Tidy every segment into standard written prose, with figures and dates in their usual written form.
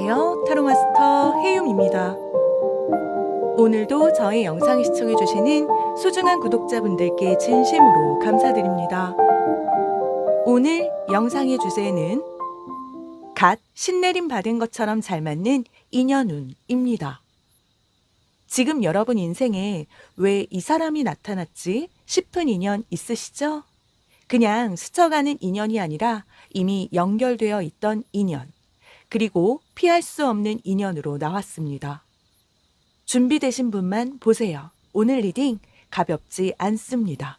안녕하세요. 타로마스터 해윤입니다. 오늘도 저의 영상을 시청해주시는 소중한 구독자분들께 진심으로 감사드립니다. 오늘 영상의 주제는 갓 신내림 받은 것처럼 잘 맞는 인연운입니다. 지금 여러분 인생에 왜 이 사람이 나타났지 싶은 인연 있으시죠? 그냥 스쳐가는 인연이 아니라 이미 연결되어 있던 인연, 그리고 피할 수 없는 인연으로 나왔습니다. 준비되신 분만 보세요. 오늘 리딩 가볍지 않습니다.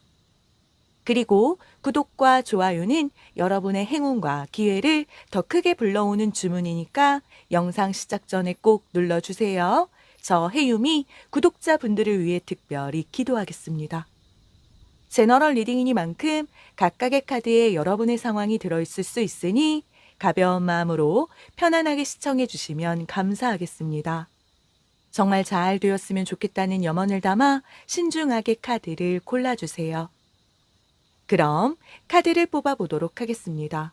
그리고 구독과 좋아요는 여러분의 행운과 기회를 더 크게 불러오는 주문이니까 영상 시작 전에 꼭 눌러주세요. 저 해윤이 구독자분들을 위해 특별히 기도하겠습니다. 제너럴 리딩이니만큼 각각의 카드에 여러분의 상황이 들어있을 수 있으니 가벼운 마음으로 편안하게 시청해 주시면 감사하겠습니다. 정말 잘 되었으면 좋겠다는 염원을 담아 신중하게 카드를 골라주세요. 그럼 카드를 뽑아보도록 하겠습니다.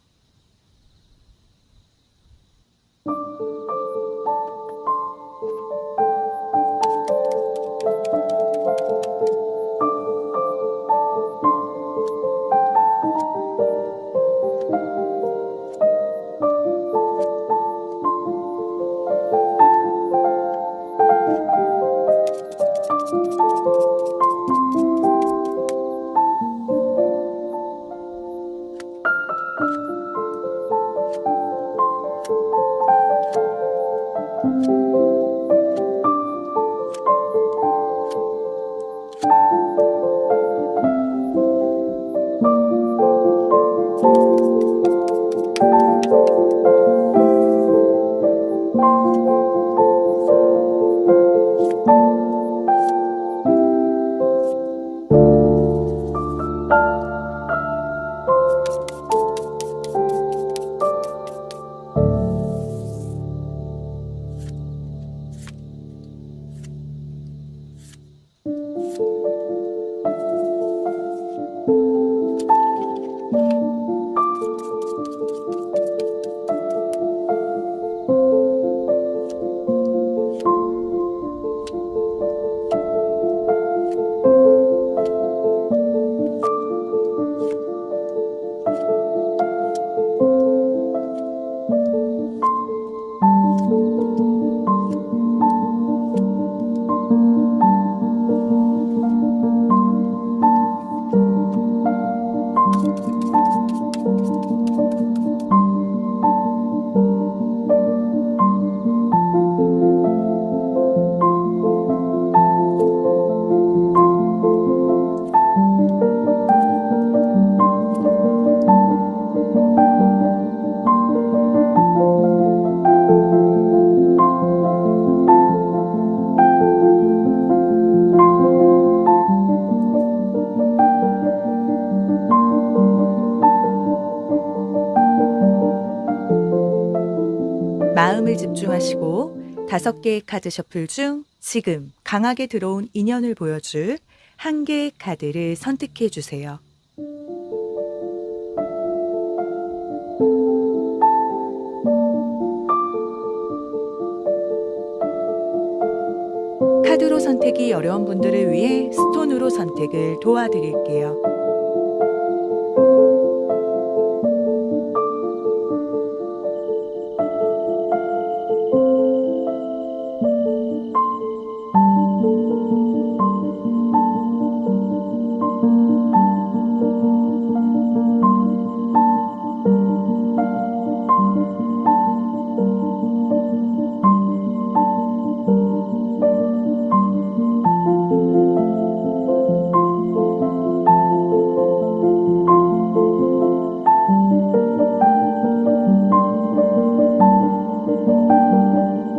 마음을 집중하시고 5개의 카드 셔플 중 지금 강하게 들어온 인연을 보여줄 1개의 카드를 선택해 주세요. 카드로 선택이 어려운 분들을 위해 스톤으로 선택을 도와드릴게요.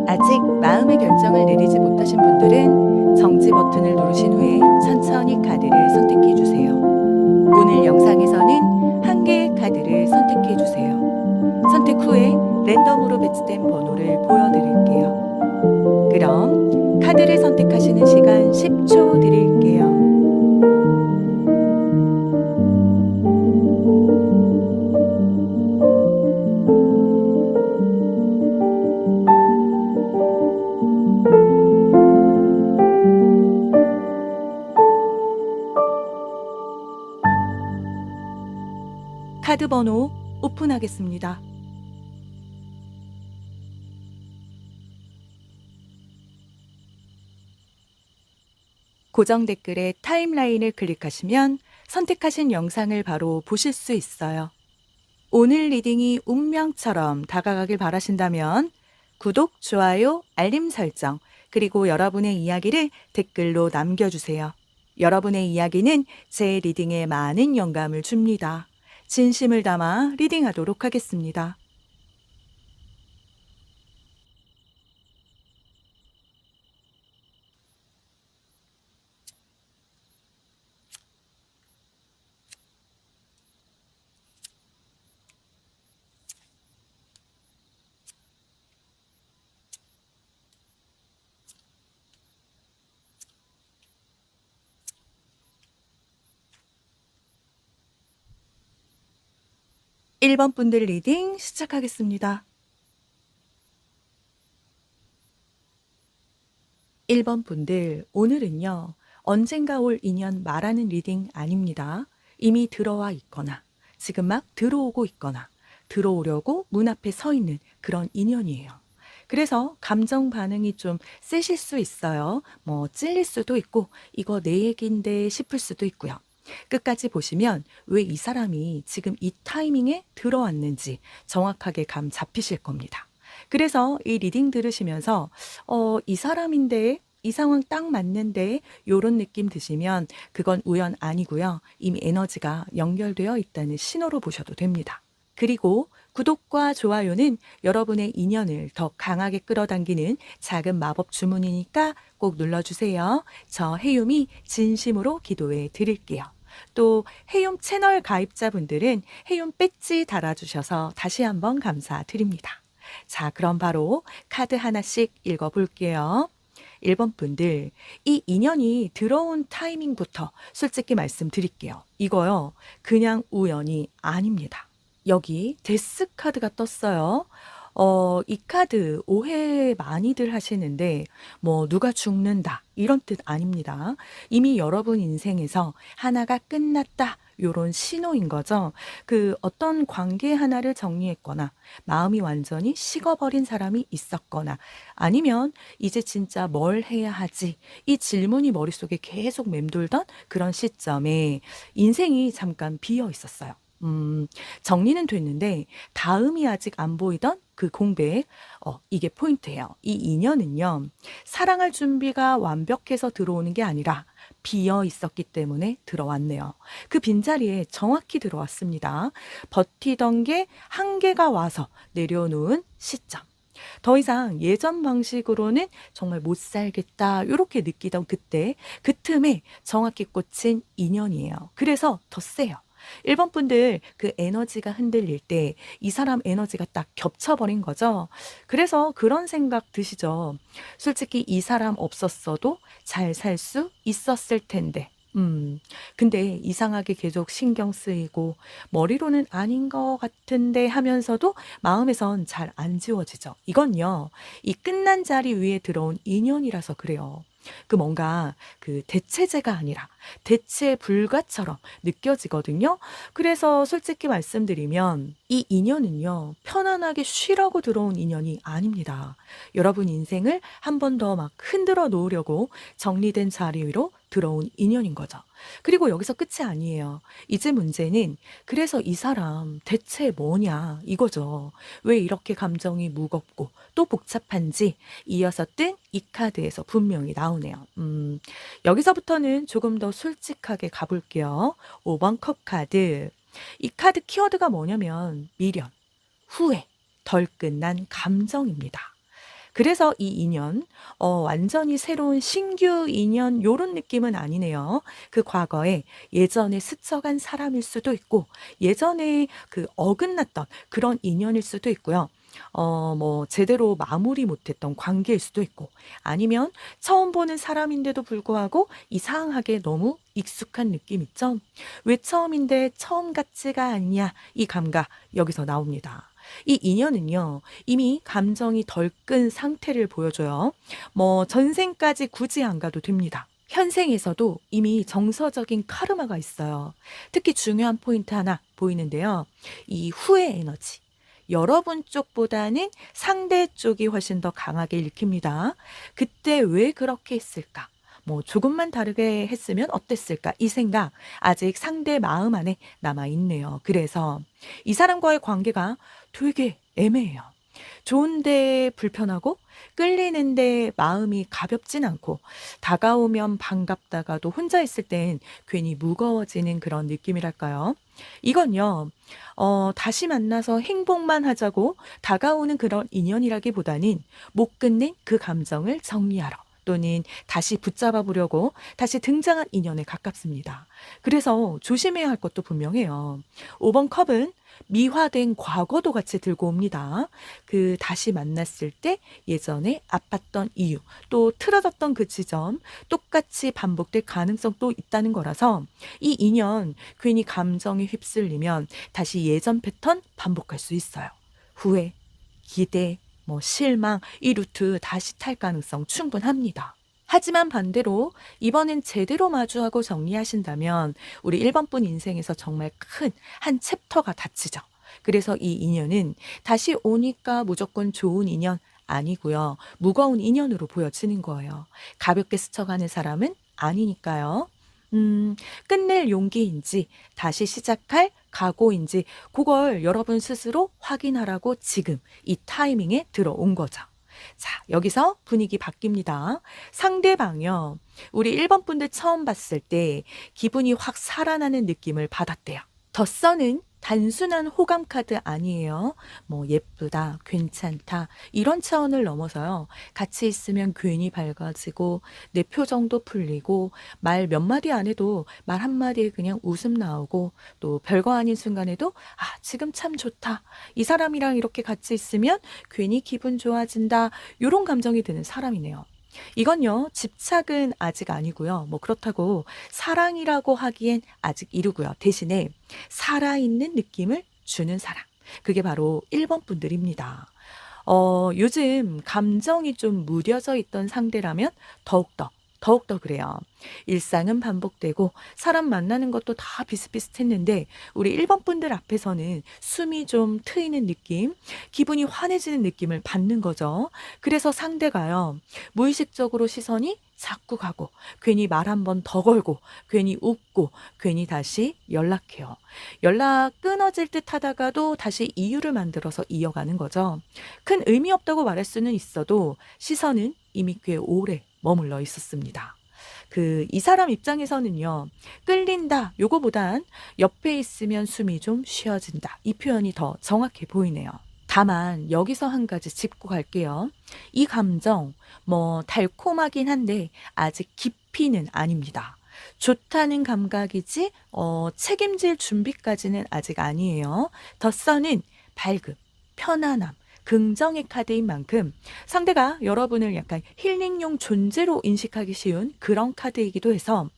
아직 마음의 결정을 내리지 못하신 분들은 정지 버튼을 누르신 후에 천천히 카드를 선택해 주세요. 오늘 영상에서는 1개의 카드를 선택해 주세요. 선택 후에 랜덤으로 배치된 번호를 보여드릴게요. 그럼 카드를 선택하시는 시간 10초 드릴게요. 카드 번호 오픈하겠습니다. 고정 댓글에 타임라인을 클릭하시면 선택하신 영상을 바로 보실 수 있어요. 오늘 리딩이 운명처럼 다가가길 바라신다면 구독, 좋아요, 알림 설정, 그리고 여러분의 이야기를 댓글로 남겨주세요. 여러분의 이야기는 제 리딩에 많은 영감을 줍니다. 진심을 담아 리딩하도록 하겠습니다. 일 번 분들 리딩 시작하겠습니다. 1번 분들, 오늘은요, 언젠가 올 인연 말하는 리딩 아닙니다. 이미 들어와 있거나, 지금 막 들어오고 있거나, 들어오려고 문 앞에 서 있는 그런 인연이에요. 그래서 감정 반응이 좀 세실 수 있어요. 뭐, 찔릴 수도 있고, 이거 내 얘기인데 싶을 수도 있고요. 끝까지 보시면 왜 이 사람이 지금 이 타이밍에 들어왔는지 정확하게 감 잡히실 겁니다. 그래서 이 리딩 들으시면서 이 사람인데 이 상황 딱 맞는데 요런 느낌 드시면 그건 우연 아니고요. 이미 에너지가 연결되어 있다는 신호로 보셔도 됩니다. 그리고 구독과 좋아요는 여러분의 인연을 더 강하게 끌어당기는 작은 마법 주문이니까 꼭 눌러주세요. 저 해욤이 진심으로 기도해 드릴게요. 또 해욤 채널 가입자분들은 해욤 배지 달아주셔서 다시 한번 감사드립니다. 자, 그럼 바로 카드 하나씩 읽어볼게요. 1번 분들, 이 인연이 들어온 타이밍부터 솔직히 말씀드릴게요. 이거요, 그냥 우연이 아닙니다. 여기 데스 카드가 떴어요. 이 카드 오해 많이들 하시는데 뭐 누가 죽는다 이런 뜻 아닙니다. 이미 여러분 인생에서 하나가 끝났다 요런 신호인 거죠. 그 어떤 관계 하나를 정리했거나 마음이 완전히 식어버린 사람이 있었거나 아니면 이제 진짜 뭘 해야 하지 이 질문이 머릿속에 계속 맴돌던 그런 시점에 인생이 잠깐 비어 있었어요. 정리는 됐는데 다음이 아직 안 보이던 그 공백, 이게 포인트예요. 이 인연은요, 사랑할 준비가 완벽해서 들어오는 게 아니라 비어 있었기 때문에 들어왔네요. 그 빈자리에 정확히 들어왔습니다. 버티던 게 한계가 와서 내려놓은 시점. 더 이상 예전 방식으로는 정말 못 살겠다 이렇게 느끼던 그때 그 틈에 정확히 꽂힌 인연이에요. 그래서 더 세요. 1번 분들 그 에너지가 흔들릴 때 이 사람 에너지가 딱 겹쳐버린 거죠. 그래서 그런 생각 드시죠. 솔직히 이 사람 없었어도 잘 살 수 있었을 텐데. 근데 이상하게 계속 신경 쓰이고 머리로는 아닌 것 같은데 하면서도 마음에선 잘 안 지워지죠. 이건요, 이 끝난 자리 위에 들어온 인연이라서 그래요. 그 뭔가 그 대체제가 아니라 대체 불가처럼 느껴지거든요. 그래서 솔직히 말씀드리면 이 인연은요, 편안하게 쉬라고 들어온 인연이 아닙니다. 여러분 인생을 한 번 더 막 흔들어 놓으려고 정리된 자리 위로 들어온 인연인 거죠. 그리고 여기서 끝이 아니에요. 이제 문제는 그래서 이 사람 대체 뭐냐 이거죠. 왜 이렇게 감정이 무겁고 또 복잡한지 이어서 뜬 이 카드에서 분명히 나오네요. 여기서부터는 조금 더 솔직하게 가볼게요. 5번 컵 카드. 이 카드 키워드가 뭐냐면 미련, 후회, 덜 끝난 감정입니다. 그래서 이 인연, 완전히 새로운 신규 인연 요런 느낌은 아니네요. 그 과거에 예전에 스쳐간 사람일 수도 있고 예전에 그 어긋났던 그런 인연일 수도 있고요. 뭐 제대로 마무리 못했던 관계일 수도 있고 아니면 처음 보는 사람인데도 불구하고 이상하게 너무 익숙한 느낌 있죠? 왜 처음인데 처음 같지가 않냐 이 감각 여기서 나옵니다. 이 인연은요, 이미 감정이 덜 끈 상태를 보여줘요. 뭐 전생까지 굳이 안 가도 됩니다. 현생에서도 이미 정서적인 카르마가 있어요. 특히 중요한 포인트 하나 보이는데요. 이 후회 에너지. 여러분 쪽보다는 상대 쪽이 훨씬 더 강하게 읽힙니다. 그때 왜 그렇게 했을까? 뭐 조금만 다르게 했으면 어땠을까? 이 생각 아직 상대 마음 안에 남아 있네요. 그래서 이 사람과의 관계가 되게 애매해요. 좋은데 불편하고 끌리는데 마음이 가볍진 않고 다가오면 반갑다가도 혼자 있을 땐 괜히 무거워지는 그런 느낌이랄까요? 이건요, 다시 만나서 행복만 하자고 다가오는 그런 인연이라기보다는 못 끝낸 그 감정을 정리하러 또는 다시 붙잡아 보려고 다시 등장한 인연에 가깝습니다. 그래서 조심해야 할 것도 분명해요. 5번 컵은 미화된 과거도 같이 들고 옵니다. 그 다시 만났을 때 예전에 아팠던 이유, 또 틀어졌던 그 지점, 똑같이 반복될 가능성도 있다는 거라서 이 인연 괜히 감정에 휩쓸리면 다시 예전 패턴 반복할 수 있어요. 후회, 기대, 뭐 실망, 이 루트 다시 탈 가능성 충분합니다. 하지만 반대로 이번엔 제대로 마주하고 정리하신다면 우리 1번 분 인생에서 정말 큰 한 챕터가 닫히죠. 그래서 이 인연은 다시 오니까 무조건 좋은 인연 아니고요. 무거운 인연으로 보여지는 거예요. 가볍게 스쳐가는 사람은 아니니까요. 끝낼 용기인지 다시 시작할 각오인지 그걸 여러분 스스로 확인하라고 지금 이 타이밍에 들어온 거죠. 자, 여기서 분위기 바뀝니다. 상대방이요. 우리 1번 분들 처음 봤을 때 기분이 확 살아나는 느낌을 받았대요. 덧서는 단순한 호감 카드 아니에요. 뭐 예쁘다, 괜찮다 이런 차원을 넘어서요. 같이 있으면 괜히 밝아지고 내 표정도 풀리고 말 몇 마디 안 해도 말 한마디에 그냥 웃음 나오고 또 별거 아닌 순간에도 지금 참 좋다. 이 사람이랑 이렇게 같이 있으면 괜히 기분 좋아진다. 이런 감정이 드는 사람이네요. 이건요, 집착은 아직 아니고요. 뭐 그렇다고 사랑이라고 하기엔 아직 이르고요. 대신에 살아있는 느낌을 주는 사람. 그게 바로 1번 분들입니다. 요즘 감정이 좀 무뎌져 있던 상대라면 더욱더 그래요. 일상은 반복되고 사람 만나는 것도 다 비슷비슷했는데 우리 1번 분들 앞에서는 숨이 좀 트이는 느낌, 기분이 환해지는 느낌을 받는 거죠. 그래서 상대가요, 무의식적으로 시선이 자꾸 가고 괜히 말 한 번 더 걸고 괜히 웃고 괜히 다시 연락해요. 연락 끊어질 듯 하다가도 다시 이유를 만들어서 이어가는 거죠. 큰 의미 없다고 말할 수는 있어도 시선은 이미 꽤 오래 머물러 있었습니다. 이 사람 입장에서는요, 끌린다, 요거보단 옆에 있으면 숨이 좀 쉬어진다. 이 표현이 더 정확해 보이네요. 다만, 여기서 한 가지 짚고 갈게요. 이 감정, 뭐, 달콤하긴 한데, 아직 깊이는 아닙니다. 좋다는 감각이지, 책임질 준비까지는 아직 아니에요. 더 써는 밝음, 편안함, 긍정의 카드인 만큼 상대가 여러분을 약간 힐링용 존재로 인식하기 쉬운 그런 카드이기도 해서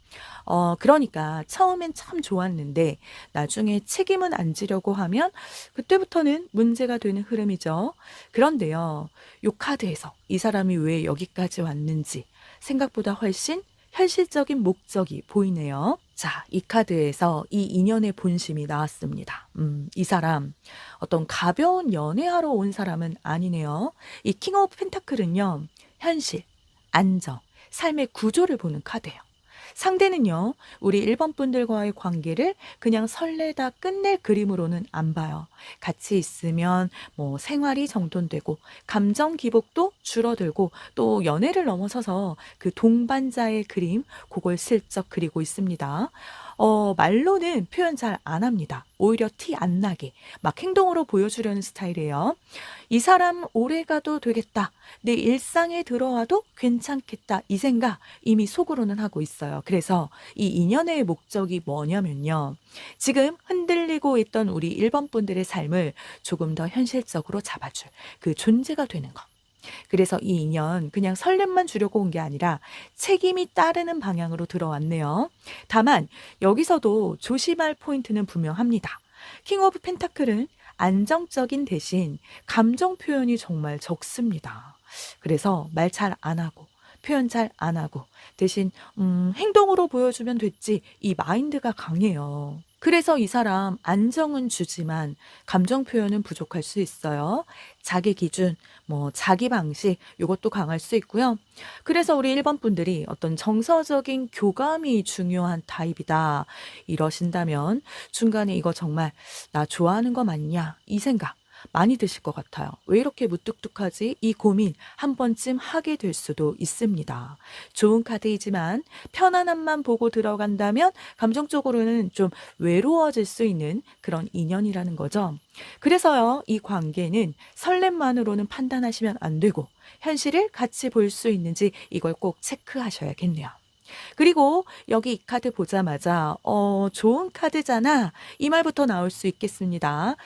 그러니까 처음엔 참 좋았는데 나중에 책임은 안 지려고 하면 그때부터는 문제가 되는 흐름이죠. 그런데요, 요 카드에서 이 사람이 왜 여기까지 왔는지 생각보다 훨씬 현실적인 목적이 보이네요. 자, 이 카드에서 이 인연의 본심이 나왔습니다. 이 사람 어떤 가벼운 연애하러 온 사람은 아니네요. 이 킹 오브 펜타클은요, 현실, 안정, 삶의 구조를 보는 카드예요. 상대는요, 우리 1번 분들과의 관계를 그냥 설레다 끝낼 그림으로는 안 봐요. 같이 있으면 뭐 생활이 정돈되고 감정 기복도 줄어들고 또 연애를 넘어서서 그 동반자의 그림, 그걸 슬쩍 그리고 있습니다. 말로는 표현 잘 안 합니다. 오히려 티 안 나게 막 행동으로 보여주려는 스타일이에요. 이 사람 오래 가도 되겠다. 내 일상에 들어와도 괜찮겠다. 이 생각 이미 속으로는 하고 있어요. 그래서 이 인연의 목적이 뭐냐면요. 지금 흔들리고 있던 우리 1번 분들의 삶을 조금 더 현실적으로 잡아줄 그 존재가 되는 거. 그래서 이 인연 그냥 설렘만 주려고 온 게 아니라 책임이 따르는 방향으로 들어왔네요. 다만 여기서도 조심할 포인트는 분명합니다. 킹 오브 펜타클은 안정적인 대신 감정 표현이 정말 적습니다. 그래서 말 잘 안 하고 표현 잘 안 하고 대신 행동으로 보여주면 됐지 이 마인드가 강해요. 그래서 이 사람 안정은 주지만 감정 표현은 부족할 수 있어요. 자기 기준, 뭐 자기 방식 요것도 강할 수 있고요. 그래서 우리 1번 분들이 어떤 정서적인 교감이 중요한 타입이다 이러신다면 중간에 이거 정말 나 좋아하는 거 맞냐 이 생각 많이 드실 것 같아요. 왜 이렇게 무뚝뚝하지? 이 고민 한 번쯤 하게 될 수도 있습니다. 좋은 카드이지만 편안함만 보고 들어간다면 감정적으로는 좀 외로워질 수 있는 그런 인연이라는 거죠. 그래서요, 이 관계는 설렘만으로는 판단하시면 안 되고 현실을 같이 볼 수 있는지 이걸 꼭 체크하셔야겠네요. 그리고 여기 이 카드 보자마자 좋은 카드잖아 이 말부터 나올 수 있겠습니다.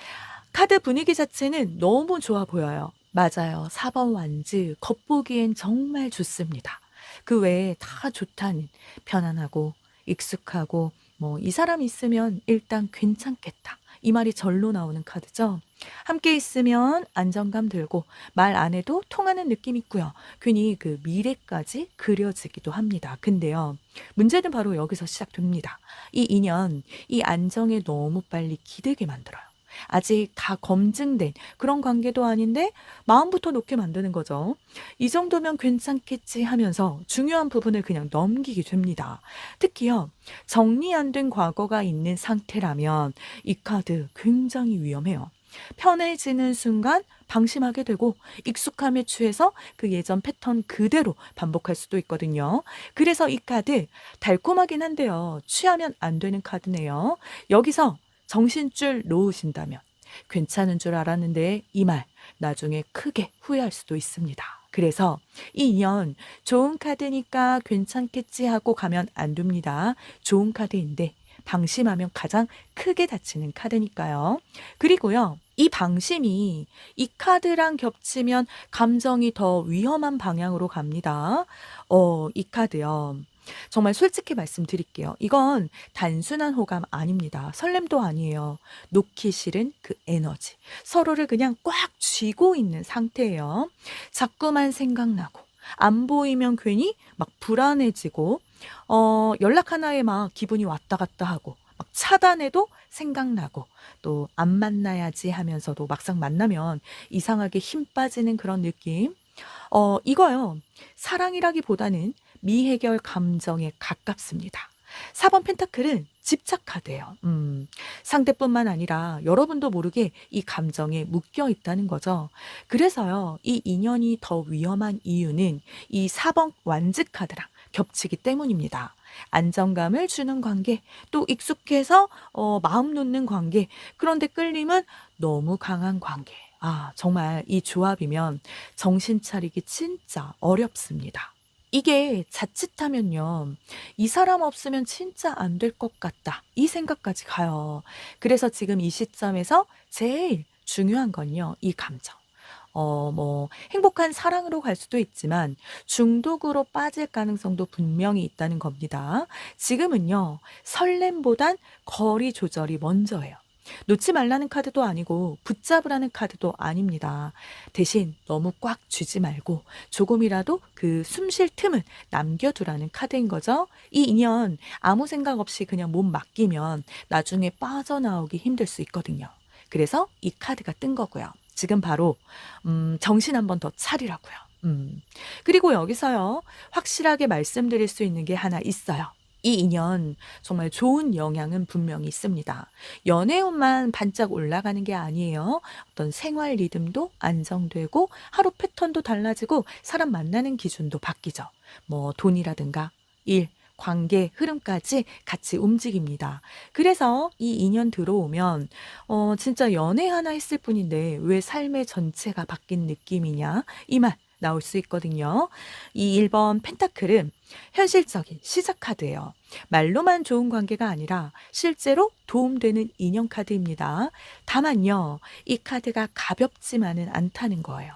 카드 분위기 자체는 너무 좋아 보여요. 맞아요. 4번 완즈 겉보기엔 정말 좋습니다. 그 외에 다 좋다는 편안하고 익숙하고 뭐 이 사람 있으면 일단 괜찮겠다. 이 말이 절로 나오는 카드죠. 함께 있으면 안정감 들고 말 안 해도 통하는 느낌 있고요. 괜히 그 미래까지 그려지기도 합니다. 근데요. 문제는 바로 여기서 시작됩니다. 이 인연, 이 안정에 너무 빨리 기대게 만들어요. 아직 다 검증된 그런 관계도 아닌데 마음부터 놓게 만드는 거죠. 이 정도면 괜찮겠지 하면서 중요한 부분을 그냥 넘기게 됩니다. 특히요. 정리 안 된 과거가 있는 상태라면 이 카드 굉장히 위험해요. 편해지는 순간 방심하게 되고 익숙함에 취해서 그 예전 패턴 그대로 반복할 수도 있거든요. 그래서 이 카드 달콤하긴 한데요. 취하면 안 되는 카드네요. 여기서 정신줄 놓으신다면 괜찮은 줄 알았는데 이 말 나중에 크게 후회할 수도 있습니다. 그래서 이 인연 좋은 카드니까 괜찮겠지 하고 가면 안 됩니다. 좋은 카드인데 방심하면 가장 크게 다치는 카드니까요. 그리고요. 이 방심이 이 카드랑 겹치면 감정이 더 위험한 방향으로 갑니다. 이 카드요. 정말 솔직히 말씀드릴게요. 이건 단순한 호감 아닙니다. 설렘도 아니에요. 놓기 싫은 그 에너지. 서로를 그냥 꽉 쥐고 있는 상태예요. 자꾸만 생각나고, 안 보이면 괜히 막 불안해지고, 연락 하나에 막 기분이 왔다 갔다 하고, 막 차단해도 생각나고, 또 안 만나야지 하면서도 막상 만나면 이상하게 힘 빠지는 그런 느낌. 이거요. 사랑이라기보다는 미해결 감정에 가깝습니다. 4번 펜타클은 집착 카드예요. 상대뿐만 아니라 여러분도 모르게 이 감정에 묶여 있다는 거죠. 그래서요, 이 인연이 더 위험한 이유는 이 4번 완즈 카드랑 겹치기 때문입니다. 안정감을 주는 관계, 또 익숙해서 마음 놓는 관계, 그런데 끌림은 너무 강한 관계. 아, 정말 이 조합이면 정신 차리기 진짜 어렵습니다. 이게 자칫하면요. '이 사람 없으면 진짜 안 될 것 같다.' 이 생각까지 가요. 그래서 지금 이 시점에서 제일 중요한 건요. 이 감정. 뭐 행복한 사랑으로 갈 수도 있지만 중독으로 빠질 가능성도 분명히 있다는 겁니다. 지금은요. 설렘보단 거리 조절이 먼저예요. 놓지 말라는 카드도 아니고 붙잡으라는 카드도 아닙니다. 대신 너무 꽉 쥐지 말고 조금이라도 그 숨쉴 틈은 남겨두라는 카드인 거죠. 이 인연 아무 생각 없이 그냥 몸 맡기면 나중에 빠져나오기 힘들 수 있거든요. 그래서 이 카드가 뜬 거고요. 지금 바로 정신 한번 더 차리라고요. 그리고 여기서요. 확실하게 말씀드릴 수 있는 게 하나 있어요. 이 인연 정말 좋은 영향은 분명히 있습니다. 연애운만 반짝 올라가는 게 아니에요. 어떤 생활 리듬도 안정되고 하루 패턴도 달라지고 사람 만나는 기준도 바뀌죠. 뭐 돈이라든가 일, 관계 흐름까지 같이 움직입니다. 그래서 이 인연 들어오면 진짜 연애 하나 했을 뿐인데 왜 삶의 전체가 바뀐 느낌이냐 이 말 나올 수 있거든요. 이 1번 펜타클은 현실적인 시작 카드예요. 말로만 좋은 관계가 아니라 실제로 도움되는 인연 카드입니다. 다만요, 이 카드가 가볍지만은 않다는 거예요.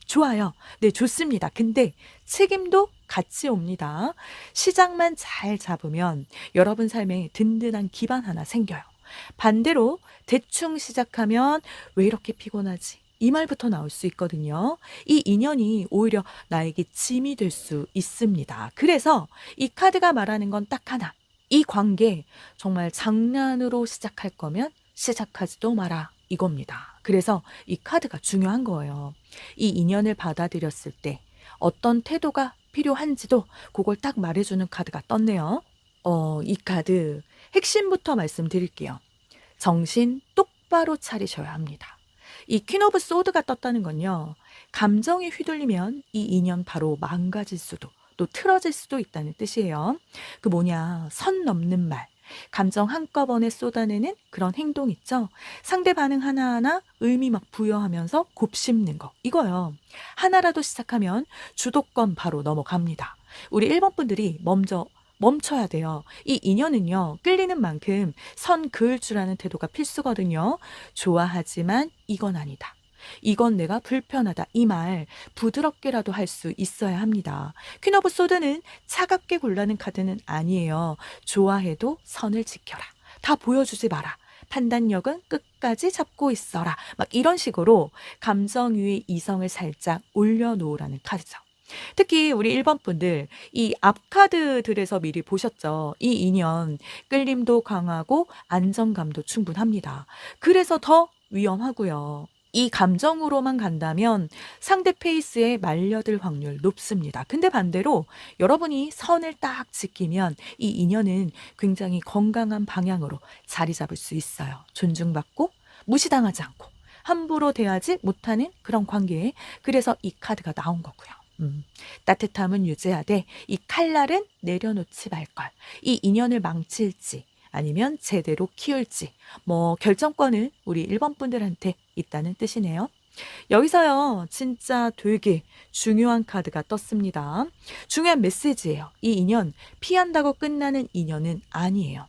좋아요. 네, 좋습니다. 근데 책임도 같이 옵니다. 시작만 잘 잡으면 여러분 삶에 든든한 기반 하나 생겨요. 반대로 대충 시작하면 왜 이렇게 피곤하지? 이 말부터 나올 수 있거든요. 이 인연이 오히려 나에게 짐이 될 수 있습니다. 그래서 이 카드가 말하는 건 딱 하나. 이 관계 정말 장난으로 시작할 거면 시작하지도 마라 이겁니다. 그래서 이 카드가 중요한 거예요. 이 인연을 받아들였을 때 어떤 태도가 필요한지도 그걸 딱 말해주는 카드가 떴네요. 이 카드 핵심부터 말씀드릴게요. 정신 똑바로 차리셔야 합니다. 이 퀸 오브 소드가 떴다는 건요. 감정이 휘둘리면 이 인연 바로 망가질 수도 또 틀어질 수도 있다는 뜻이에요. 그 뭐냐 선 넘는 말 감정 한꺼번에 쏟아내는 그런 행동 있죠. 상대 반응 하나하나 의미 막 부여하면서 곱씹는 거 이거요. 하나라도 시작하면 주도권 바로 넘어갑니다. 우리 1번 분들이 먼저 멈춰야 돼요. 이 인연은요. 끌리는 만큼 선 그을 줄 아는 태도가 필수거든요. 좋아하지만 이건 아니다. 이건 내가 불편하다. 이 말 부드럽게라도 할 수 있어야 합니다. 퀸 오브 소드는 차갑게 굴라는 카드는 아니에요. 좋아해도 선을 지켜라. 다 보여주지 마라. 판단력은 끝까지 잡고 있어라. 막 이런 식으로 감정 위에 이성을 살짝 올려놓으라는 카드죠. 특히 우리 1번 분들 이 앞카드들에서 미리 보셨죠. 이 인연 끌림도 강하고 안정감도 충분합니다. 그래서 더 위험하고요. 이 감정으로만 간다면 상대 페이스에 말려들 확률 높습니다. 근데 반대로 여러분이 선을 딱 지키면 이 인연은 굉장히 건강한 방향으로 자리 잡을 수 있어요. 존중받고 무시당하지 않고 함부로 대하지 못하는 그런 관계에 그래서 이 카드가 나온 거고요. 따뜻함은 유지하되 이 칼날은 내려놓지 말걸. 이 인연을 망칠지 아니면 제대로 키울지 뭐 결정권은 우리 1번 분들한테 있다는 뜻이네요. 여기서요 진짜 되게 중요한 카드가 떴습니다. 중요한 메시지예요. 이 인연 피한다고 끝나는 인연은 아니에요.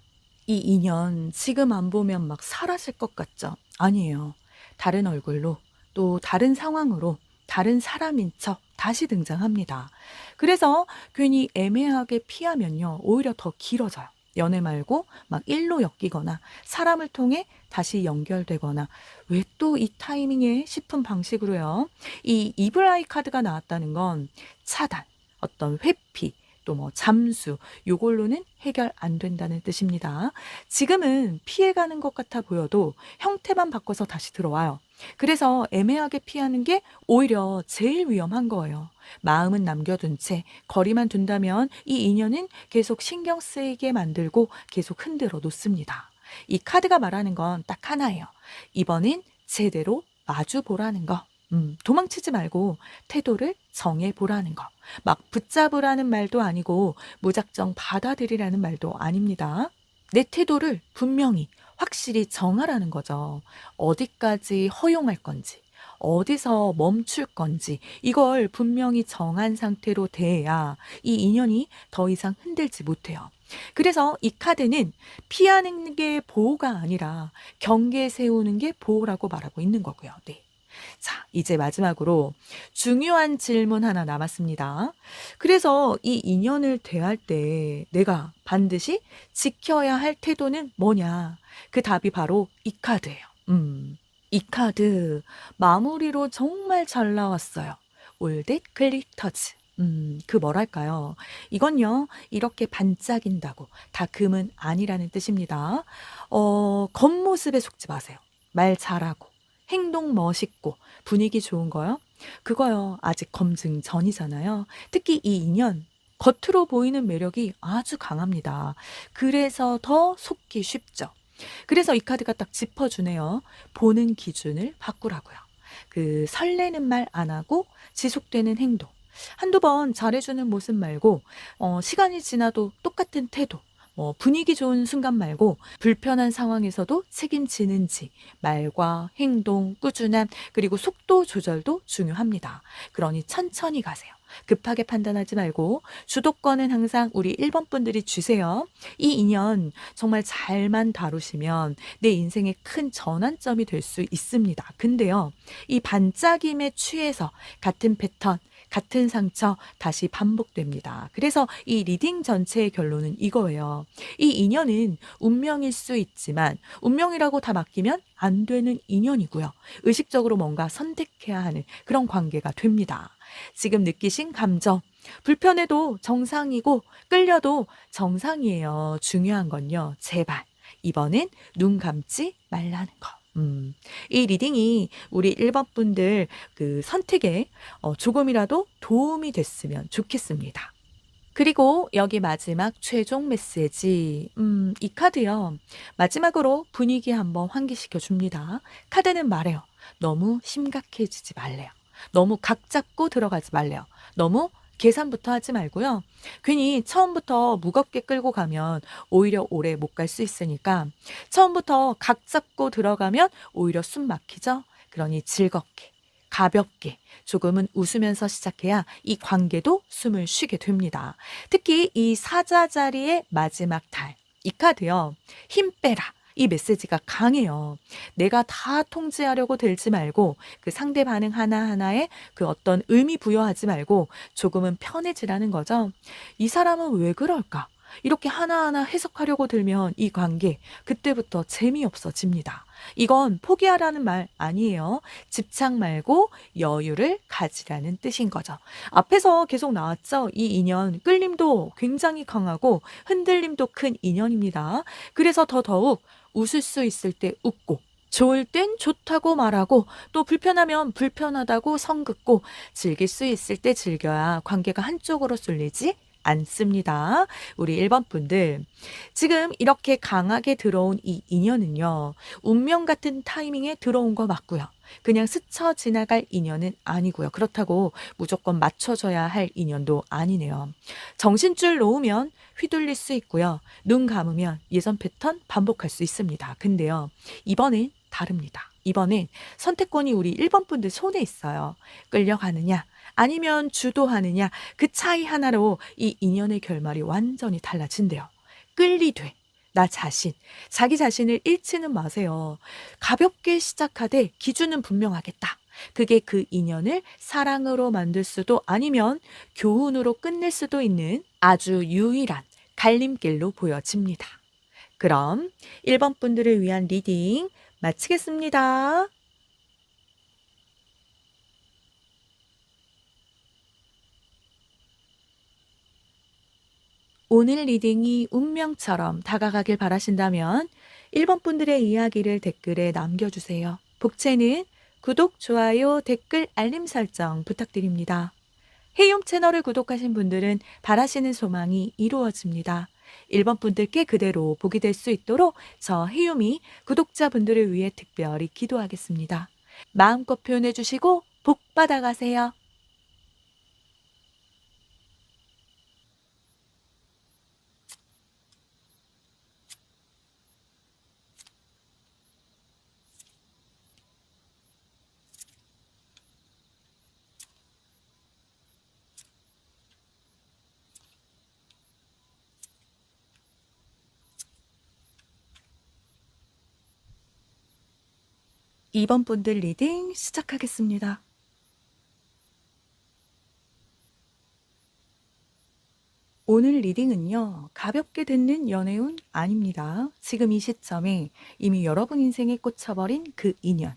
이 인연 지금 안 보면 막 사라질 것 같죠? 아니에요. 다른 얼굴로 또 다른 상황으로 다른 사람인 척 다시 등장합니다. 그래서 괜히 애매하게 피하면요 오히려 더 길어져요. 연애 말고 막 일로 엮이거나 사람을 통해 다시 연결되거나 왜 또 이 타이밍에 싶은 방식으로요. 이 이블 아이 카드가 나왔다는 건 차단, 어떤 회피, 또 뭐 잠수 요걸로는 해결 안 된다는 뜻입니다. 지금은 피해가는 것 같아 보여도 형태만 바꿔서 다시 들어와요. 그래서 애매하게 피하는 게 오히려 제일 위험한 거예요. 마음은 남겨둔 채 거리만 둔다면 이 인연은 계속 신경 쓰이게 만들고 계속 흔들어 놓습니다. 이 카드가 말하는 건 딱 하나예요. 이번엔 제대로 마주 보라는 거. 도망치지 말고 태도를 정해보라는 거. 막 붙잡으라는 말도 아니고 무작정 받아들이라는 말도 아닙니다. 내 태도를 분명히 확실히 정하라는 거죠. 어디까지 허용할 건지, 어디서 멈출 건지 이걸 분명히 정한 상태로 대해야 이 인연이 더 이상 흔들지 못해요. 그래서 이 카드는 피하는 게 보호가 아니라 경계 세우는 게 보호라고 말하고 있는 거고요. 네. 자, 이제 마지막으로 중요한 질문 하나 남았습니다. 그래서 이 인연을 대할 때 내가 반드시 지켜야 할 태도는 뭐냐? 그 답이 바로 이 카드예요. 이 카드 마무리로 정말 잘 나왔어요. All that glitters. 그 뭐랄까요? 이건요, 이렇게 반짝인다고 다 금은 아니라는 뜻입니다. 겉모습에 속지 마세요. 말 잘하고, 행동 멋있고, 분위기 좋은 거요? 그거요, 아직 검증 전이잖아요. 특히 이 인연, 겉으로 보이는 매력이 아주 강합니다. 그래서 더 속기 쉽죠. 그래서 이 카드가 딱 짚어주네요. 보는 기준을 바꾸라고요. 그 설레는 말 안 하고 지속되는 행동. 한두 번 잘해주는 모습 말고 시간이 지나도 똑같은 태도. 분위기 좋은 순간 말고 불편한 상황에서도 책임지는지 말과 행동, 꾸준함 그리고 속도 조절도 중요합니다. 그러니 천천히 가세요. 급하게 판단하지 말고 주도권은 항상 우리 1번 분들이 주세요. 이 인연 정말 잘만 다루시면 내 인생의 큰 전환점이 될 수 있습니다. 근데요, 이 반짝임에 취해서 같은 패턴, 같은 상처 다시 반복됩니다. 그래서 이 리딩 전체의 결론은 이거예요. 이 인연은 운명일 수 있지만 운명이라고 다 맡기면 안 되는 인연이고요. 의식적으로 뭔가 선택해야 하는 그런 관계가 됩니다. 지금 느끼신 감정, 불편해도 정상이고 끌려도 정상이에요. 중요한 건요. 제발 이번엔 눈 감지 말라는 거. 이 리딩이 우리 1번 분들 그 선택에 조금이라도 도움이 됐으면 좋겠습니다. 그리고 여기 마지막 최종 메시지. 이 카드요. 마지막으로 분위기 한번 환기시켜 줍니다. 카드는 말해요. 너무 심각해지지 말래요. 너무 각 잡고 들어가지 말래요. 너무 계산부터 하지 말고요. 괜히 처음부터 무겁게 끌고 가면 오히려 오래 못 갈 수 있으니까 처음부터 각 잡고 들어가면 오히려 숨 막히죠. 그러니 즐겁게, 가볍게, 조금은 웃으면서 시작해야 이 관계도 숨을 쉬게 됩니다. 특히 이 사자 자리의 마지막 달, 이 카드요. 힘 빼라. 이 메시지가 강해요. 내가 다 통제하려고 들지 말고 그 상대 반응 하나하나에 그 어떤 의미 부여하지 말고 조금은 편해지라는 거죠. 이 사람은 왜 그럴까? 이렇게 하나하나 해석하려고 들면 이 관계 그때부터 재미없어집니다. 이건 포기하라는 말 아니에요. 집착 말고 여유를 가지라는 뜻인 거죠. 앞에서 계속 나왔죠. 이 인연 끌림도 굉장히 강하고 흔들림도 큰 인연입니다. 그래서 더더욱 웃을 수 있을 때 웃고 좋을 땐 좋다고 말하고 또 불편하면 불편하다고 선긋고 즐길 수 있을 때 즐겨야 관계가 한쪽으로 쏠리지 않습니다. 우리 1번 분들 지금 이렇게 강하게 들어온 이 인연은요. 운명 같은 타이밍에 들어온 거 맞고요. 그냥 스쳐 지나갈 인연은 아니고요. 그렇다고 무조건 맞춰줘야 할 인연도 아니네요. 정신줄 놓으면 휘둘릴 수 있고요. 눈 감으면 예전 패턴 반복할 수 있습니다. 근데요. 이번엔 다릅니다. 이번엔 선택권이 우리 1번 분들 손에 있어요. 끌려가느냐 아니면 주도하느냐 그 차이 하나로 이 인연의 결말이 완전히 달라진대요. 끌리되 나 자신, 자기 자신을 잃지는 마세요. 가볍게 시작하되 기준은 분명하겠다. 그게 그 인연을 사랑으로 만들 수도 아니면 교훈으로 끝낼 수도 있는 아주 유일한 갈림길로 보여집니다. 그럼 1번 분들을 위한 리딩 마치겠습니다. 오늘 리딩이 운명처럼 다가가길 바라신다면 1번 분들의 이야기를 댓글에 남겨주세요. 복채는 구독, 좋아요, 댓글, 알림 설정 부탁드립니다. 헤이홈 채널을 구독하신 분들은 바라시는 소망이 이루어집니다. 1번 분들께 그대로 복이 될 수 있도록 저 헤이홈이 구독자분들을 위해 특별히 기도하겠습니다. 마음껏 표현해 주시고 복 받아가세요. 2번 분들 리딩 시작하겠습니다. 오늘 리딩은요, 가볍게 듣는 연애운 아닙니다. 지금 이 시점에 이미 여러분 인생에 꽂혀버린 그 인연.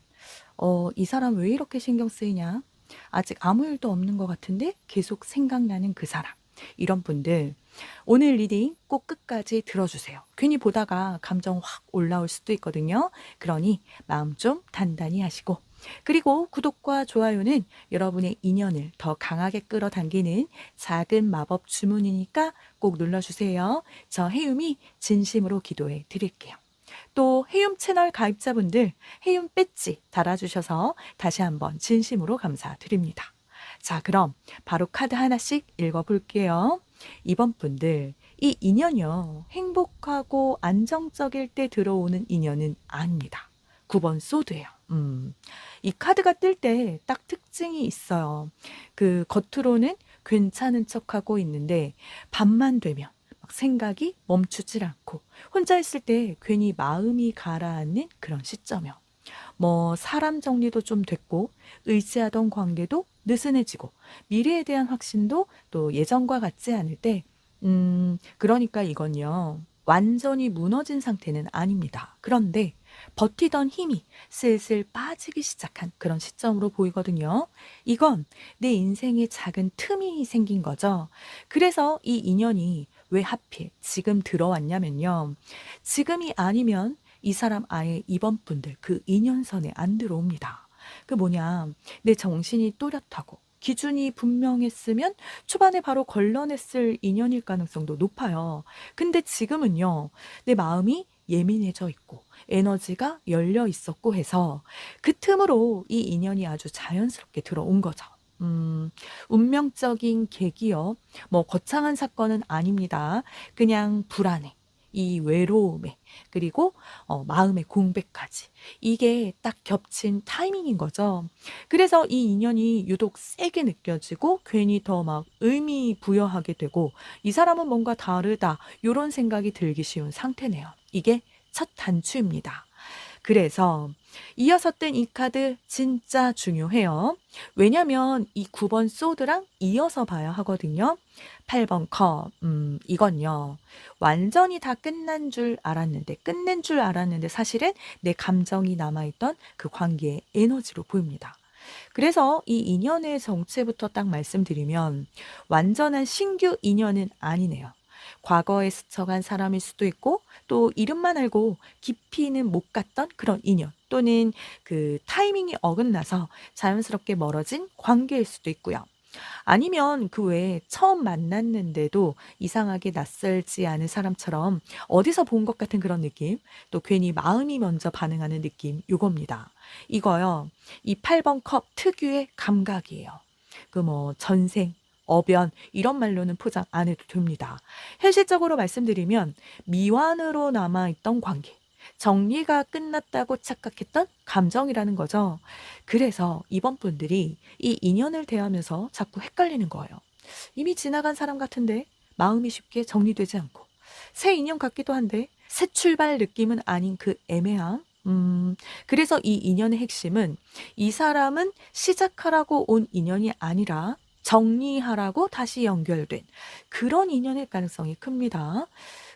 이 사람 왜 이렇게 신경 쓰이냐? 아직 아무 일도 없는 것 같은데 계속 생각나는 그 사람. 이런 분들, 오늘 리딩 꼭 끝까지 들어주세요. 괜히 보다가 감정 확 올라올 수도 있거든요. 그러니 마음 좀 단단히 하시고, 그리고 구독과 좋아요는 여러분의 인연을 더 강하게 끌어당기는 작은 마법 주문이니까 꼭 눌러주세요. 저 해움이 진심으로 기도해 드릴게요. 또 해움 채널 가입자분들 해움 배지 달아주셔서 다시 한번 진심으로 감사드립니다. 자, 그럼 바로 카드 하나씩 읽어볼게요. 2번 분들, 이 인연이요. 행복하고 안정적일 때 들어오는 인연은 아닙니다. 9번 소드예요. 이 카드가 뜰 때 딱 특징이 있어요. 그 겉으로는 괜찮은 척하고 있는데 밤만 되면 막 생각이 멈추질 않고 혼자 있을 때 괜히 마음이 가라앉는 그런 시점이요. 뭐 사람 정리도 좀 됐고 의지하던 관계도 느슨해지고 미래에 대한 확신도 또 예전과 같지 않을 때, 그러니까 이건요, 완전히 무너진 상태는 아닙니다. 그런데 버티던 힘이 슬슬 빠지기 시작한 그런 시점으로 보이거든요. 이건 내 인생에 작은 틈이 생긴 거죠. 그래서 이 인연이 왜 하필 지금 들어왔냐면요. 지금이 아니면 이 사람 아예 이번 분들 그 인연선에 안 들어옵니다. 그 뭐냐, 내 정신이 또렷하고 기준이 분명했으면 초반에 바로 걸러냈을 인연일 가능성도 높아요. 근데 지금은요, 내 마음이 예민해져 있고 에너지가 열려 있었고 해서 그 틈으로 이 인연이 아주 자연스럽게 들어온 거죠. 운명적인 계기요. 뭐 거창한 사건은 아닙니다. 그냥 불안해. 이 외로움에, 그리고 마음의 공백까지. 이게 딱 겹친 타이밍인 거죠. 그래서 이 인연이 유독 세게 느껴지고 괜히 더 막 의미 부여하게 되고 이 사람은 뭔가 다르다. 이런 생각이 들기 쉬운 상태네요. 이게 첫 단추입니다. 그래서 이어서 뜬 이 카드 진짜 중요해요. 왜냐면 이 9번 소드랑 이어서 봐야 하거든요. 8번 컵, 이건요. 완전히 다 끝낸 줄 알았는데 사실은 내 감정이 남아있던 그 관계의 에너지로 보입니다. 그래서 이 인연의 정체부터 딱 말씀드리면 완전한 신규 인연은 아니네요. 과거에 스쳐간 사람일 수도 있고 또 이름만 알고 깊이는 못 갔던 그런 인연 또는 그 타이밍이 어긋나서 자연스럽게 멀어진 관계일 수도 있고요. 아니면 그 외에 처음 만났는데도 이상하게 낯설지 않은 사람처럼 어디서 본 것 같은 그런 느낌, 또 괜히 마음이 먼저 반응하는 느낌, 요겁니다. 이거요, 이 8번 컵 특유의 감각이에요. 그 뭐 전생, 어변 이런 말로는 포장 안 해도 됩니다. 현실적으로 말씀드리면 미완으로 남아있던 관계, 정리가 끝났다고 착각했던 감정이라는 거죠. 그래서 이번 분들이 이 인연을 대하면서 자꾸 헷갈리는 거예요. 이미 지나간 사람 같은데 마음이 쉽게 정리되지 않고 새 인연 같기도 한데 새 출발 느낌은 아닌 그 애매함. 그래서 이 인연의 핵심은 이 사람은 시작하라고 온 인연이 아니라 정리하라고 다시 연결된 그런 인연일 가능성이 큽니다.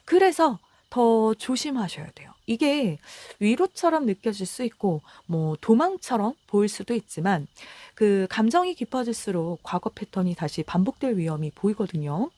그래서 더 조심하셔야 돼요. 이게 위로처럼 느껴질 수 있고, 뭐, 도망처럼 보일 수도 있지만, 그 감정이 깊어질수록 과거 패턴이 다시 반복될 위험이 보이거든요.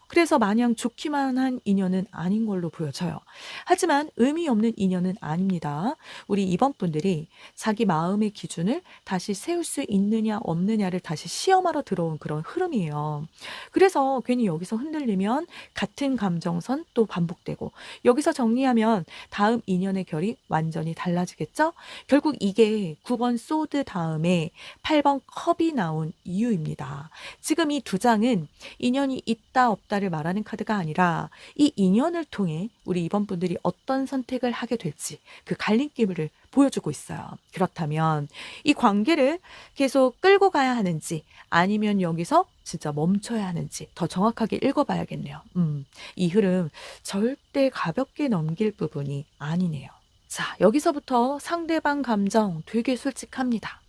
그래서 마냥 좋기만 한 인연은 아닌 걸로 보여져요. 하지만 의미 없는 인연은 아닙니다. 우리 이번 분들이 자기 마음의 기준을 다시 세울 수 있느냐 없느냐를 다시 시험하러 들어온 그런 흐름이에요. 그래서 괜히 여기서 흔들리면 같은 감정선 또 반복되고 여기서 정리하면 다음 인연의 결이 완전히 달라지겠죠? 결국 이게 9번 소드 다음에 8번 컵이 나온 이유입니다. 지금 이 두 장은 인연이 있다 없다를 말하는 카드가 아니라 이 인연을 통해 우리 이번 분들이 어떤 선택을 하게 될지 그 갈림길을 보여주고 있어요. 그렇다면 이 관계를 계속 끌고 가야 하는지 아니면 여기서 진짜 멈춰야 하는지 더 정확하게 읽어봐야겠네요. 이 흐름 절대 가볍게 넘길 부분이 아니네요. 자, 여기서부터 상대방 감정 되게 솔직합니다.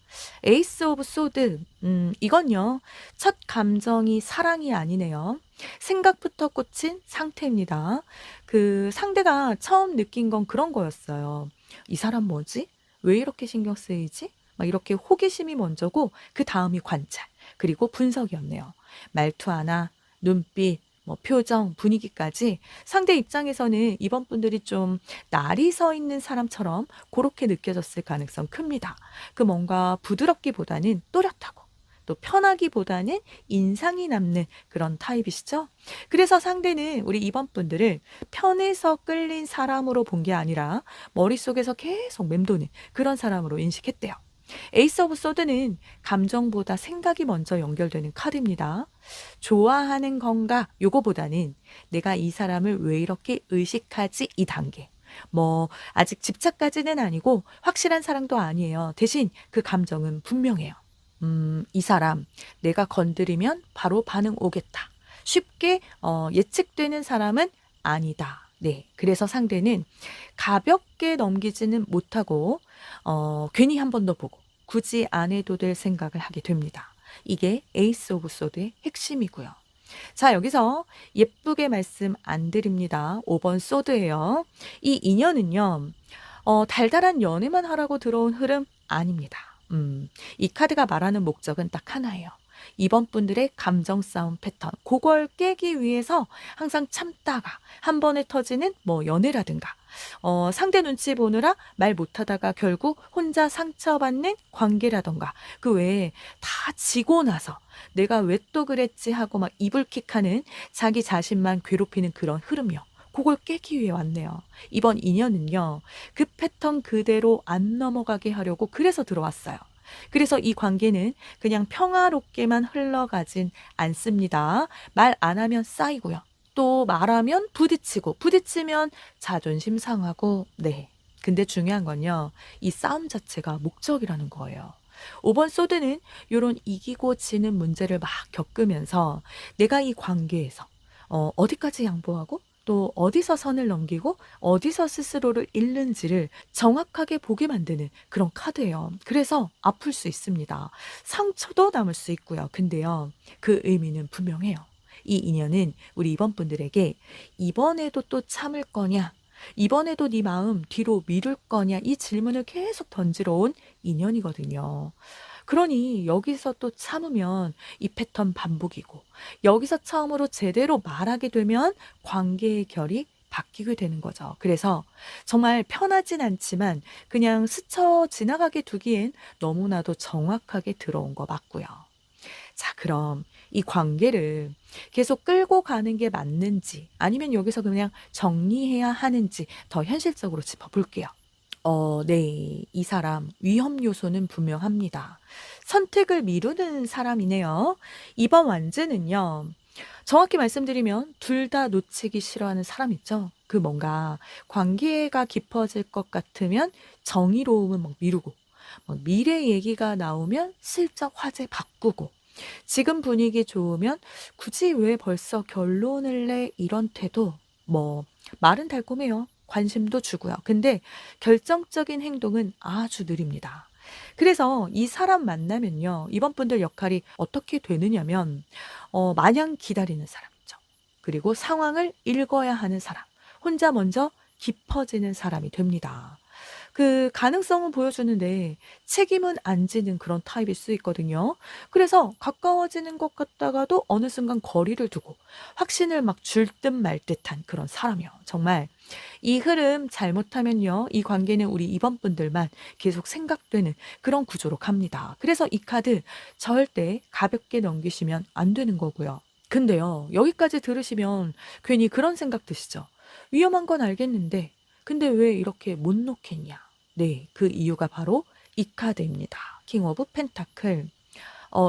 에이스 오브 소드, 이건요, 첫 감정이 사랑이 아니네요. 생각부터 꽂힌 상태입니다. 그 상대가 처음 느낀 건 그런 거였어요. 이 사람 뭐지? 왜 이렇게 신경 쓰이지? 막 이렇게 호기심이 먼저고, 그 다음이 관찰, 그리고 분석이었네요. 말투 하나, 눈빛, 뭐 표정, 분위기까지 상대 입장에서는 이번 분들이 좀 날이 서 있는 사람처럼 그렇게 느껴졌을 가능성 큽니다. 그 뭔가 부드럽기보다는 또렷하고 또 편하기보다는 인상이 남는 그런 타입이시죠? 그래서 상대는 우리 이번 분들을 편해서 끌린 사람으로 본 게 아니라 머릿속에서 계속 맴도는 그런 사람으로 인식했대요. 에이스 오브 소드는 감정보다 생각이 먼저 연결되는 카드입니다. 좋아하는 건가? 요거보다는 내가 이 사람을 왜 이렇게 의식하지? 이 단계. 뭐 아직 집착까지는 아니고 확실한 사랑도 아니에요. 대신 그 감정은 분명해요. 이 사람 내가 건드리면 바로 반응 오겠다. 쉽게 예측되는 사람은 아니다. 네, 그래서 상대는 가볍게 넘기지는 못하고 괜히 한 번 더 보고 굳이 안 해도 될 생각을 하게 됩니다. 이게 에이스 오브 소드의 핵심이고요. 자, 여기서 예쁘게 말씀 안 드립니다. 5번 소드예요. 이 인연은요. 달달한 연애만 하라고 들어온 흐름 아닙니다. 이 카드가 말하는 목적은 딱 하나예요. 이번 분들의 감정 싸움 패턴, 그걸 깨기 위해서 항상 참다가 한 번에 터지는 뭐 연애라든가, 상대 눈치 보느라 말 못하다가 결국 혼자 상처받는 관계라던가, 그 외에 다 지고 나서 내가 왜 또 그랬지 하고 막 이불킥하는 자기 자신만 괴롭히는 그런 흐름이요. 그걸 깨기 위해 왔네요. 이번 인연은요, 그 패턴 그대로 안 넘어가게 하려고 그래서 들어왔어요. 그래서 이 관계는 그냥 평화롭게만 흘러가진 않습니다. 말 안 하면 쌓이고요. 또 말하면 부딪히고, 부딪히면 자존심 상하고, 네. 근데 중요한 건요, 이 싸움 자체가 목적이라는 거예요. 5번 소드는 이런 이기고 지는 문제를 막 겪으면서 내가 이 관계에서 어디까지 양보하고 또 어디서 선을 넘기고 어디서 스스로를 잃는지를 정확하게 보게 만드는 그런 카드예요. 그래서 아플 수 있습니다. 상처도 남을 수 있고요. 근데요, 그 의미는 분명해요. 이 인연은 우리 이번 분들에게 이번에도 또 참을 거냐, 이번에도 네 마음 뒤로 미룰 거냐, 이 질문을 계속 던지러 온 인연이거든요. 그러니 여기서 또 참으면 이 패턴 반복이고, 여기서 처음으로 제대로 말하게 되면 관계의 결이 바뀌게 되는 거죠. 그래서 정말 편하진 않지만 그냥 스쳐 지나가게 두기엔 너무나도 정확하게 들어온 거 맞고요. 자, 그럼 이 관계를 계속 끌고 가는 게 맞는지 아니면 여기서 그냥 정리해야 하는지 더 현실적으로 짚어볼게요. 네. 이 사람 위험 요소는 분명합니다. 선택을 미루는 사람이네요. 이번 완즈는요. 정확히 말씀드리면 둘 다 놓치기 싫어하는 사람 있죠. 그 뭔가 관계가 깊어질 것 같으면 정의로움은 막 미루고, 미래 얘기가 나오면 슬쩍 화제 바꾸고, 지금 분위기 좋으면 굳이 왜 벌써 결론을 내, 이런 태도. 뭐 말은 달콤해요. 관심도 주고요. 근데 결정적인 행동은 아주 느립니다. 그래서 이 사람 만나면요, 이번 분들 역할이 어떻게 되느냐면 마냥 기다리는 사람이죠. 그리고 상황을 읽어야 하는 사람, 혼자 먼저 깊어지는 사람이 됩니다. 그 가능성은 보여주는데 책임은 안 지는 그런 타입일 수 있거든요. 그래서 가까워지는 것 같다가도 어느 순간 거리를 두고 확신을 막 줄 듯 말 듯한 그런 사람이요. 정말 이 흐름 잘못하면요, 이 관계는 우리 이번 분들만 계속 생각되는 그런 구조로 갑니다. 그래서 이 카드 절대 가볍게 넘기시면 안 되는 거고요. 근데요, 여기까지 들으시면 괜히 그런 생각 드시죠? 위험한 건 알겠는데 근데 왜 이렇게 못 놓겠냐? 네, 그 이유가 바로 이 카드입니다. 킹 오브 펜타클.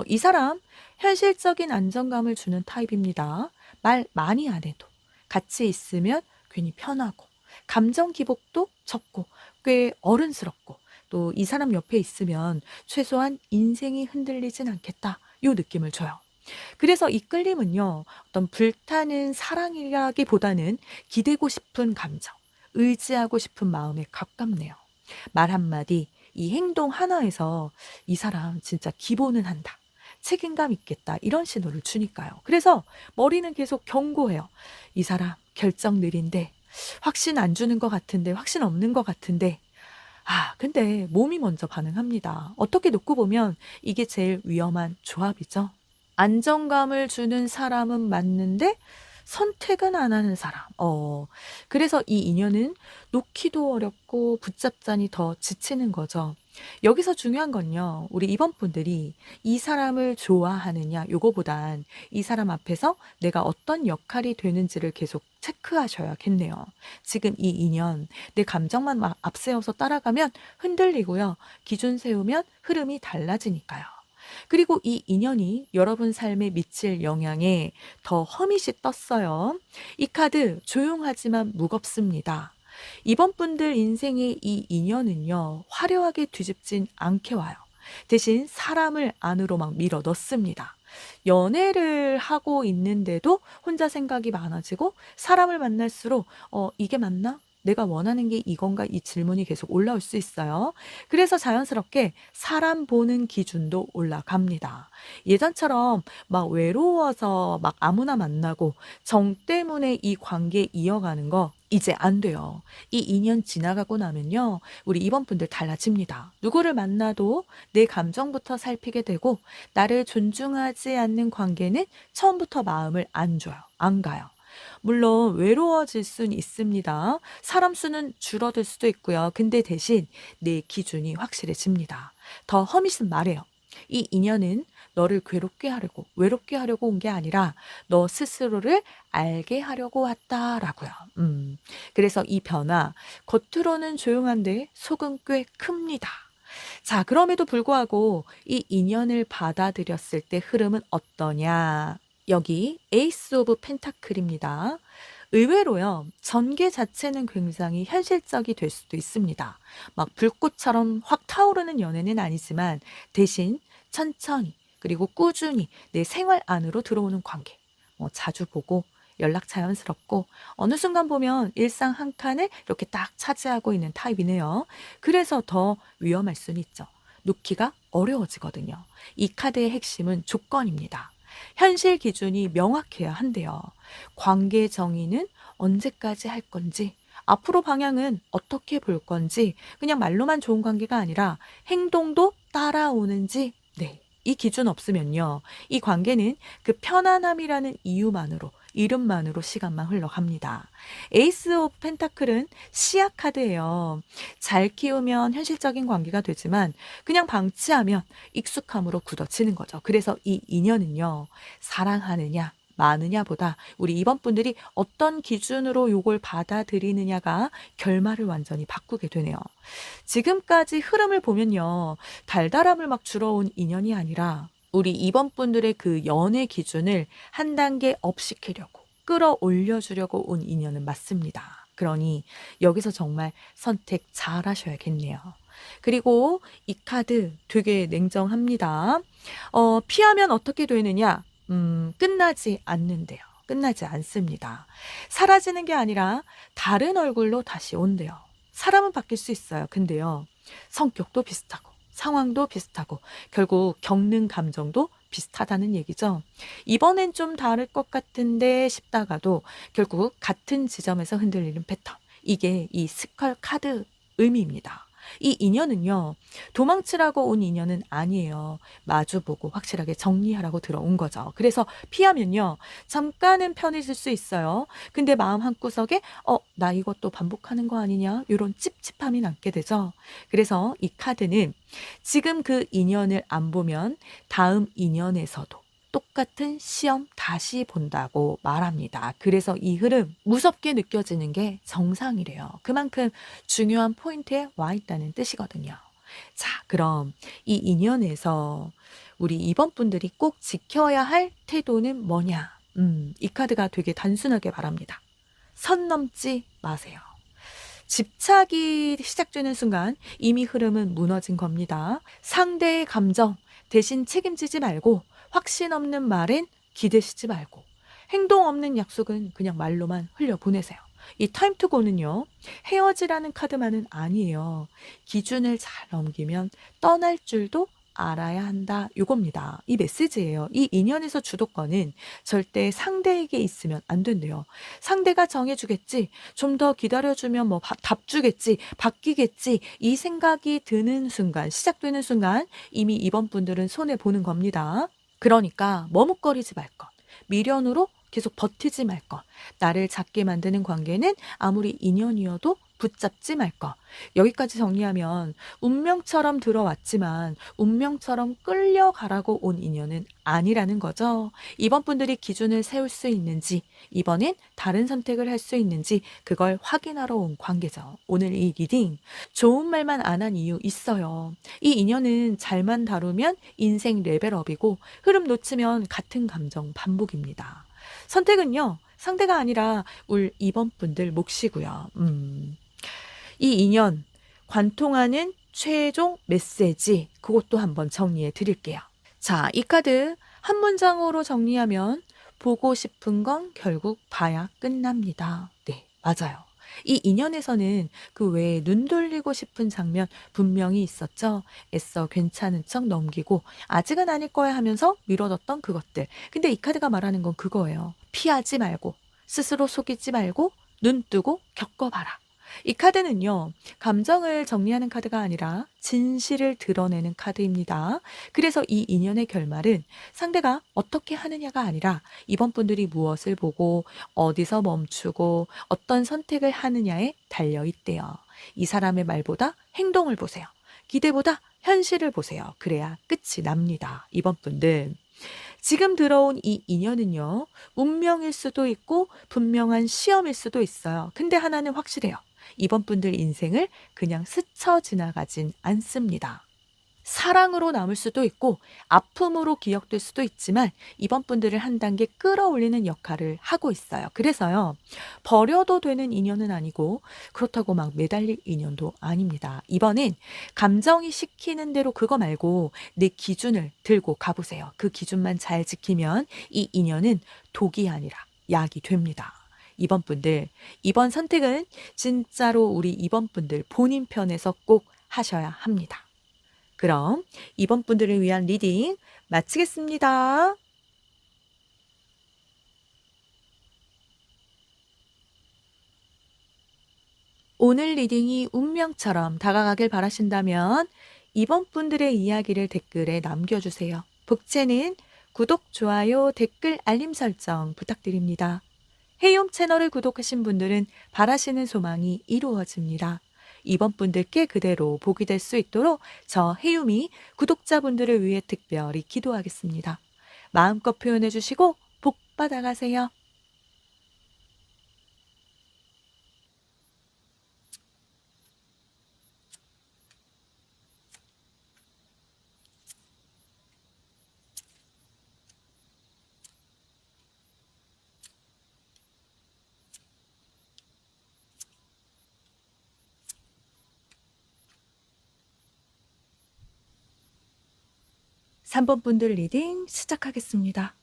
이 사람 현실적인 안정감을 주는 타입입니다. 말 많이 안 해도 같이 있으면 괜히 편하고, 감정 기복도 적고, 꽤 어른스럽고, 또 이 사람 옆에 있으면 최소한 인생이 흔들리진 않겠다, 요 느낌을 줘요. 그래서 이 끌림은요, 어떤 불타는 사랑이라기보다는 기대고 싶은 감정, 의지하고 싶은 마음에 가깝네요. 말 한마디, 이 행동 하나에서 이 사람 진짜 기본은 한다, 책임감 있겠다, 이런 신호를 주니까요. 그래서 머리는 계속 경고해요. 이 사람 결정 느린데, 확신 안 주는 것 같은데, 확신 없는 것 같은데. 근데 몸이 먼저 반응합니다. 어떻게 놓고 보면 이게 제일 위험한 조합이죠. 안정감을 주는 사람은 맞는데 선택은 안 하는 사람. 그래서 이 인연은 놓기도 어렵고 붙잡자니 더 지치는 거죠. 여기서 중요한 건요, 우리 이번 분들이 이 사람을 좋아하느냐, 요거보단 이 사람 앞에서 내가 어떤 역할이 되는지를 계속 체크하셔야겠네요. 지금 이 인연, 내 감정만 막 앞세워서 따라가면 흔들리고요. 기준 세우면 흐름이 달라지니까요. 그리고 이 인연이 여러분 삶에 미칠 영향에 더 허밋이 떴어요. 이 카드 조용하지만 무겁습니다. 이번 분들 인생의 이 인연은요, 화려하게 뒤집진 않게 와요. 대신 사람을 안으로 막 밀어 넣습니다. 연애를 하고 있는데도 혼자 생각이 많아지고, 사람을 만날수록 이게 맞나? 내가 원하는 게 이건가? 이 질문이 계속 올라올 수 있어요. 그래서 자연스럽게 사람 보는 기준도 올라갑니다. 예전처럼 막 외로워서 막 아무나 만나고 정 때문에 이 관계 이어가는 거 이제 안 돼요. 이 2년 지나가고 나면요. 우리 이번 분들 달라집니다. 누구를 만나도 내 감정부터 살피게 되고 나를 존중하지 않는 관계는 처음부터 마음을 안 줘요. 안 가요. 물론 외로워질 수는 있습니다. 사람 수는 줄어들 수도 있고요. 근데 대신 내 기준이 확실해집니다. 더 허밋은 말해요. 이 인연은 너를 괴롭게 하려고, 외롭게 하려고 온 게 아니라 너 스스로를 알게 하려고 왔다라고요. 그래서 이 변화, 겉으로는 조용한데 속은 꽤 큽니다. 자, 그럼에도 불구하고 이 인연을 받아들였을 때 흐름은 어떠냐? 여기 에이스 오브 펜타클입니다. 의외로요, 전개 자체는 굉장히 현실적이 될 수도 있습니다. 막 불꽃처럼 확 타오르는 연애는 아니지만 대신 천천히 그리고 꾸준히 내 생활 안으로 들어오는 관계. 자주 보고 연락 자연스럽고 어느 순간 보면 일상 한 칸을 이렇게 딱 차지하고 있는 타입이네요. 그래서 더 위험할 수는 있죠. 놓기가 어려워지거든요. 이 카드의 핵심은 조건입니다. 현실 기준이 명확해야 한대요. 관계 정의는 언제까지 할 건지, 앞으로 방향은 어떻게 볼 건지, 그냥 말로만 좋은 관계가 아니라 행동도 따라오는지, 네. 이 기준 없으면요. 이 관계는 그 편안함이라는 이유만으로, 이름만으로 시간만 흘러갑니다. 에이스 오브 펜타클은 시약 카드예요. 잘 키우면 현실적인 관계가 되지만 그냥 방치하면 익숙함으로 굳어지는 거죠. 그래서 이 인연은요. 사랑하느냐 마느냐보다 우리 이번 분들이 어떤 기준으로 요걸 받아들이느냐가 결말을 완전히 바꾸게 되네요. 지금까지 흐름을 보면요. 달달함을 막 줄어온 인연이 아니라 우리 이번 분들의 그 연애 기준을 한 단계 업시키려고 끌어올려 주려고 온 인연은 맞습니다. 그러니 여기서 정말 선택 잘 하셔야겠네요. 그리고 이 카드 되게 냉정합니다. 피하면 어떻게 되느냐? 끝나지 않는데요. 끝나지 않습니다. 사라지는 게 아니라 다른 얼굴로 다시 온대요. 사람은 바뀔 수 있어요. 근데요. 성격도 비슷하고 상황도 비슷하고 결국 겪는 감정도 비슷하다는 얘기죠. 이번엔 좀 다를 것 같은데 싶다가도 결국 같은 지점에서 흔들리는 패턴. 이게 이 스컬 카드 의미입니다. 이 인연은요. 도망치라고 온 인연은 아니에요. 마주보고 확실하게 정리하라고 들어온 거죠. 그래서 피하면요. 잠깐은 편해질 수 있어요. 근데 마음 한구석에 나 이것도 반복하는 거 아니냐? 이런 찝찝함이 남게 되죠. 그래서 이 카드는 지금 그 인연을 안 보면 다음 인연에서도 똑같은 시험 다시 본다고 말합니다. 그래서 이 흐름 무섭게 느껴지는 게 정상이래요. 그만큼 중요한 포인트에 와 있다는 뜻이거든요. 자, 그럼 이 인연에서 우리 이번 분들이 꼭 지켜야 할 태도는 뭐냐? 이 카드가 되게 단순하게 말합니다. 선 넘지 마세요. 집착이 시작되는 순간 이미 흐름은 무너진 겁니다. 상대의 감정 대신 책임지지 말고 확신 없는 말엔 기대시지 말고 행동 없는 약속은 그냥 말로만 흘려보내세요. 이 타임 투 고는요. 헤어지라는 카드만은 아니에요. 기준을 잘 넘기면 떠날 줄도 알아야 한다. 이겁니다. 이 메시지예요. 이 인연에서 주도권은 절대 상대에게 있으면 안 된대요. 상대가 정해주겠지. 좀 더 기다려주면 뭐 답 주겠지. 바뀌겠지. 이 생각이 드는 순간, 시작되는 순간 이미 이번 분들은 손해보는 겁니다. 그러니까 머뭇거리지 말 것. 미련으로 계속 버티지 말 것. 나를 작게 만드는 관계는 아무리 인연이어도 붙잡지 말 것. 여기까지 정리하면 운명처럼 들어왔지만 운명처럼 끌려가라고 온 인연은 아니라는 거죠. 이번 분들이 기준을 세울 수 있는지, 이번엔 다른 선택을 할 수 있는지 그걸 확인하러 온 관계죠. 오늘 이 리딩 좋은 말만 안 한 이유 있어요. 이 인연은 잘만 다루면 인생 레벨업이고 흐름 놓치면 같은 감정 반복입니다. 선택은요. 상대가 아니라 울 이번 분들 몫이고요. 이 인연 관통하는 최종 메시지 그것도 한번 정리해 드릴게요. 자, 이 카드 한 문장으로 정리하면 보고 싶은 건 결국 봐야 끝납니다. 네, 맞아요. 이 인연에서는 그 외에 눈 돌리고 싶은 장면 분명히 있었죠. 애써 괜찮은 척 넘기고 아직은 아닐 거야 하면서 미뤄뒀던 그것들. 근데 이 카드가 말하는 건 그거예요. 피하지 말고 스스로 속이지 말고 눈 뜨고 겪어봐라. 이 카드는요, 감정을 정리하는 카드가 아니라 진실을 드러내는 카드입니다. 그래서 이 인연의 결말은 상대가 어떻게 하느냐가 아니라 이번 분들이 무엇을 보고 어디서 멈추고 어떤 선택을 하느냐에 달려 있대요. 이 사람의 말보다 행동을 보세요. 기대보다 현실을 보세요. 그래야 끝이 납니다. 이번 분들. 지금 들어온 이 인연은요, 운명일 수도 있고 분명한 시험일 수도 있어요. 근데 하나는 확실해요. 이번 분들 인생을 그냥 스쳐 지나가진 않습니다. 사랑으로 남을 수도 있고 아픔으로 기억될 수도 있지만 이번 분들을 한 단계 끌어올리는 역할을 하고 있어요. 그래서요, 버려도 되는 인연은 아니고 그렇다고 막 매달릴 인연도 아닙니다. 이번엔 감정이 시키는 대로 그거 말고 내 기준을 들고 가보세요. 그 기준만 잘 지키면 이 인연은 독이 아니라 약이 됩니다. 이번 분들, 이번 선택은 진짜로 우리 이번 분들 본인 편에서 꼭 하셔야 합니다. 그럼 이번 분들을 위한 리딩 마치겠습니다. 오늘 리딩이 운명처럼 다가가길 바라신다면 이번 분들의 이야기를 댓글에 남겨주세요. 복채는 구독, 좋아요, 댓글, 알림 설정 부탁드립니다. 헤이홈 채널을 구독하신 분들은 바라시는 소망이 이루어집니다. 이번 분들께 그대로 복이 될 수 있도록 저 헤이홈이 구독자분들을 위해 특별히 기도하겠습니다. 마음껏 표현해 주시고 복 받아가세요. 3번 분들 리딩 시작하겠습니다.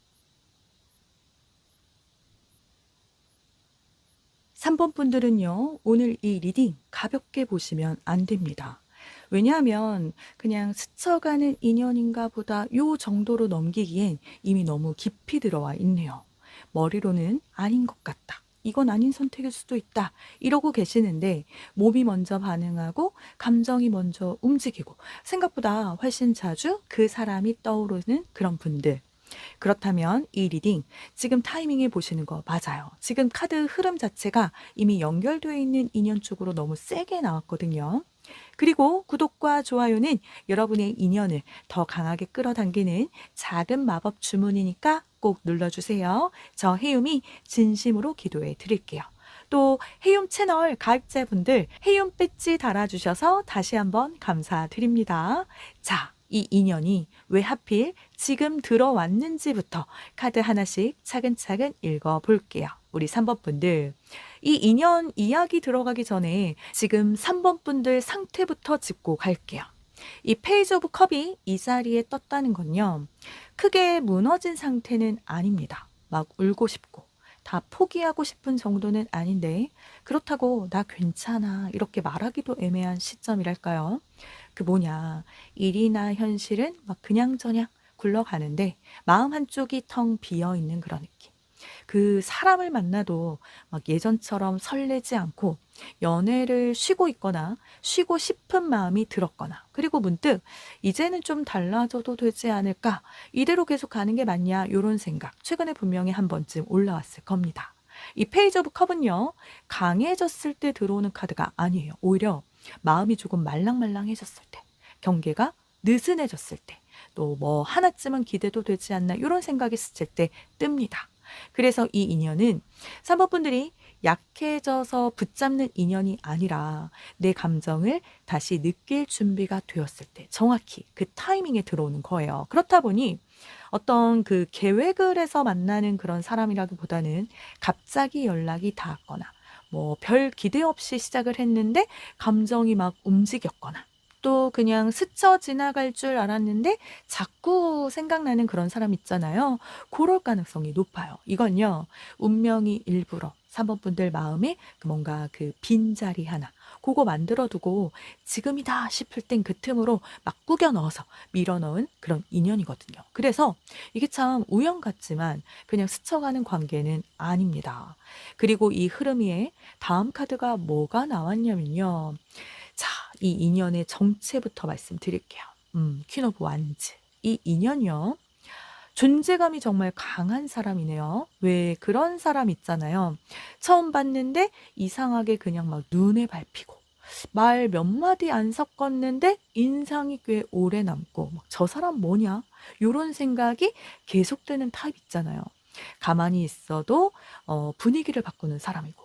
3번 분들은요, 오늘 이 리딩 가볍게 보시면 안 됩니다. 왜냐하면 그냥 스쳐가는 인연인가 보다 요 정도로 넘기기엔 이미 너무 깊이 들어와 있네요. 머리로는 아닌 것 같다. 이건 아닌 선택일 수도 있다. 이러고 계시는데 몸이 먼저 반응하고 감정이 먼저 움직이고 생각보다 훨씬 자주 그 사람이 떠오르는 그런 분들. 그렇다면 이 리딩 지금 타이밍에 보시는 거 맞아요. 지금 카드 흐름 자체가 이미 연결되어 있는 인연 쪽으로 너무 세게 나왔거든요. 그리고 구독과 좋아요는 여러분의 인연을 더 강하게 끌어당기는 작은 마법 주문이니까 꼭 눌러주세요. 저 헤욤이 진심으로 기도해 드릴게요. 또 헤욤 채널 가입자분들 헤욤 배지 달아주셔서 다시 한번 감사드립니다. 자, 이 인연이 왜 하필 지금 들어왔는지부터 카드 하나씩 차근차근 읽어볼게요. 우리 3번 분들, 이 인연 이야기 들어가기 전에 지금 3번 분들 상태부터 짚고 갈게요. 이 페이지 오브 컵이 이 자리에 떴다는 건요, 크게 무너진 상태는 아닙니다. 막 울고 싶고 다 포기하고 싶은 정도는 아닌데 그렇다고 나 괜찮아 이렇게 말하기도 애매한 시점이랄까요. 그 뭐냐, 일이나 현실은 막 그냥저냥 굴러가는데 마음 한쪽이 텅 비어 있는 그런 느낌. 그 사람을 만나도 막 예전처럼 설레지 않고 연애를 쉬고 있거나 쉬고 싶은 마음이 들었거나 그리고 문득 이제는 좀 달라져도 되지 않을까, 이대로 계속 가는 게 맞냐, 이런 생각 최근에 분명히 한 번쯤 올라왔을 겁니다. 이 페이지 오브 컵은요, 강해졌을 때 들어오는 카드가 아니에요. 오히려 마음이 조금 말랑말랑해졌을 때, 경계가 느슨해졌을 때, 또 뭐 하나쯤은 기대도 되지 않나 이런 생각이 스칠 때 뜹니다. 그래서 이 인연은 3번 분들이 약해져서 붙잡는 인연이 아니라 내 감정을 다시 느낄 준비가 되었을 때 정확히 그 타이밍에 들어오는 거예요. 그렇다 보니 어떤 그 계획을 해서 만나는 그런 사람이라기보다는 갑자기 연락이 닿았거나 뭐 별 기대 없이 시작을 했는데 감정이 막 움직였거나 또 그냥 스쳐 지나갈 줄 알았는데 자꾸 생각나는 그런 사람 있잖아요. 그럴 가능성이 높아요. 이건요, 운명이 일부러 3번 분들 마음에 뭔가 그 빈자리 하나 그거 만들어 두고 지금이다 싶을 땐 그 틈으로 막 꾸겨 넣어서 밀어 넣은 그런 인연이거든요. 그래서 이게 참 우연 같지만 그냥 스쳐가는 관계는 아닙니다. 그리고 이 흐름 위에 다음 카드가 뭐가 나왔냐면요. 자, 이 인연의 정체부터 말씀드릴게요. 퀸 오브 완즈. 이 인연이요. 존재감이 정말 강한 사람이네요. 왜 그런 사람 있잖아요. 처음 봤는데 이상하게 그냥 막 눈에 밟히고 말 몇 마디 안 섞었는데 인상이 꽤 오래 남고 저 사람 뭐냐? 요런 생각이 계속되는 타입 있잖아요. 가만히 있어도 분위기를 바꾸는 사람이고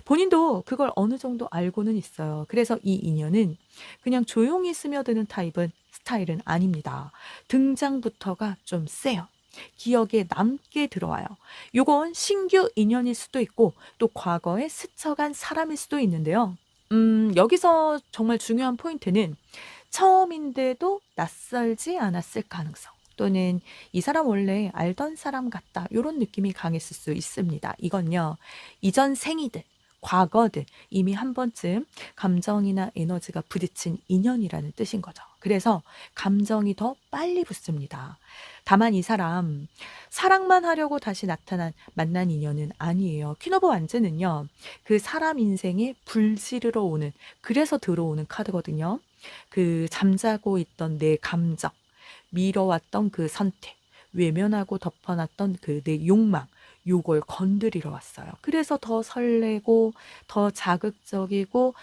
본인도 그걸 어느 정도 알고는 있어요. 그래서 이 인연은 그냥 조용히 스며드는 타입은 스타일은 아닙니다. 등장부터가 좀 세요. 기억에 남게 들어와요. 요건 신규 인연일 수도 있고 또 과거에 스쳐간 사람일 수도 있는데요. 여기서 정말 중요한 포인트는 처음인데도 낯설지 않았을 가능성. 또는 이 사람 원래 알던 사람 같다. 요런 느낌이 강했을 수 있습니다. 이건요. 이전 생이든 과거든 이미 한 번쯤 감정이나 에너지가 부딪힌 인연이라는 뜻인 거죠. 그래서 감정이 더 빨리 붙습니다. 다만 이 사람 사랑만 하려고 다시 만난 인연은 아니에요. 퀸 오브 완즈는요. 그 사람 인생에 불지르러 오는 그래서 들어오는 카드거든요. 그 잠자고 있던 내 감정, 미뤄왔던 그 선택, 외면하고 덮어놨던 그 내 욕망, 요걸 건드리러 왔어요. 그래서 더 설레고 더 자극적이고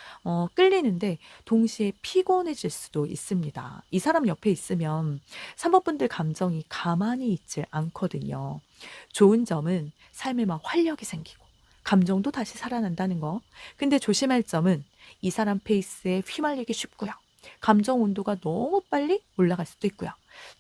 끌리는데 동시에 피곤해질 수도 있습니다. 이 사람 옆에 있으면 3번 분들 감정이 가만히 있질 않거든요. 좋은 점은 삶에 막 활력이 생기고 감정도 다시 살아난다는 거. 근데 조심할 점은 이 사람 페이스에 휘말리기 쉽고요. 감정 온도가 너무 빨리 올라갈 수도 있고요.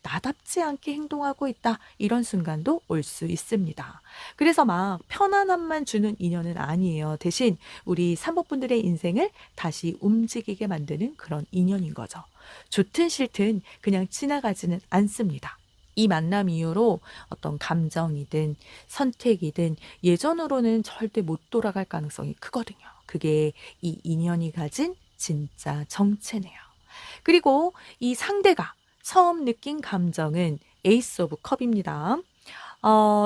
나답지 않게 행동하고 있다. 이런 순간도 올 수 있습니다. 그래서 막 편안함만 주는 인연은 아니에요. 대신 우리 3번 분들의 인생을 다시 움직이게 만드는 그런 인연인 거죠. 좋든 싫든 그냥 지나가지는 않습니다. 이 만남 이후로 어떤 감정이든 선택이든 예전으로는 절대 못 돌아갈 가능성이 크거든요. 그게 이 인연이 가진 진짜 정체네요. 그리고 이 상대가 처음 느낀 감정은 에이스 오브 컵입니다.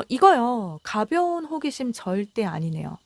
이거요. 가벼운 호기심 절대 아니네요.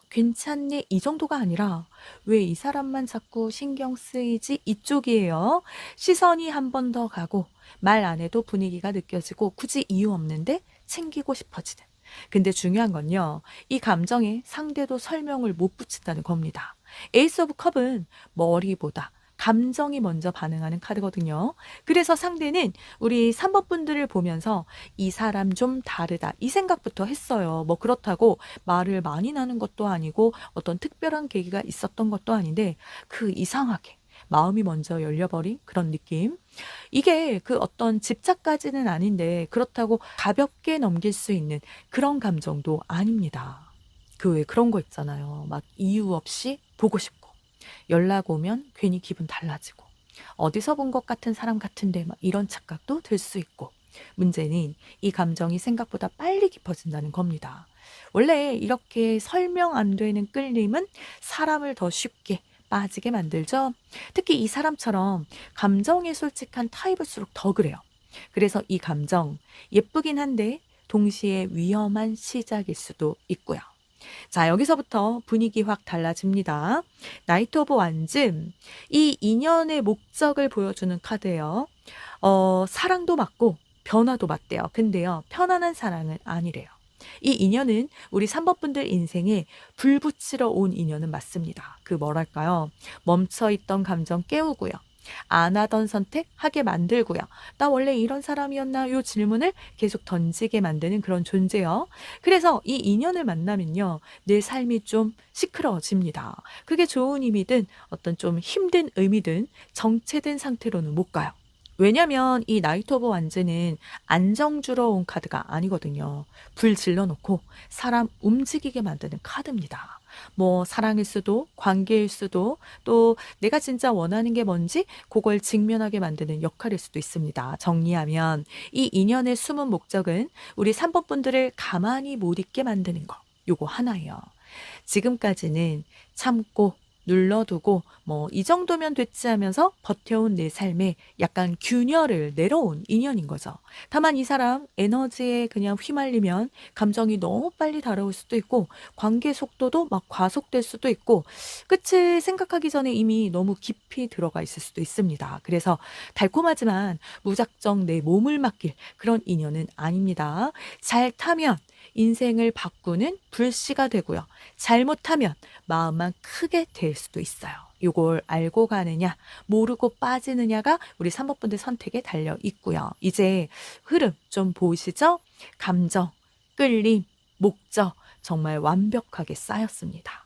괜찮니? 이 정도가 아니라 왜 이 사람만 자꾸 신경 쓰이지? 이쪽이에요. 시선이 한 번 더 가고 말 안 해도 분위기가 느껴지고 굳이 이유 없는데 챙기고 싶어지는. 근데 중요한 건요. 이 감정에 상대도 설명을 못 붙인다는 겁니다. 에이스 오브 컵은 머리보다 감정이 먼저 반응하는 카드거든요. 그래서 상대는 우리 3번 분들을 보면서 이 사람 좀 다르다 이 생각부터 했어요. 뭐 그렇다고 말을 많이 나눈 것도 아니고 어떤 특별한 계기가 있었던 것도 아닌데 그 이상하게 마음이 먼저 열려버린 그런 느낌. 이게 그 어떤 집착까지는 아닌데 그렇다고 가볍게 넘길 수 있는 그런 감정도 아닙니다. 그 왜 그런 거 있잖아요. 막 이유 없이 보고 싶고 연락 오면 괜히 기분 달라지고 어디서 본 것 같은 사람 같은데 막 이런 착각도 들 수 있고 문제는 이 감정이 생각보다 빨리 깊어진다는 겁니다. 원래 이렇게 설명 안 되는 끌림은 사람을 더 쉽게 빠지게 만들죠. 특히 이 사람처럼 감정에 솔직한 타입일수록 더 그래요. 그래서 이 감정 예쁘긴 한데 동시에 위험한 시작일 수도 있고요. 자, 여기서부터 분위기 확 달라집니다. 나이트 오브 완즈, 이 인연의 목적을 보여주는 카드예요. 사랑도 맞고 변화도 맞대요. 근데요, 편안한 사랑은 아니래요. 이 인연은 우리 3번 분들 인생에 불 붙이러 온 인연은 맞습니다. 그 뭐랄까요? 멈춰있던 감정 깨우고요. 안 하던 선택 하게 만들고요. 나 원래 이런 사람이었나? 요 질문을 계속 던지게 만드는 그런 존재요. 그래서 이 인연을 만나면요. 내 삶이 좀 시끄러워집니다. 그게 좋은 의미든 어떤 좀 힘든 의미든 정체된 상태로는 못 가요. 왜냐면 이 나이트 오브 완즈는 안정 주러 온 카드가 아니거든요. 불 질러놓고 사람 움직이게 만드는 카드입니다. 뭐 사랑일 수도 관계일 수도 또 내가 진짜 원하는 게 뭔지 그걸 직면하게 만드는 역할일 수도 있습니다. 정리하면 이 인연의 숨은 목적은 우리 3번 분들을 가만히 못 있게 만드는 거. 요거 하나예요. 지금까지는 참고 눌러두고 뭐 이 정도면 됐지 하면서 버텨온 내 삶에 약간 균열을 내려온 인연인 거죠. 다만 이 사람 에너지에 그냥 휘말리면 감정이 너무 빨리 달아올 수도 있고 관계 속도도 막 과속될 수도 있고 끝을 생각하기 전에 이미 너무 깊이 들어가 있을 수도 있습니다. 그래서 달콤하지만 무작정 내 몸을 맡길 그런 인연은 아닙니다. 잘 타면 인생을 바꾸는 불씨가 되고요. 잘못하면 마음만 크게 될 수도 있어요. 요걸 알고 가느냐, 모르고 빠지느냐가 우리 3번분들 선택에 달려 있고요. 이제 흐름 좀 보이시죠? 감정, 끌림, 목적 정말 완벽하게 쌓였습니다.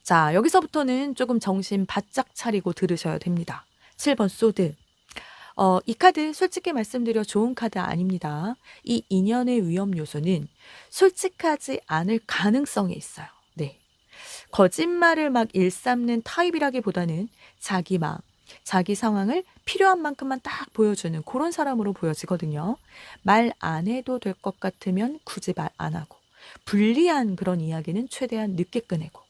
자, 여기서부터는 조금 정신 바짝 차리고 들으셔야 됩니다. 7번 소드. 이 카드 솔직히 말씀드려 좋은 카드 아닙니다. 이 인연의 위험 요소는 솔직하지 않을 가능성이 있어요. 네. 거짓말을 막 일삼는 타입이라기보다는 자기 마음, 자기 상황을 필요한 만큼만 딱 보여주는 그런 사람으로 보여지거든요. 말 안 해도 될 것 같으면 굳이 말 안 하고, 불리한 그런 이야기는 최대한 늦게 꺼내고,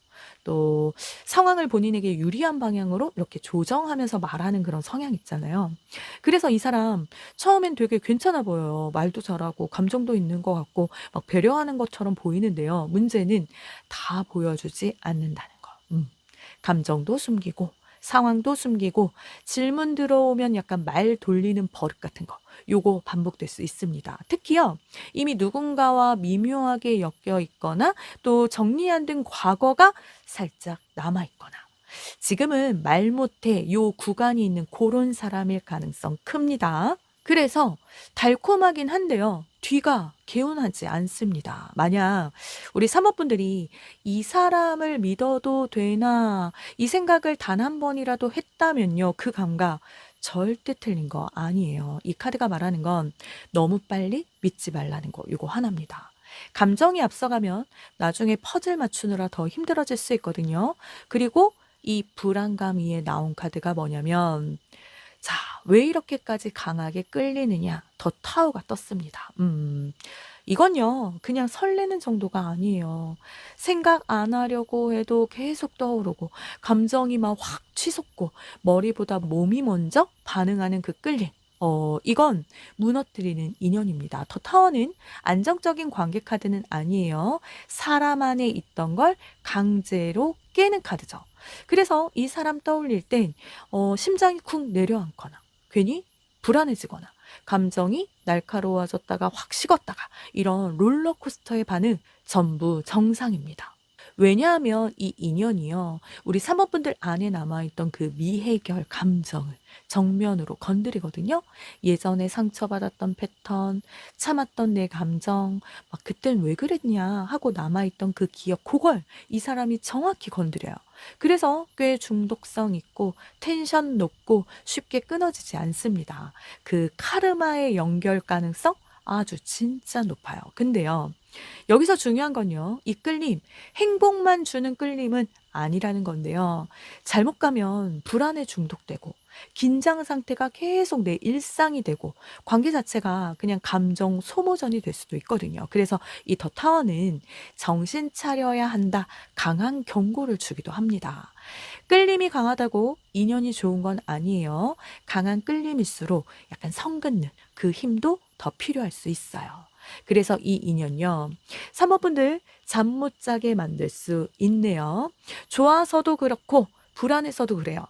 또 상황을 본인에게 유리한 방향으로 이렇게 조정하면서 말하는 그런 성향 있잖아요. 그래서 이 사람 처음엔 되게 괜찮아 보여요. 말도 잘하고 감정도 있는 것 같고 막 배려하는 것처럼 보이는데요. 문제는 다 보여주지 않는다는 거. 감정도 숨기고 상황도 숨기고 질문 들어오면 약간 말 돌리는 버릇 같은 거. 요거 반복될 수 있습니다. 특히요. 이미 누군가와 미묘하게 엮여 있거나 또 정리 안 된 과거가 살짝 남아 있거나 지금은 말 못해 요 구간이 있는 그런 사람일 가능성 큽니다. 그래서 달콤하긴 한데요. 뒤가 개운하지 않습니다. 만약 우리 사모분들이 이 사람을 믿어도 되나 이 생각을 단 한 번이라도 했다면요. 그 감각 절대 틀린 거 아니에요. 이 카드가 말하는 건 너무 빨리 믿지 말라는 거 이거 하나입니다. 감정이 앞서가면 나중에 퍼즐 맞추느라 더 힘들어질 수 있거든요. 그리고 이 불안감 위에 나온 카드가 뭐냐면 자, 왜 이렇게까지 강하게 끌리느냐? 더 타워가 떴습니다. 이건요, 그냥 설레는 정도가 아니에요. 생각 안 하려고 해도 계속 떠오르고, 감정이 막 확 치솟고, 머리보다 몸이 먼저 반응하는 그 끌림. 이건 무너뜨리는 인연입니다. 더 타워는 안정적인 관계 카드는 아니에요. 사람 안에 있던 걸 강제로 깨는 카드죠. 그래서 이 사람 떠올릴 땐 심장이 쿵 내려앉거나 괜히 불안해지거나 감정이 날카로워졌다가 확 식었다가 이런 롤러코스터의 반응 전부 정상입니다. 왜냐하면 이 인연이요. 우리 사모분들 안에 남아있던 그 미해결 감정을 정면으로 건드리거든요. 예전에 상처받았던 패턴, 참았던 내 감정, 막 그땐 왜 그랬냐 하고 남아있던 그 기억, 그걸 이 사람이 정확히 건드려요. 그래서 꽤 중독성 있고 텐션 높고 쉽게 끊어지지 않습니다. 그 카르마의 연결 가능성 아주 진짜 높아요. 근데요. 여기서 중요한 건요. 이 끌림, 행복만 주는 끌림은 아니라는 건데요. 잘못 가면 불안에 중독되고 긴장 상태가 계속 내 일상이 되고 관계 자체가 그냥 감정 소모전이 될 수도 있거든요. 그래서 이 더 타워는 정신 차려야 한다. 강한 경고를 주기도 합니다. 끌림이 강하다고 인연이 좋은 건 아니에요. 강한 끌림일수록 약간 성긋는 그 힘도 더 필요할 수 있어요. 그래서 이 인연요. 사모분들 잠 못 자게 만들 수 있네요. 좋아서도 그렇고 불안해서도 그래요.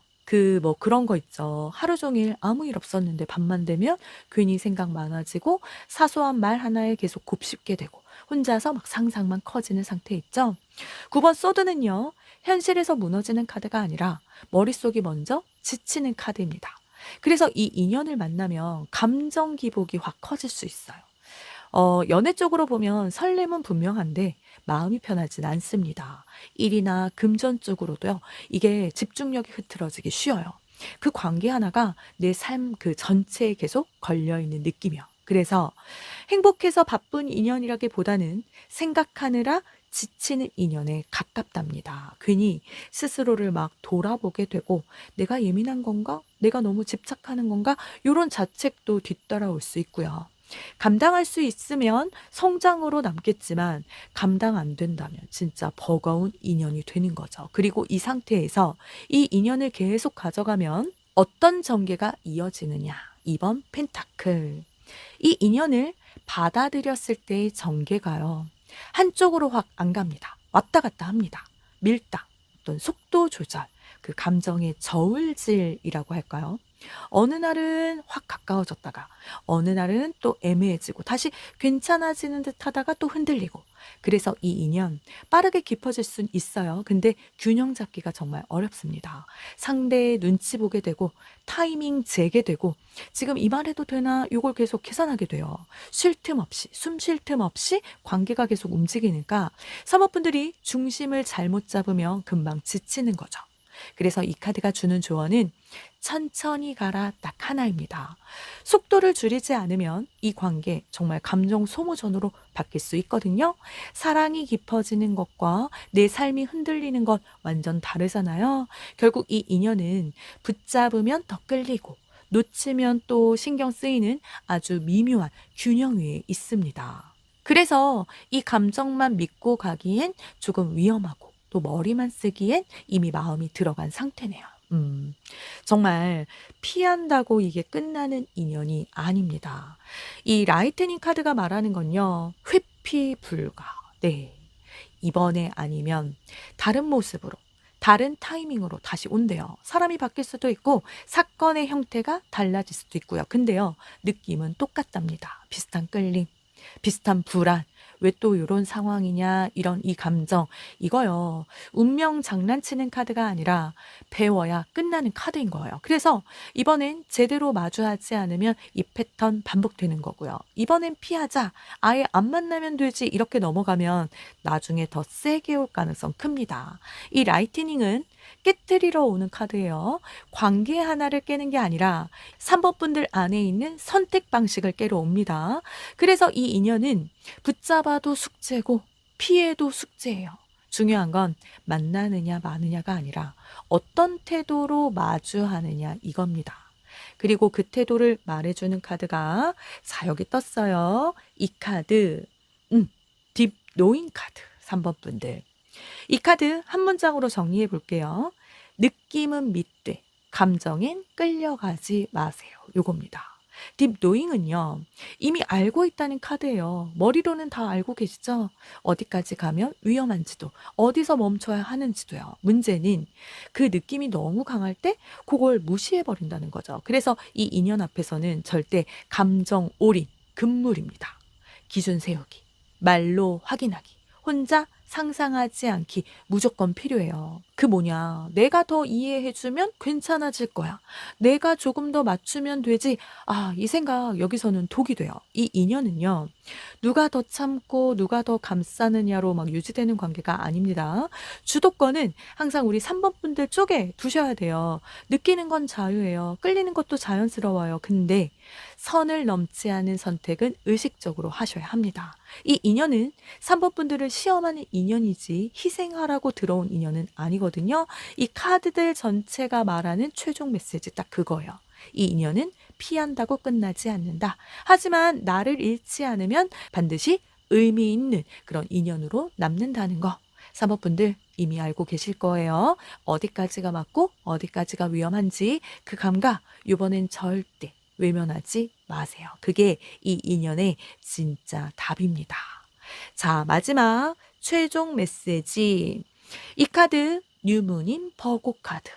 그런 거 있죠. 하루 종일 아무 일 없었는데 밤만 되면 괜히 생각 많아지고 사소한 말 하나에 계속 곱씹게 되고 혼자서 막 상상만 커지는 상태 있죠. 9번 소드는요. 현실에서 무너지는 카드가 아니라 머릿속이 먼저 지치는 카드입니다. 그래서 이 인연을 만나면 감정 기복이 확 커질 수 있어요. 연애 쪽으로 보면 설렘은 분명한데 마음이 편하진 않습니다. 일이나 금전 쪽으로도요. 이게 집중력이 흐트러지기 쉬워요. 그 관계 하나가 내 삶 그 전체에 계속 걸려있는 느낌이요. 그래서 행복해서 바쁜 인연이라기보다는 생각하느라 지치는 인연에 가깝답니다. 괜히 스스로를 막 돌아보게 되고 내가 예민한 건가? 내가 너무 집착하는 건가? 이런 자책도 뒤따라올 수 있고요. 감당할 수 있으면 성장으로 남겠지만 감당 안 된다면 진짜 버거운 인연이 되는 거죠. 그리고 이 상태에서 이 인연을 계속 가져가면 어떤 전개가 이어지느냐. 2번 펜타클. 이 인연을 받아들였을 때의 전개가요. 한쪽으로 확 안 갑니다. 왔다 갔다 합니다. 밀당, 어떤 속도 조절, 그 감정의 저울질이라고 할까요? 어느 날은 확 가까워졌다가 어느 날은 또 애매해지고 다시 괜찮아지는 듯 하다가 또 흔들리고 그래서 이 인연 빠르게 깊어질 순 있어요. 근데 균형 잡기가 정말 어렵습니다. 상대의 눈치 보게 되고 타이밍 재게 되고 지금 이 말해도 되나 이걸 계속 계산하게 돼요. 쉴 틈 없이 숨 쉴 틈 없이 관계가 계속 움직이니까 사모분들이 중심을 잘못 잡으면 금방 지치는 거죠. 그래서 이 카드가 주는 조언은 천천히 가라 딱 하나입니다. 속도를 줄이지 않으면 이 관계 정말 감정 소모전으로 바뀔 수 있거든요. 사랑이 깊어지는 것과 내 삶이 흔들리는 것 완전 다르잖아요. 결국 이 인연은 붙잡으면 더 끌리고 놓치면 또 신경 쓰이는 아주 미묘한 균형 위에 있습니다. 그래서 이 감정만 믿고 가기엔 조금 위험하고 또 머리만 쓰기엔 이미 마음이 들어간 상태네요. 정말 피한다고 이게 끝나는 인연이 아닙니다. 이 라이트닝 카드가 말하는 건요. 회피 불가. 네. 이번에 아니면 다른 모습으로 다른 타이밍으로 다시 온대요. 사람이 바뀔 수도 있고 사건의 형태가 달라질 수도 있고요. 근데요. 느낌은 똑같답니다. 비슷한 끌림, 비슷한 불안. 왜 또 이런 상황이냐 이런 이 감정 이거요. 운명 장난치는 카드가 아니라 배워야 끝나는 카드인 거예요. 그래서 이번엔 제대로 마주하지 않으면 이 패턴 반복되는 거고요. 이번엔 피하자. 아예 안 만나면 되지. 이렇게 넘어가면 나중에 더 세게 올 가능성 큽니다. 이 라이트닝은 깨트리러 오는 카드예요. 관계 하나를 깨는 게 아니라 3번 분들 안에 있는 선택 방식을 깨러 옵니다. 그래서 이 인연은 붙잡아도 숙제고 피해도 숙제예요. 중요한 건 만나느냐 마느냐가 아니라 어떤 태도로 마주하느냐 이겁니다. 그리고 그 태도를 말해주는 카드가 자 여기 떴어요. 이 카드 딥 노인 카드 3번 분들. 이 카드 한 문장으로 정리해 볼게요. 느낌은 믿되 감정엔 끌려가지 마세요. 요겁니다. 딥 노잉은요. 이미 알고 있다는 카드예요. 머리로는 다 알고 계시죠? 어디까지 가면 위험한지도 어디서 멈춰야 하는지도요. 문제는 그 느낌이 너무 강할 때 그걸 무시해 버린다는 거죠. 그래서 이 인연 앞에서는 절대 감정 올인, 금물입니다. 기준 세우기, 말로 확인하기, 혼자 상상하지 않기 무조건 필요해요. 그 뭐냐. 내가 더 이해해주면 괜찮아질 거야. 내가 조금 더 맞추면 되지. 이 생각 여기서는 독이 돼요. 이 인연은요. 누가 더 참고 누가 더 감싸느냐로 막 유지되는 관계가 아닙니다. 주도권은 항상 우리 3번 분들 쪽에 두셔야 돼요. 느끼는 건 자유예요. 끌리는 것도 자연스러워요. 근데 선을 넘지 않은 선택은 의식적으로 하셔야 합니다. 이 인연은 3번 분들을 시험하는 인연이지 희생하라고 들어온 인연은 아니거든요. 이 카드들 전체가 말하는 최종 메시지 딱 그거예요. 이 인연은 피한다고 끝나지 않는다. 하지만 나를 잃지 않으면 반드시 의미 있는 그런 인연으로 남는다는 거. 3번 분들 이미 알고 계실 거예요. 어디까지가 맞고 어디까지가 위험한지 그 감각 이번엔 절대 외면하지 마세요. 그게 이 인연의 진짜 답입니다. 자, 마지막 최종 메시지. 이 카드 뉴문인 버고 카드.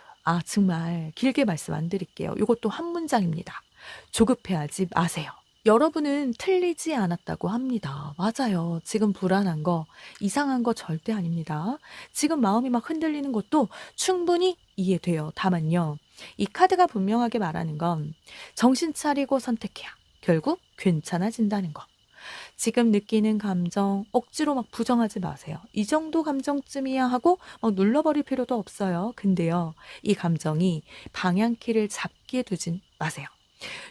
정말 길게 말씀 안 드릴게요. 이것도 한 문장입니다. 조급해하지 마세요. 여러분은 틀리지 않았다고 합니다. 맞아요. 지금 불안한 거, 이상한 거 절대 아닙니다. 지금 마음이 막 흔들리는 것도 충분히 이해돼요. 다만요. 이 카드가 분명하게 말하는 건 정신 차리고 선택해야 결국 괜찮아진다는 거. 지금 느끼는 감정 억지로 막 부정하지 마세요. 이 정도 감정쯤이야 하고 막 눌러버릴 필요도 없어요. 근데요. 이 감정이 방향키를 잡게 두진 마세요.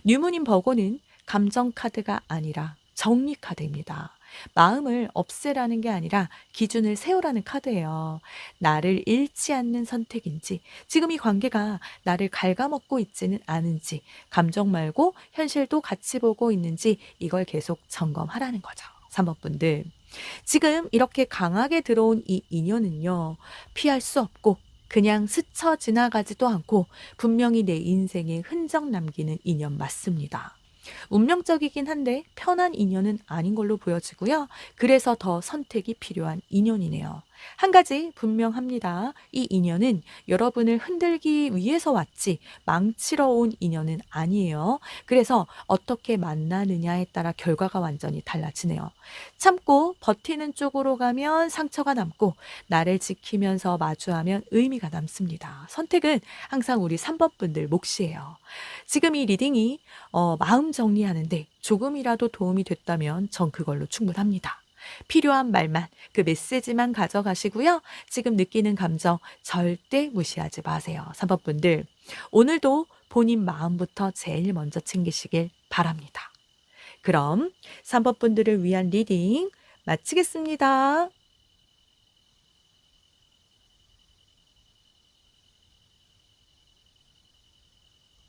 뉴문인 버거는 감정 카드가 아니라 정리 카드입니다. 마음을 없애라는 게 아니라 기준을 세우라는 카드예요. 나를 잃지 않는 선택인지, 지금 이 관계가 나를 갉아먹고 있지는 않은지, 감정 말고 현실도 같이 보고 있는지 이걸 계속 점검하라는 거죠. 3번 분들. 지금 이렇게 강하게 들어온 이 인연은요, 피할 수 없고 그냥 스쳐 지나가지도 않고 분명히 내 인생에 흔적 남기는 인연 맞습니다. 운명적이긴 한데 편한 인연은 아닌 걸로 보여지고요. 그래서 더 선택이 필요한 인연이네요. 한 가지 분명합니다. 이 인연은 여러분을 흔들기 위해서 왔지 망치러 온 인연은 아니에요. 그래서 어떻게 만나느냐에 따라 결과가 완전히 달라지네요. 참고 버티는 쪽으로 가면 상처가 남고 나를 지키면서 마주하면 의미가 남습니다. 선택은 항상 우리 3번 분들 몫이에요. 지금 이 리딩이 마음 정리하는데 조금이라도 도움이 됐다면 전 그걸로 충분합니다. 필요한 말만, 그 메시지만 가져가시고요. 지금 느끼는 감정 절대 무시하지 마세요. 3번 분들, 오늘도 본인 마음부터 제일 먼저 챙기시길 바랍니다. 그럼 3번 분들을 위한 리딩 마치겠습니다.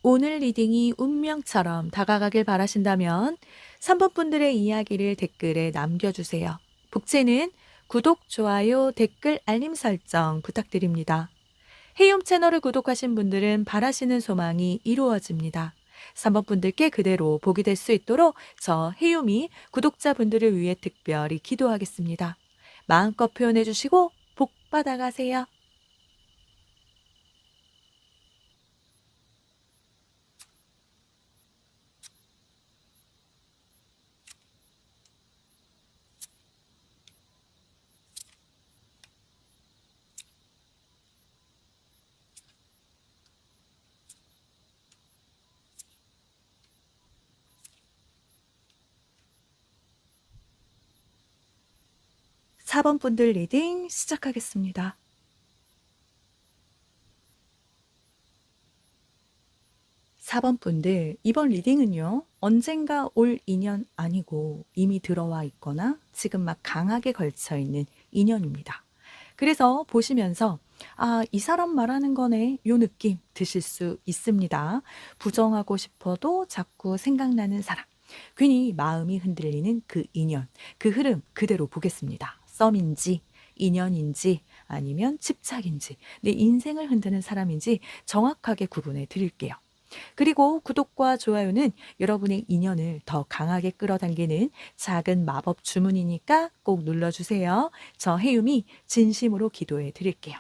오늘 리딩이 운명처럼 다가가길 바라신다면 3번 분들의 이야기를 댓글에 남겨주세요. 복채는 구독, 좋아요, 댓글, 알림 설정 부탁드립니다. 헤이홈 채널을 구독하신 분들은 바라시는 소망이 이루어집니다. 3번 분들께 그대로 복이 될 수 있도록 저 헤이홈이 구독자분들을 위해 특별히 기도하겠습니다. 마음껏 표현해 주시고 복 받아가세요. 4번 분들 리딩 시작하겠습니다. 4번 분들, 이번 리딩은요, 언젠가 올 인연 아니고 이미 들어와 있거나 지금 막 강하게 걸쳐 있는 인연입니다. 그래서 보시면서, 아, 이 사람 말하는 거네. 요 느낌 드실 수 있습니다. 부정하고 싶어도 자꾸 생각나는 사람. 괜히 마음이 흔들리는 그 인연, 그 흐름 그대로 보겠습니다. 썸인지, 인연인지, 아니면 집착인지, 내 인생을 흔드는 사람인지 정확하게 구분해 드릴게요. 그리고 구독과 좋아요는 여러분의 인연을 더 강하게 끌어당기는 작은 마법 주문이니까 꼭 눌러주세요. 저 해움이 진심으로 기도해 드릴게요.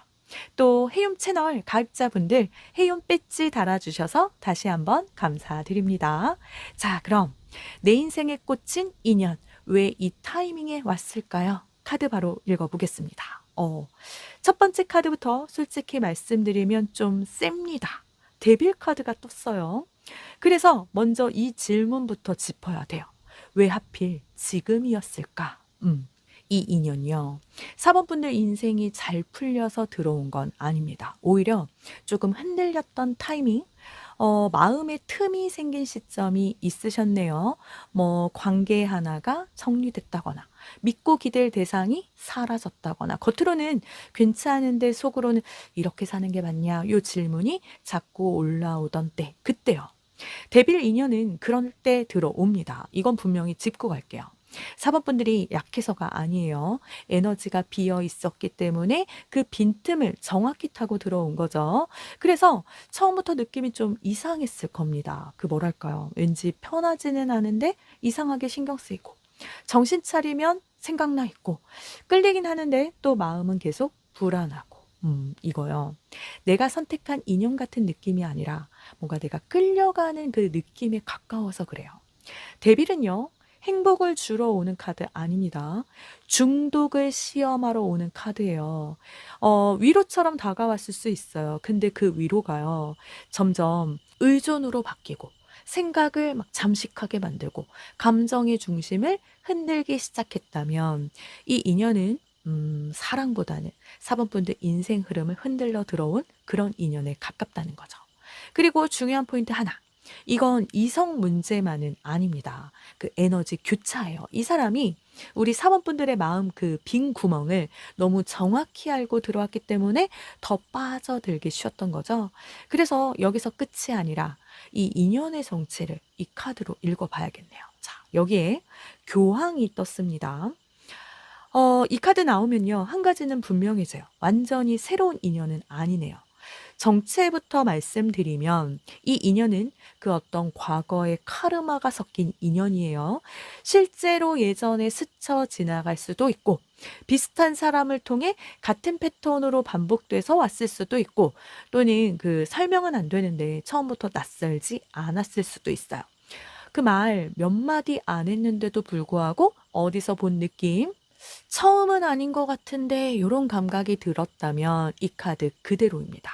또 해움 채널 가입자분들 해움 배지 달아주셔서 다시 한번 감사드립니다. 자, 그럼 내 인생에 꽂힌 인연, 왜 이 타이밍에 왔을까요? 카드 바로 읽어보겠습니다. 첫 번째 카드부터 솔직히 말씀드리면 좀 셉니다. 데빌 카드가 떴어요. 그래서 먼저 이 질문부터 짚어야 돼요. 왜 하필 지금이었을까? 이 인연이요. 4번 분들 인생이 잘 풀려서 들어온 건 아닙니다. 오히려 조금 흔들렸던 타이밍, 마음의 틈이 생긴 시점이 있으셨네요. 뭐 관계 하나가 정리됐다거나 믿고 기댈 대상이 사라졌다거나 겉으로는 괜찮은데 속으로는 이렇게 사는 게 맞냐 요 질문이 자꾸 올라오던 때 그때요. 데빌 인연은 그럴 때 들어옵니다. 이건 분명히 짚고 갈게요. 4번 분들이 약해서가 아니에요. 에너지가 비어 있었기 때문에 그 빈틈을 정확히 타고 들어온 거죠. 그래서 처음부터 느낌이 좀 이상했을 겁니다. 그 뭐랄까요. 왠지 편하지는 않은데 이상하게 신경 쓰이고 정신 차리면 생각나 있고 끌리긴 하는데 또 마음은 계속 불안하고 이거요. 내가 선택한 인연 같은 느낌이 아니라 뭔가 내가 끌려가는 그 느낌에 가까워서 그래요. 데빌은요. 행복을 주러 오는 카드 아닙니다. 중독을 시험하러 오는 카드예요. 위로처럼 다가왔을 수 있어요. 근데 그 위로가요. 점점 의존으로 바뀌고 생각을 막 잠식하게 만들고 감정의 중심을 흔들기 시작했다면 이 인연은 사랑보다는 4번 분들 인생 흐름을 흔들러 들어온 그런 인연에 가깝다는 거죠. 그리고 중요한 포인트 하나. 이건 이성 문제만은 아닙니다. 그 에너지 교차예요. 이 사람이 우리 사원분들의 마음 그 빈 구멍을 너무 정확히 알고 들어왔기 때문에 더 빠져들기 쉬웠던 거죠. 그래서 여기서 끝이 아니라 이 인연의 정체를 이 카드로 읽어봐야겠네요. 자, 여기에 교황이 떴습니다. 이 카드 나오면요. 한 가지는 분명해져요. 완전히 새로운 인연은 아니네요. 정체부터 말씀드리면 이 인연은 그 어떤 과거의 카르마가 섞인 인연이에요. 실제로 예전에 스쳐 지나갈 수도 있고 비슷한 사람을 통해 같은 패턴으로 반복돼서 왔을 수도 있고 또는 그 설명은 안 되는데 처음부터 낯설지 않았을 수도 있어요. 그 말 몇 마디 안 했는데도 불구하고 어디서 본 느낌? 처음은 아닌 것 같은데 이런 감각이 들었다면 이 카드 그대로입니다.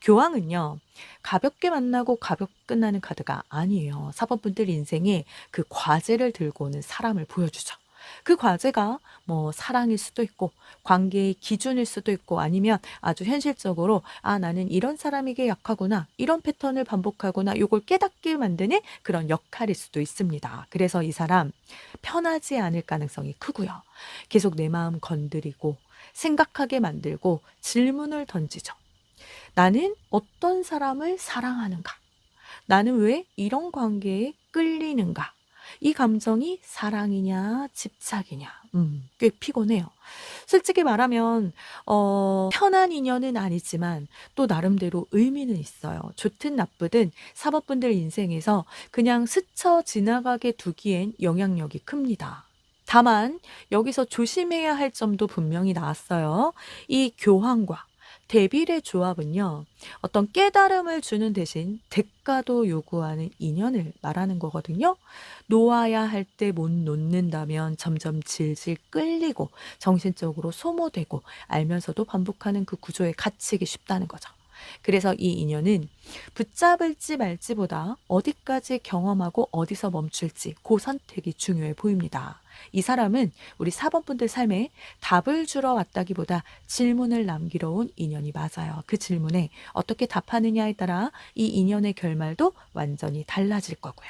교황은요, 가볍게 만나고 가볍게 끝나는 카드가 아니에요. 사법분들 인생에 그 과제를 들고 오는 사람을 보여주죠. 그 과제가 뭐 사랑일 수도 있고 관계의 기준일 수도 있고 아니면 아주 현실적으로 아 나는 이런 사람에게 약하구나 이런 패턴을 반복하구나 요걸 깨닫게 만드는 그런 역할일 수도 있습니다. 그래서 이 사람 편하지 않을 가능성이 크고요. 계속 내 마음 건드리고 생각하게 만들고 질문을 던지죠. 나는 어떤 사람을 사랑하는가? 나는 왜 이런 관계에 끌리는가? 이 감정이 사랑이냐, 집착이냐? 꽤 피곤해요. 솔직히 말하면, 편한 인연은 아니지만 또 나름대로 의미는 있어요. 좋든 나쁘든 사법분들 인생에서 그냥 스쳐 지나가게 두기엔 영향력이 큽니다. 다만 여기서 조심해야 할 점도 분명히 나왔어요. 이 교황과 데빌의 조합은요, 어떤 깨달음을 주는 대신 대가도 요구하는 인연을 말하는 거거든요. 놓아야 할 때 못 놓는다면 점점 질질 끌리고 정신적으로 소모되고 알면서도 반복하는 그 구조에 갇히기 쉽다는 거죠. 그래서 이 인연은 붙잡을지 말지보다 어디까지 경험하고 어디서 멈출지 그 선택이 중요해 보입니다. 이 사람은 우리 사번분들 삶에 답을 주러 왔다기보다 질문을 남기러 온 인연이 맞아요. 그 질문에 어떻게 답하느냐에 따라 이 인연의 결말도 완전히 달라질 거고요.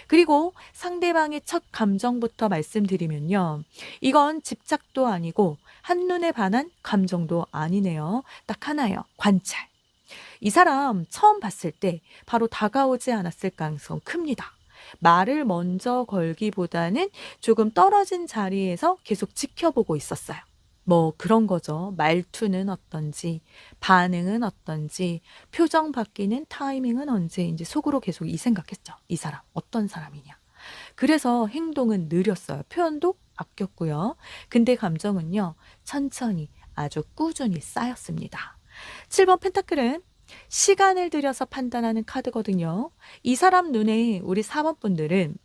그리고 상대방의 첫 감정부터 말씀드리면요. 이건 집착도 아니고 한눈에 반한 감정도 아니네요. 딱 하나예요. 관찰. 이 사람 처음 봤을 때 바로 다가오지 않았을 가능성 큽니다. 말을 먼저 걸기보다는 조금 떨어진 자리에서 계속 지켜보고 있었어요. 뭐 그런 거죠. 말투는 어떤지, 반응은 어떤지, 표정 바뀌는 타이밍은 언제인지 속으로 계속 이 생각했죠. 이 사람 어떤 사람이냐. 그래서 행동은 느렸어요. 표현도 아꼈고요. 근데 감정은요. 천천히 아주 꾸준히 쌓였습니다. 7번 펜타클은 시간을 들여서 판단하는 카드거든요. 이 사람 눈에 우리 4번 분들은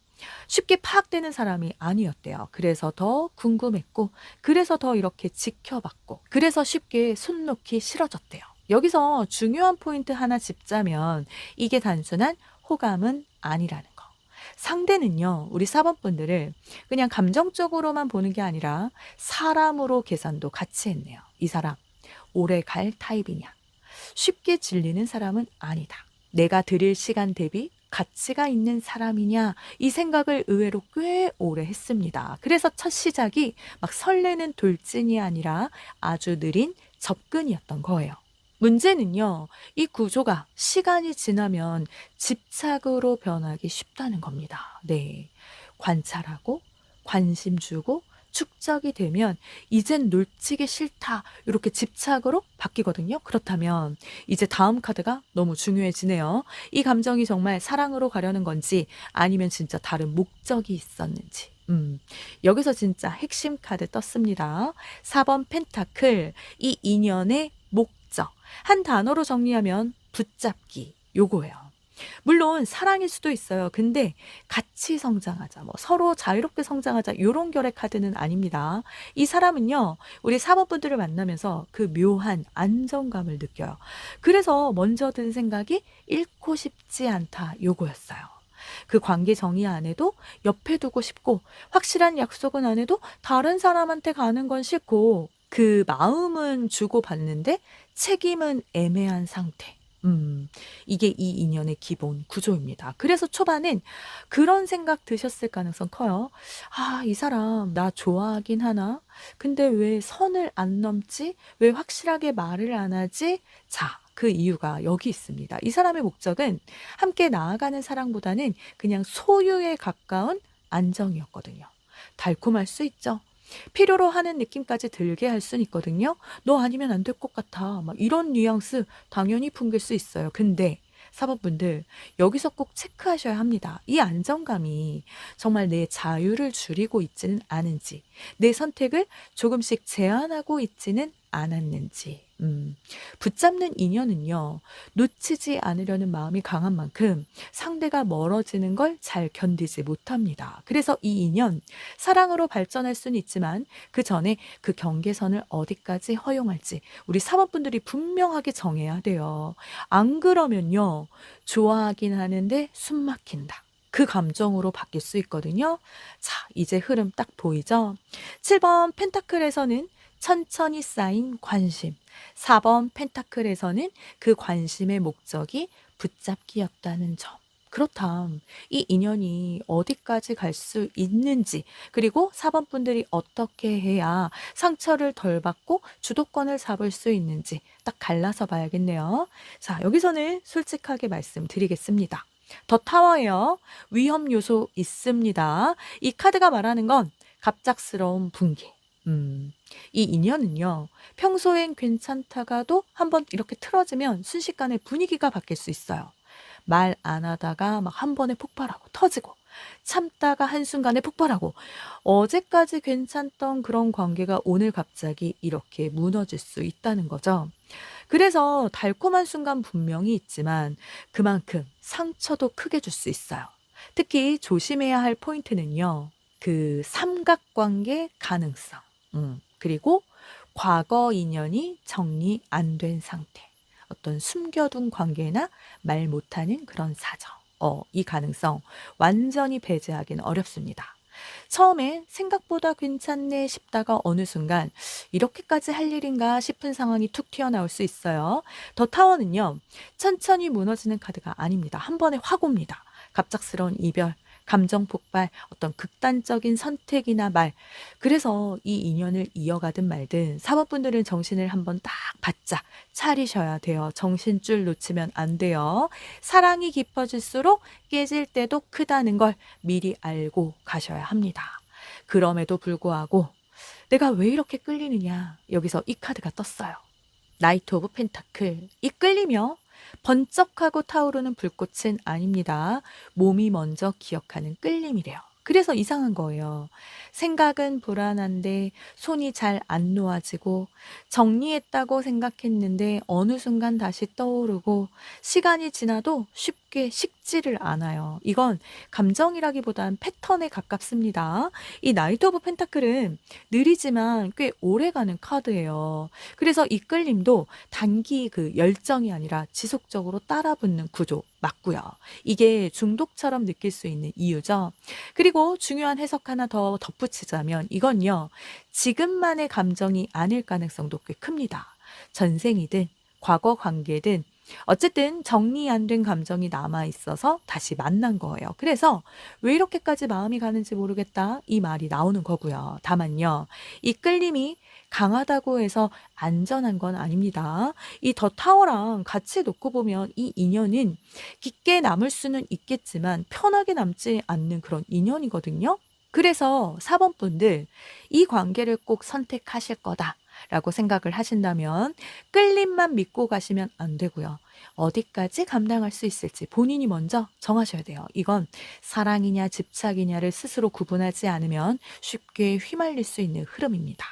쉽게 파악되는 사람이 아니었대요. 그래서 더 궁금했고, 그래서 더 이렇게 지켜봤고, 그래서 쉽게 손 놓기 싫어졌대요. 여기서 중요한 포인트 하나 짚자면 이게 단순한 호감은 아니라는 거. 상대는요, 우리 4번 분들을 그냥 감정적으로만 보는 게 아니라 사람으로 계산도 같이 했네요. 이 사람 오래 갈 타입이냐? 쉽게 질리는 사람은 아니다. 내가 들일 시간 대비 가치가 있는 사람이냐 이 생각을 의외로 꽤 오래 했습니다. 그래서 첫 시작이 막 설레는 돌진이 아니라 아주 느린 접근이었던 거예요. 문제는요, 이 구조가 시간이 지나면 집착으로 변하기 쉽다는 겁니다. 네. 관찰하고 관심 주고 축적이 되면 이젠 놓치기 싫다 이렇게 집착으로 바뀌거든요. 그렇다면 이제 다음 카드가 너무 중요해지네요. 이 감정이 정말 사랑으로 가려는 건지 아니면 진짜 다른 목적이 있었는지. 여기서 진짜 핵심 카드 떴습니다. 4번 펜타클, 이 인연의 목적. 한 단어로 정리하면 붙잡기 요거예요. 물론 사랑일 수도 있어요. 근데 같이 성장하자, 뭐 서로 자유롭게 성장하자 이런 결의 카드는 아닙니다. 이 사람은요, 우리 사모분들을 만나면서 그 묘한 안정감을 느껴요. 그래서 먼저 든 생각이 잃고 싶지 않다 요거였어요. 그 관계 정의 안 해도 옆에 두고 싶고 확실한 약속은 안 해도 다른 사람한테 가는 건 싫고 그 마음은 주고받는데 책임은 애매한 상태. 음, 이게 이 인연의 기본 구조입니다. 그래서 초반엔 그런 생각 드셨을 가능성 커요. 아, 이 사람 나 좋아하긴 하나? 근데 왜 선을 안 넘지? 왜 확실하게 말을 안 하지? 자, 그 이유가 여기 있습니다. 이 사람의 목적은 함께 나아가는 사랑보다는 그냥 소유에 가까운 안정이었거든요. 달콤할 수 있죠. 필요로 하는 느낌까지 들게 할 수는 있거든요. 너 아니면 안 될 것 같아. 막 이런 뉘앙스 당연히 풍길 수 있어요. 근데 사법분들 여기서 꼭 체크하셔야 합니다. 이 안정감이 정말 내 자유를 줄이고 있지는 않은지, 내 선택을 조금씩 제한하고 있지는 않았는지. 붙잡는 인연은요, 놓치지 않으려는 마음이 강한 만큼 상대가 멀어지는 걸 잘 견디지 못합니다. 그래서 이 인연, 사랑으로 발전할 수는 있지만 그 전에 그 경계선을 어디까지 허용할지 우리 사모분들이 분명하게 정해야 돼요. 안 그러면요, 좋아하긴 하는데 숨 막힌다. 그 감정으로 바뀔 수 있거든요. 자, 이제 흐름 딱 보이죠? 7번 펜타클에서는 천천히 쌓인 관심. 4번 펜타클에서는 그 관심의 목적이 붙잡기였다는 점. 그렇담. 이 인연이 어디까지 갈 수 있는지, 그리고 4번 분들이 어떻게 해야 상처를 덜 받고 주도권을 잡을 수 있는지 딱 갈라서 봐야겠네요. 자, 여기서는 솔직하게 말씀드리겠습니다. 더 타워예요. 위험 요소 있습니다. 이 카드가 말하는 건 갑작스러운 붕괴. 이 인연은요, 평소엔 괜찮다가도 한번 이렇게 틀어지면 순식간에 분위기가 바뀔 수 있어요. 말 안 하다가 막 한 번에 폭발하고 터지고, 참다가 한순간에 폭발하고, 어제까지 괜찮던 그런 관계가 오늘 갑자기 이렇게 무너질 수 있다는 거죠. 그래서 달콤한 순간 분명히 있지만 그만큼 상처도 크게 줄 수 있어요. 특히 조심해야 할 포인트는요, 그 삼각관계 가능성, 그리고 과거 인연이 정리 안 된 상태, 어떤 숨겨둔 관계나 말 못하는 그런 사정, 이 가능성 완전히 배제하기는 어렵습니다. 처음엔 생각보다 괜찮네 싶다가 어느 순간 이렇게까지 할 일인가 싶은 상황이 툭 튀어나올 수 있어요. 더 타워는요, 천천히 무너지는 카드가 아닙니다. 한 번에 확 옵니다. 갑작스러운 이별, 감정 폭발, 어떤 극단적인 선택이나 말. 그래서 이 인연을 이어가든 말든 사모분들은 정신을 한번 딱 바짝 차리셔야 돼요. 정신줄 놓치면 안 돼요. 사랑이 깊어질수록 깨질 때도 크다는 걸 미리 알고 가셔야 합니다. 그럼에도 불구하고 내가 왜 이렇게 끌리느냐, 여기서 이 카드가 떴어요. 나이트 오브 펜타클. 이 끌리며 번쩍하고 타오르는 불꽃은 아닙니다. 몸이 먼저 기억하는 끌림이래요. 그래서 이상한 거예요. 생각은 불안한데 손이 잘 안 놓아지고, 정리했다고 생각했는데 어느 순간 다시 떠오르고, 시간이 지나도 쉽게 식지를 않아요. 이건 감정이라기보단 패턴에 가깝습니다. 이 나이트 오브 펜타클은 느리지만 꽤 오래가는 카드예요. 그래서 이 끌림도 단기 그 열정이 아니라 지속적으로 따라붙는 구조 맞고요. 이게 중독처럼 느낄 수 있는 이유죠. 그리고 중요한 해석 하나 더 덧붙이자면 이건요, 지금만의 감정이 아닐 가능성도 꽤 큽니다. 전생이든 과거 관계든 어쨌든 정리 안 된 감정이 남아 있어서 다시 만난 거예요. 그래서 왜 이렇게까지 마음이 가는지 모르겠다, 이 말이 나오는 거고요. 다만요, 이 끌림이 강하다고 해서 안전한 건 아닙니다. 이 더 타워랑 같이 놓고 보면 이 인연은 깊게 남을 수는 있겠지만 편하게 남지 않는 그런 인연이거든요. 그래서 4번 분들, 이 관계를 꼭 선택하실 거다라고 생각을 하신다면 끌림만 믿고 가시면 안 되고요. 어디까지 감당할 수 있을지 본인이 먼저 정하셔야 돼요. 이건 사랑이냐 집착이냐를 스스로 구분하지 않으면 쉽게 휘말릴 수 있는 흐름입니다.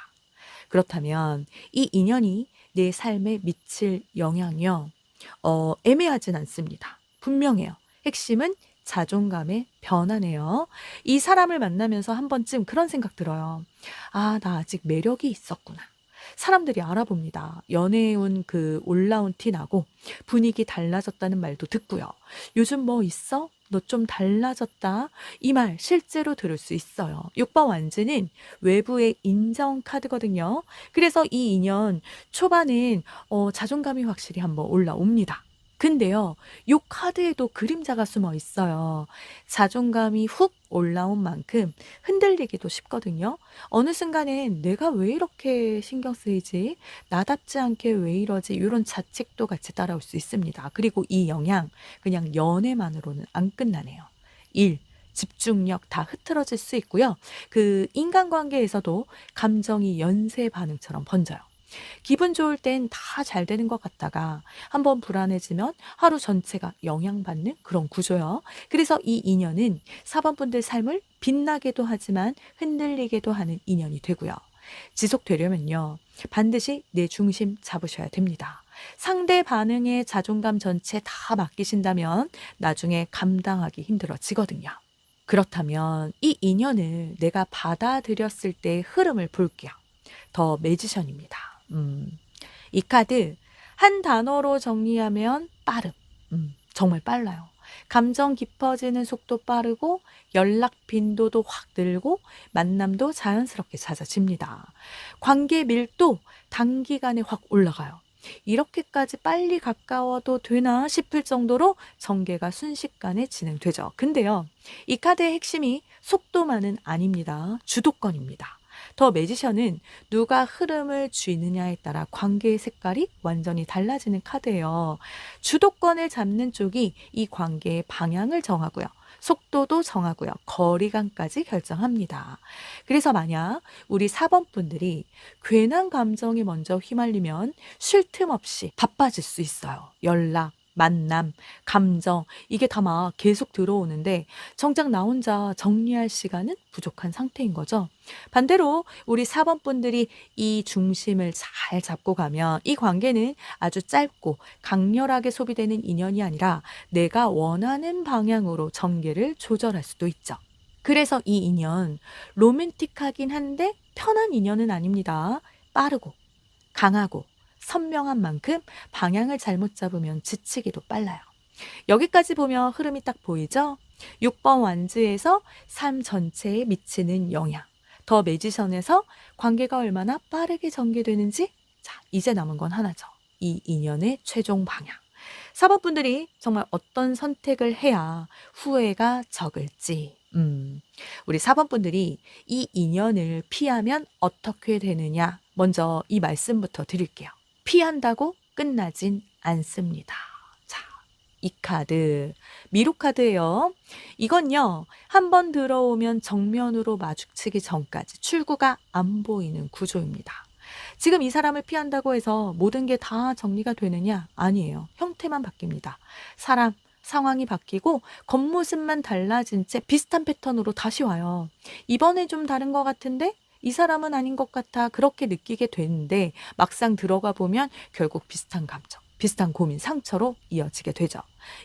그렇다면 이 인연이 내 삶에 미칠 영향이요, 애매하진 않습니다. 분명해요. 핵심은 자존감의 변화네요. 이 사람을 만나면서 한 번쯤 그런 생각 들어요. 아, 나 아직 매력이 있었구나. 사람들이 알아봅니다. 연애운 그 올라온 티 나고, 분위기 달라졌다는 말도 듣고요. 요즘 뭐 있어? 너 좀 달라졌다. 이 말 실제로 들을 수 있어요. 6번 완즈는 외부의 인정 카드거든요. 그래서 이 인연 초반엔 자존감이 확실히 한번 올라옵니다. 근데요, 요 카드에도 그림자가 숨어 있어요. 자존감이 훅 올라온 만큼 흔들리기도 쉽거든요. 어느 순간엔 '내가 왜 이렇게 신경 쓰이지? 나답지 않게 왜 이러지?' 이런 자책도 같이 따라올 수 있습니다. 그리고 이 영향 그냥 연애만으로는 안 끝나네요. 일, 집중력 다 흐트러질 수 있고요. 그 인간관계에서도 감정이 연쇄 반응처럼 번져요. 기분 좋을 땐 다 잘 되는 것 같다가 한번 불안해지면 하루 전체가 영향받는 그런 구조요. 그래서 이 인연은 4번 분들 삶을 빛나게도 하지만 흔들리게도 하는 인연이 되고요. 지속되려면요. 반드시 내 중심 잡으셔야 됩니다. 상대 반응에 자존감 전체 다 맡기신다면 나중에 감당하기 힘들어지거든요. 그렇다면 이 인연을 내가 받아들였을 때의 흐름을 볼게요. 더 매지션입니다. 이 카드 한 단어로 정리하면 빠름. 정말 빨라요. 감정 깊어지는 속도 빠르고 연락 빈도도 확 늘고 만남도 자연스럽게 잦아집니다. 관계 밀도 단기간에 확 올라가요. 이렇게까지 빨리 가까워도 되나 싶을 정도로 전개가 순식간에 진행되죠. 근데요, 이 카드의 핵심이 속도만은 아닙니다. 주도권입니다. 더 매지션은 누가 흐름을 쥐느냐에 따라 관계의 색깔이 완전히 달라지는 카드예요. 주도권을 잡는 쪽이 이 관계의 방향을 정하고요. 속도도 정하고요. 거리감까지 결정합니다. 그래서 만약 우리 4번 분들이 괜한 감정에 먼저 휘말리면 쉴 틈 없이 바빠질 수 있어요. 연락, 만남, 감정 이게 다 막 계속 들어오는데 정작 나 혼자 정리할 시간은 부족한 상태인 거죠. 반대로 우리 4번 분들이 이 중심을 잘 잡고 가면 이 관계는 아주 짧고 강렬하게 소비되는 인연이 아니라 내가 원하는 방향으로 전개를 조절할 수도 있죠. 그래서 이 인연 로맨틱하긴 한데 편한 인연은 아닙니다. 빠르고 강하고 선명한 만큼 방향을 잘못 잡으면 지치기도 빨라요. 여기까지 보면 흐름이 딱 보이죠? 6번 완즈에서 삶 전체에 미치는 영향. 더 매지션에서 관계가 얼마나 빠르게 전개되는지. 자, 이제 남은 건 하나죠. 이 인연의 최종 방향. 4번 분들이 정말 어떤 선택을 해야 후회가 적을지. 우리 4번 분들이 이 인연을 피하면 어떻게 되느냐. 먼저 이 말씀부터 드릴게요. 피한다고 끝나진 않습니다. 자, 이 카드 미로 카드예요. 이건요. 한번 들어오면 정면으로 마주치기 전까지 출구가 안 보이는 구조입니다. 지금 이 사람을 피한다고 해서 모든 게 다 정리가 되느냐? 아니에요. 형태만 바뀝니다. 사람, 상황이 바뀌고 겉모습만 달라진 채 비슷한 패턴으로 다시 와요. 이번에 좀 다른 것 같은데 이 사람은 아닌 것 같아. 그렇게 느끼게 되는데 막상 들어가 보면 결국 비슷한 감정, 비슷한 고민, 상처로 이어지게 되죠.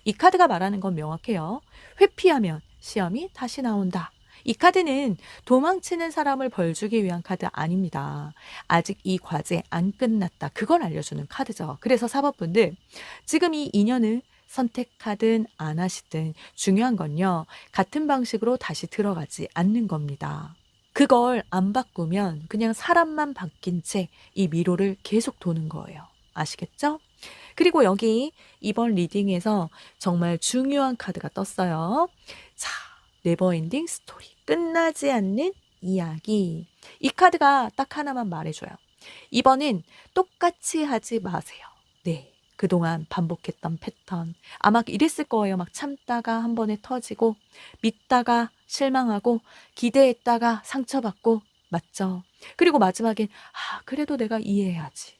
이 카드가 말하는 건 명확해요. 회피하면 시험이 다시 나온다. 이 카드는 도망치는 사람을 벌주기 위한 카드 아닙니다. 아직 이 과제 안 끝났다. 그걸 알려주는 카드죠. 그래서 4번 분들 지금 이 인연을 선택하든 안 하시든 중요한 건요. 같은 방식으로 다시 들어가지 않는 겁니다. 그걸 안 바꾸면 그냥 사람만 바뀐 채 이 미로를 계속 도는 거예요. 아시겠죠? 그리고 여기 이번 리딩에서 정말 중요한 카드가 떴어요. 자, 네버엔딩 스토리. 끝나지 않는 이야기. 이 카드가 딱 하나만 말해줘요. 이번엔 똑같이 하지 마세요. 네. 그동안 반복했던 패턴. 아마 이랬을 거예요. 막 참다가 한 번에 터지고, 믿다가 실망하고, 기대했다가 상처받고, 맞죠? 그리고 마지막엔, 그래도 내가 이해해야지.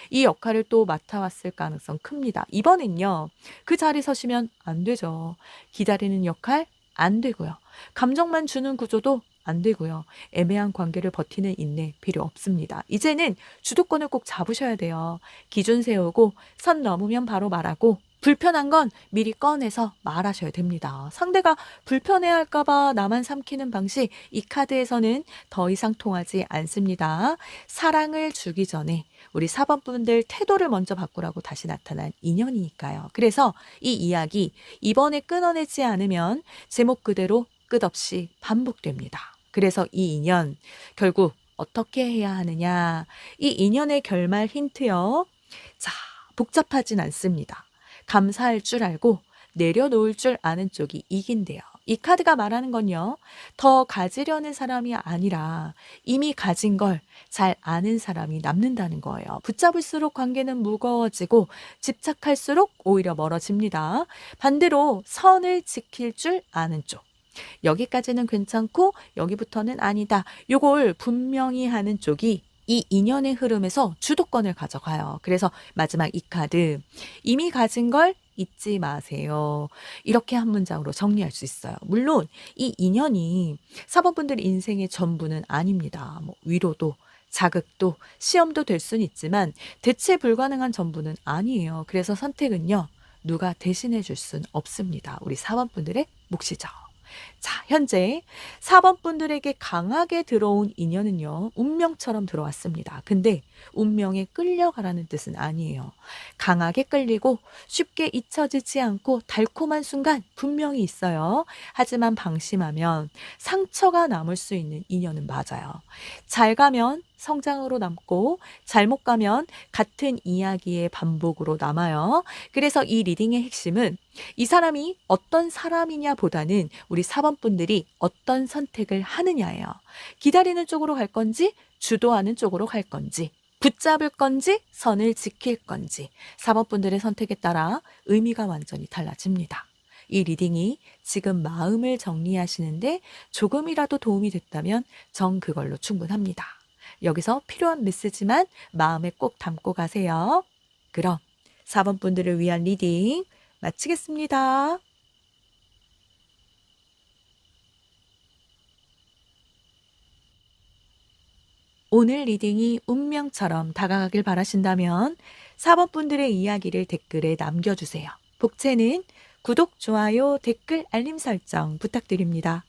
이 역할을 또 맡아왔을 가능성 큽니다. 이번엔요, 그 자리 서시면 안 되죠. 기다리는 역할 안 되고요. 감정만 주는 구조도 안 되고요. 애매한 관계를 버티는 인내 필요 없습니다. 이제는 주도권을 꼭 잡으셔야 돼요. 기준 세우고 선 넘으면 바로 말하고 불편한 건 미리 꺼내서 말하셔야 됩니다. 상대가 불편해할까 봐 나만 삼키는 방식 이 카드에서는 더 이상 통하지 않습니다. 사랑을 주기 전에 우리 4번 분들 태도를 먼저 바꾸라고 다시 나타난 인연이니까요. 그래서 이 이야기 이번에 끊어내지 않으면 제목 그대로 끝없이 반복됩니다. 그래서 이 인연 결국 어떻게 해야 하느냐. 이 인연의 결말 힌트요. 자, 복잡하진 않습니다. 감사할 줄 알고 내려놓을 줄 아는 쪽이 이긴대요. 이 카드가 말하는 건요, 더 가지려는 사람이 아니라 이미 가진 걸 잘 아는 사람이 남는다는 거예요. 붙잡을수록 관계는 무거워지고 집착할수록 오히려 멀어집니다. 반대로 선을 지킬 줄 아는 쪽. 여기까지는 괜찮고 여기부터는 아니다. 요걸 분명히 하는 쪽이 이 인연의 흐름에서 주도권을 가져가요. 그래서 마지막 이 카드, 이미 가진 걸 잊지 마세요. 이렇게 한 문장으로 정리할 수 있어요. 물론 이 인연이 사번분들 인생의 전부는 아닙니다. 뭐 위로도 자극도 시험도 될 수는 있지만 대체 불가능한 전부는 아니에요. 그래서 선택은요, 누가 대신해 줄 수는 없습니다. 우리 사번분들의 몫이죠. 자, 현재 4번 분들에게 강하게 들어온 인연은요, 운명처럼 들어왔습니다. 근데 운명에 끌려가라는 뜻은 아니에요. 강하게 끌리고 쉽게 잊혀지지 않고 달콤한 순간 분명히 있어요. 하지만 방심하면 상처가 남을 수 있는 인연은 맞아요. 잘 가면 성장으로 남고 잘못 가면 같은 이야기의 반복으로 남아요. 그래서 이 리딩의 핵심은 이 사람이 어떤 사람이냐 보다는 우리 4번 분들이 어떤 선택을 하느냐예요. 기다리는 쪽으로 갈 건지 주도하는 쪽으로 갈 건지 붙잡을 건지 선을 지킬 건지 4번 분들의 선택에 따라 의미가 완전히 달라집니다. 이 리딩이 지금 마음을 정리하시는데 조금이라도 도움이 됐다면 전 그걸로 충분합니다. 여기서 필요한 메시지만 마음에 꼭 담고 가세요. 그럼 4번 분들을 위한 리딩 마치겠습니다. 오늘 리딩이 운명처럼 다가가길 바라신다면 4번 분들의 이야기를 댓글에 남겨주세요. 복채는 구독, 좋아요, 댓글, 알림 설정 부탁드립니다.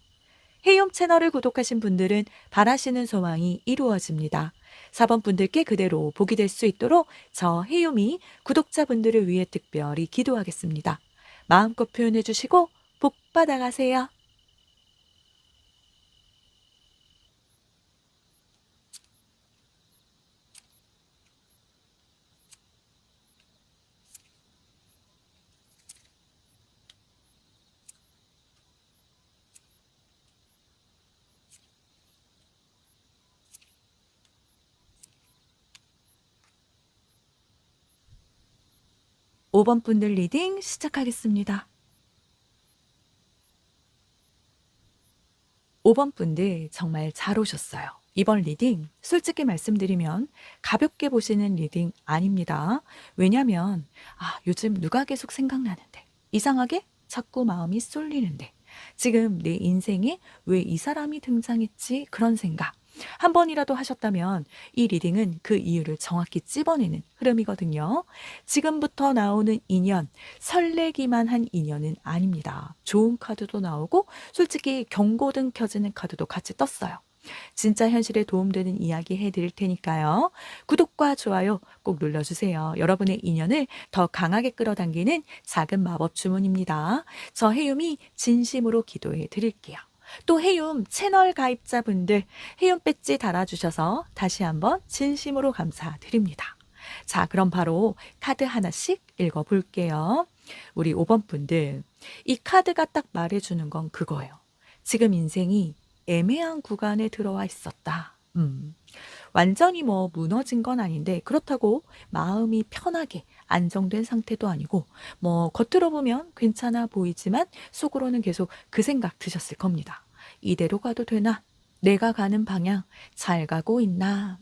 헤이홈 채널을 구독하신 분들은 바라시는 소망이 이루어집니다. 4번 분들께 그대로 복이 될 수 있도록 저 헤이홈이 구독자분들을 위해 특별히 기도하겠습니다. 마음껏 표현해 주시고 복 받아가세요. 5번 분들 리딩 시작하겠습니다. 5번 분들 정말 잘 오셨어요. 이번 리딩 솔직히 말씀드리면 가볍게 보시는 리딩 아닙니다. 왜냐면 요즘 누가 계속 생각나는데, 이상하게 자꾸 마음이 쏠리는데, 지금 내 인생에 왜 이 사람이 등장했지, 그런 생각 한 번이라도 하셨다면 이 리딩은 그 이유를 정확히 찝어내는 흐름이거든요. 지금부터 나오는 인연, 설레기만 한 인연은 아닙니다. 좋은 카드도 나오고 솔직히 경고등 켜지는 카드도 같이 떴어요. 진짜 현실에 도움되는 이야기 해드릴 테니까요. 구독과 좋아요 꼭 눌러주세요. 여러분의 인연을 더 강하게 끌어당기는 작은 마법 주문입니다. 저 헤욤이 진심으로 기도해 드릴게요. 또 헤욤 채널 가입자분들 헤욤 배지 달아주셔서 다시 한번 진심으로 감사드립니다. 자, 그럼 바로 카드 하나씩 읽어볼게요. 우리 5번 분들, 이 카드가 딱 말해주는 건 그거예요. 지금 인생이 애매한 구간에 들어와 있었다. 완전히 무너진 건 아닌데 그렇다고 마음이 편하게 안정된 상태도 아니고 겉으로 보면 괜찮아 보이지만 속으로는 계속 그 생각 드셨을 겁니다. 이대로 가도 되나? 내가 가는 방향 잘 가고 있나?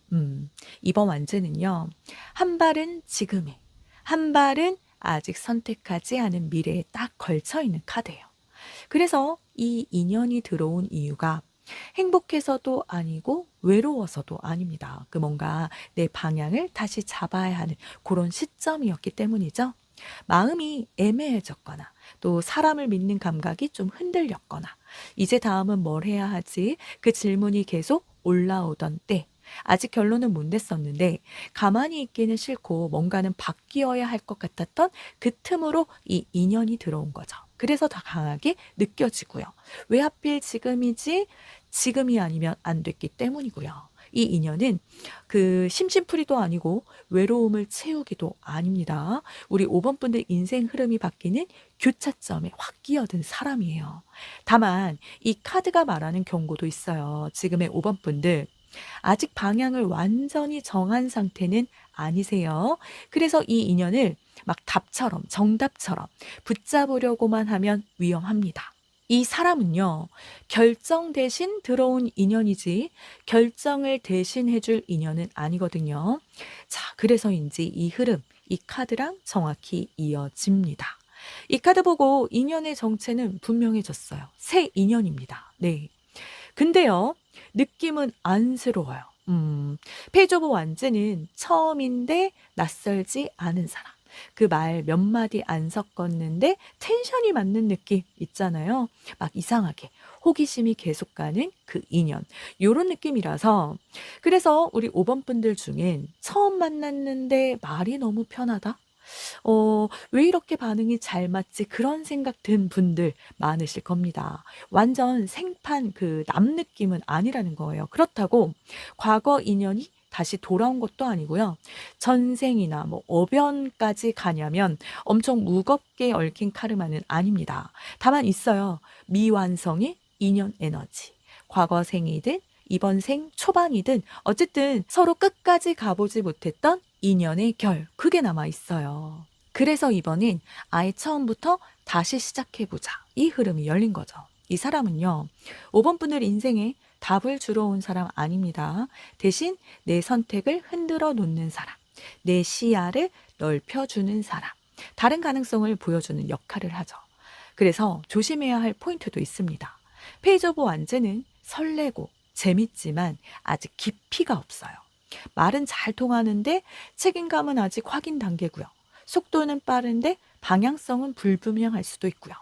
이번 완제는요, 한 발은 지금에, 한 발은 아직 선택하지 않은 미래에 딱 걸쳐 있는 카드예요. 그래서 이 인연이 들어온 이유가 행복해서도 아니고 외로워서도 아닙니다. 뭔가 내 방향을 다시 잡아야 하는 그런 시점이었기 때문이죠. 마음이 애매해졌거나 또 사람을 믿는 감각이 좀 흔들렸거나 이제 다음은 뭘 해야 하지? 그 질문이 계속 올라오던 때, 아직 결론은 못 냈었는데 가만히 있기는 싫고 뭔가는 바뀌어야 할 것 같았던 그 틈으로 이 인연이 들어온 거죠. 그래서 더 강하게 느껴지고요. 왜 하필 지금이지? 지금이 아니면 안 됐기 때문이고요. 이 인연은 그 심심풀이도 아니고 외로움을 채우기도 아닙니다. 우리 5번 분들 인생 흐름이 바뀌는 교차점에 확 끼어든 사람이에요. 다만 이 카드가 말하는 경고도 있어요. 지금의 5번 분들 아직 방향을 완전히 정한 상태는 아니세요. 그래서 이 인연을 막 답처럼 정답처럼 붙잡으려고만 하면 위험합니다. 이 사람은요, 결정 대신 들어온 인연이지 결정을 대신 해줄 인연은 아니거든요. 자, 그래서인지 이 흐름, 이 카드랑 정확히 이어집니다. 이 카드 보고 인연의 정체는 분명해졌어요. 새 인연입니다. 네. 근데요, 느낌은 안쓰러워요. 페이지 오브 완즈는 처음인데 낯설지 않은 사람. 그 말 몇 마디 안 섞었는데 텐션이 맞는 느낌 있잖아요. 막 이상하게 호기심이 계속 가는 그 인연. 요런 느낌이라서 그래서 우리 5번 분들 중엔 처음 만났는데 말이 너무 편하다. 왜 이렇게 반응이 잘 맞지? 그런 생각 든 분들 많으실 겁니다. 완전 생판 그 남 느낌은 아니라는 거예요. 그렇다고 과거 인연이 다시 돌아온 것도 아니고요. 전생이나 뭐 어변까지 가냐면 엄청 무겁게 얽힌 카르마는 아닙니다. 다만 있어요. 미완성의 인연 에너지. 과거 생이든 이번 생 초반이든 어쨌든 서로 끝까지 가보지 못했던 인연의 결, 그게 남아 있어요. 그래서 이번엔 아예 처음부터 다시 시작해보자. 이 흐름이 열린 거죠. 이 사람은요, 5번 분들 인생에 답을 주러 온 사람 아닙니다. 대신 내 선택을 흔들어 놓는 사람, 내 시야를 넓혀주는 사람, 다른 가능성을 보여주는 역할을 하죠. 그래서 조심해야 할 포인트도 있습니다. 페이지 오브 완즈는 설레고 재밌지만 아직 깊이가 없어요. 말은 잘 통하는데 책임감은 아직 확인 단계고요. 속도는 빠른데 방향성은 불분명할 수도 있고요.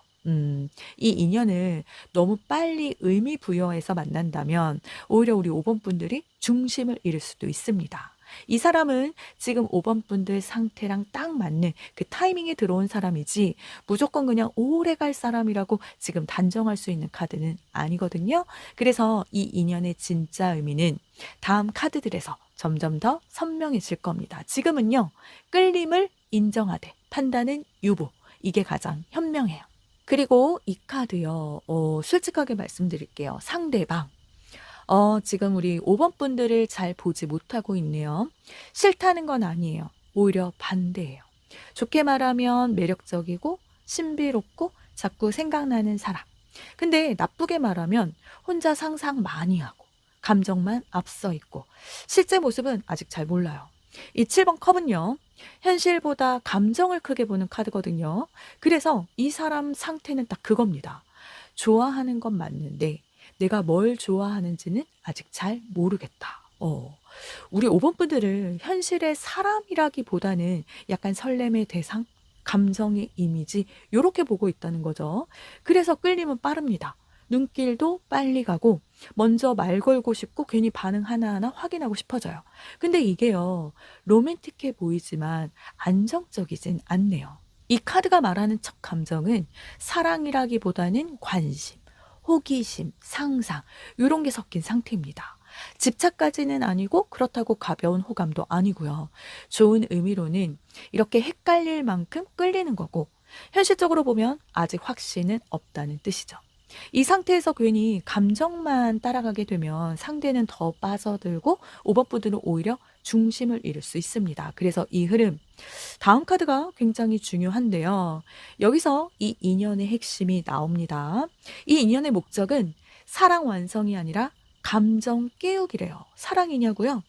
이 인연을 너무 빨리 의미 부여해서 만난다면 오히려 우리 5번 분들이 중심을 잃을 수도 있습니다. 이 사람은 지금 5번 분들 상태랑 딱 맞는 그 타이밍에 들어온 사람이지 무조건 그냥 오래 갈 사람이라고 지금 단정할 수 있는 카드는 아니거든요. 그래서 이 인연의 진짜 의미는 다음 카드들에서 점점 더 선명해질 겁니다. 지금은요, 끌림을 인정하되 판단은 유보. 이게 가장 현명해요. 그리고 이 카드요, 솔직하게 말씀드릴게요. 상대방. 지금 우리 5번 분들을 잘 보지 못하고 있네요. 싫다는 건 아니에요. 오히려 반대예요. 좋게 말하면 매력적이고 신비롭고 자꾸 생각나는 사람. 근데 나쁘게 말하면 혼자 상상 많이 하고 감정만 앞서 있고 실제 모습은 아직 잘 몰라요. 이 7번 컵은요, 현실보다 감정을 크게 보는 카드거든요. 그래서 이 사람 상태는 딱 그겁니다. 좋아하는 건 맞는데 내가 뭘 좋아하는지는 아직 잘 모르겠다. 우리 5번 분들을 현실의 사람이라기보다는 약간 설렘의 대상, 감정의 이미지 요렇게 보고 있다는 거죠. 그래서 끌림은 빠릅니다. 눈길도 빨리 가고 먼저 말 걸고 싶고 괜히 반응 하나하나 확인하고 싶어져요. 근데 이게요, 로맨틱해 보이지만 안정적이진 않네요. 이 카드가 말하는 첫 감정은 사랑이라기보다는 관심, 호기심, 상상 이런 게 섞인 상태입니다. 집착까지는 아니고 그렇다고 가벼운 호감도 아니고요. 좋은 의미로는 이렇게 헷갈릴 만큼 끌리는 거고 현실적으로 보면 아직 확신은 없다는 뜻이죠. 이 상태에서 괜히 감정만 따라가게 되면 상대는 더 빠져들고 5번 분들은 오히려 중심을 잃을 수 있습니다. 그래서 이 흐름, 다음 카드가 굉장히 중요한데요. 여기서 이 인연의 핵심이 나옵니다. 이 인연의 목적은 사랑 완성이 아니라 감정 깨우기래요. 사랑이냐고요?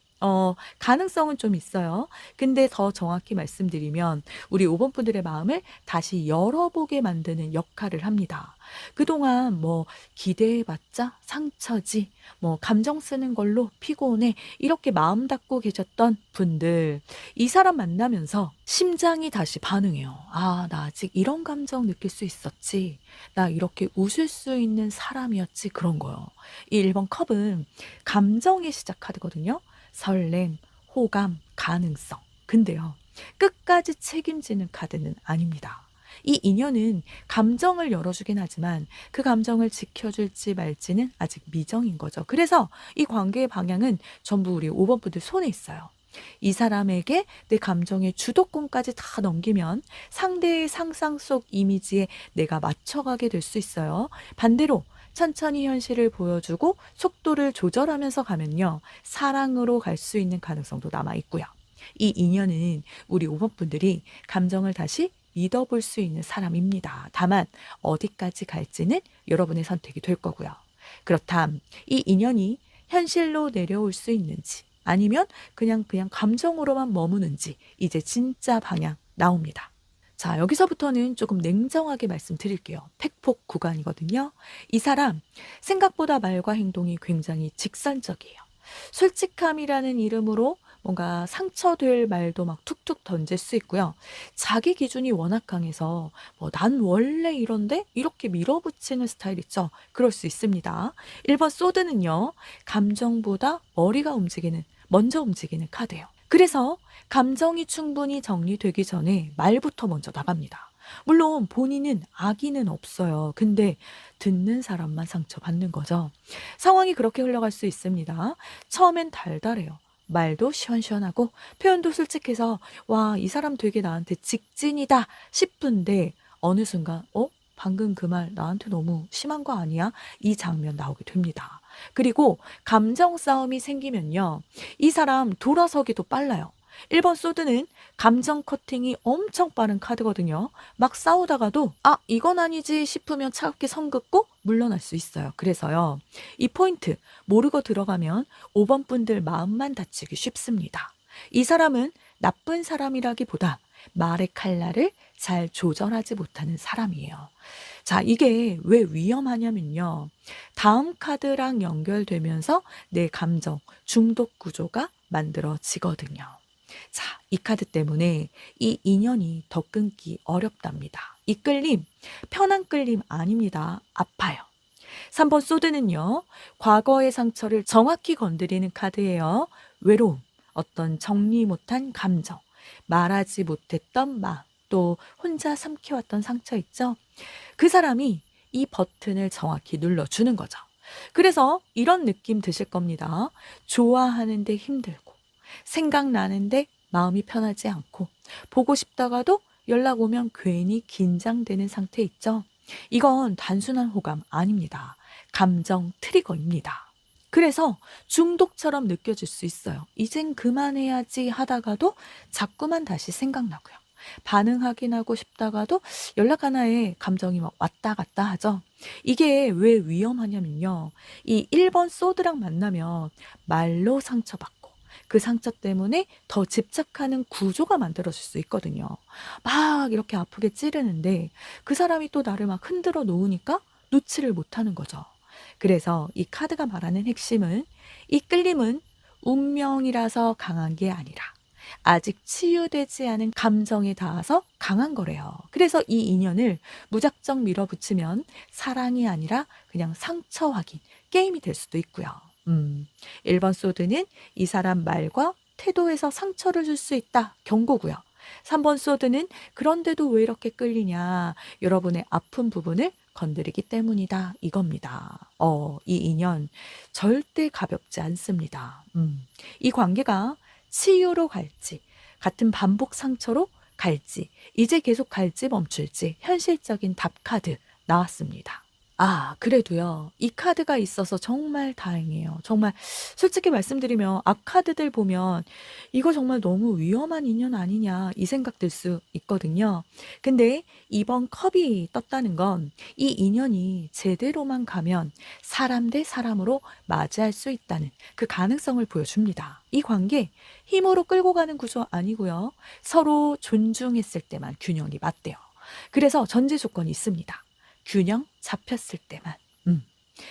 가능성은 좀 있어요. 근데 더 정확히 말씀드리면 우리 5번 분들의 마음을 다시 열어보게 만드는 역할을 합니다. 그동안 뭐 기대해봤자 상처지, 뭐 감정 쓰는 걸로 피곤해, 이렇게 마음 닫고 계셨던 분들, 이 사람 만나면서 심장이 다시 반응해요. 아, 나 아직 이런 감정 느낄 수 있었지. 나 이렇게 웃을 수 있는 사람이었지. 그런 거요. 이 1번 컵은 감정의 시작 카드거든요. 설렘, 호감, 가능성. 근데요, 끝까지 책임지는 카드는 아닙니다. 이 인연은 감정을 열어주긴 하지만 그 감정을 지켜줄지 말지는 아직 미정인 거죠. 그래서 이 관계의 방향은 전부 우리 5번 분들 손에 있어요. 이 사람에게 내 감정의 주도권까지 다 넘기면 상대의 상상 속 이미지에 내가 맞춰가게 될 수 있어요. 반대로 천천히 현실을 보여주고 속도를 조절하면서 가면요. 사랑으로 갈 수 있는 가능성도 남아 있고요. 이 인연은 우리 5번 분들이 감정을 다시 믿어볼 수 있는 사람입니다. 다만 어디까지 갈지는 여러분의 선택이 될 거고요. 그렇담 이 인연이 현실로 내려올 수 있는지 아니면 그냥 감정으로만 머무는지 이제 진짜 방향 나옵니다. 자, 여기서부터는 조금 냉정하게 말씀드릴게요. 팩폭 구간이거든요. 이 사람 생각보다 말과 행동이 굉장히 직선적이에요. 솔직함이라는 이름으로 뭔가 상처될 말도 막 툭툭 던질 수 있고요. 자기 기준이 워낙 강해서 난 원래 이런데 이렇게 밀어붙이는 스타일 있죠. 그럴 수 있습니다. 1번 소드는요. 감정보다 머리가 먼저 움직이는 카드예요. 그래서 감정이 충분히 정리되기 전에 말부터 먼저 나갑니다. 물론 본인은 악의는 없어요. 근데 듣는 사람만 상처받는 거죠. 상황이 그렇게 흘러갈 수 있습니다. 처음엔 달달해요. 말도 시원시원하고 표현도 솔직해서 와, 이 사람 되게 나한테 직진이다 싶은데 어느 순간 방금 그 말 나한테 너무 심한 거 아니야? 이 장면 나오게 됩니다. 그리고 감정 싸움이 생기면요. 이 사람 돌아서기도 빨라요. 1번 소드는 감정 커팅이 엄청 빠른 카드거든요. 막 싸우다가도 이건 아니지 싶으면 차갑게 선 긋고 물러날 수 있어요. 그래서요. 이 포인트 모르고 들어가면 5번 분들 마음만 다치기 쉽습니다. 이 사람은 나쁜 사람이라기보다 말의 칼날을 잘 조절하지 못하는 사람이에요. 자, 이게 왜 위험하냐면요. 다음 카드랑 연결되면서 내 감정 중독 구조가 만들어지거든요. 자, 이 카드 때문에 이 인연이 더 끊기 어렵답니다. 이 끌림, 편한 끌림 아닙니다. 아파요. 3번 소드는요. 과거의 상처를 정확히 건드리는 카드예요. 외로움, 어떤 정리 못한 감정, 말하지 못했던 마음, 또 혼자 삼켜왔던 상처 있죠. 그 사람이 이 버튼을 정확히 눌러주는 거죠. 그래서 이런 느낌 드실 겁니다. 좋아하는데 힘들고 생각나는데 마음이 편하지 않고 보고 싶다가도 연락 오면 괜히 긴장되는 상태 있죠. 이건 단순한 호감 아닙니다. 감정 트리거입니다. 그래서 중독처럼 느껴질 수 있어요. 이젠 그만해야지 하다가도 자꾸만 다시 생각나고요. 반응하긴 하고 싶다가도 연락 하나에 감정이 막 왔다 갔다 하죠. 이게 왜 위험하냐면요. 이 1번 소드랑 만나면 말로 상처받고 그 상처 때문에 더 집착하는 구조가 만들어질 수 있거든요. 막 이렇게 아프게 찌르는데 그 사람이 또 나를 막 흔들어 놓으니까 놓지를 못하는 거죠. 그래서 이 카드가 말하는 핵심은 이 끌림은 운명이라서 강한 게 아니라 아직 치유되지 않은 감정에 닿아서 강한 거래요. 그래서 이 인연을 무작정 밀어붙이면 사랑이 아니라 그냥 상처 확인, 게임이 될 수도 있고요. 1번 소드는 이 사람 말과 태도에서 상처를 줄 수 있다. 경고고요. 3번 소드는 그런데도 왜 이렇게 끌리냐. 여러분의 아픈 부분을 건드리기 때문이다. 이겁니다. 이 인연 절대 가볍지 않습니다. 이 관계가 치유로 갈지, 같은 반복 상처로 갈지, 이제 계속 갈지 멈출지 현실적인 답 카드 나왔습니다. 그래도요. 이 카드가 있어서 정말 다행이에요. 정말 솔직히 말씀드리면 앞 카드들 보면 이거 정말 너무 위험한 인연 아니냐 이 생각 들 수 있거든요. 근데 이번 컵이 떴다는 건 이 인연이 제대로만 가면 사람 대 사람으로 맞이할 수 있다는 그 가능성을 보여줍니다. 이 관계 힘으로 끌고 가는 구조 아니고요. 서로 존중했을 때만 균형이 맞대요. 그래서 전제 조건이 있습니다. 균형 잡혔을 때만.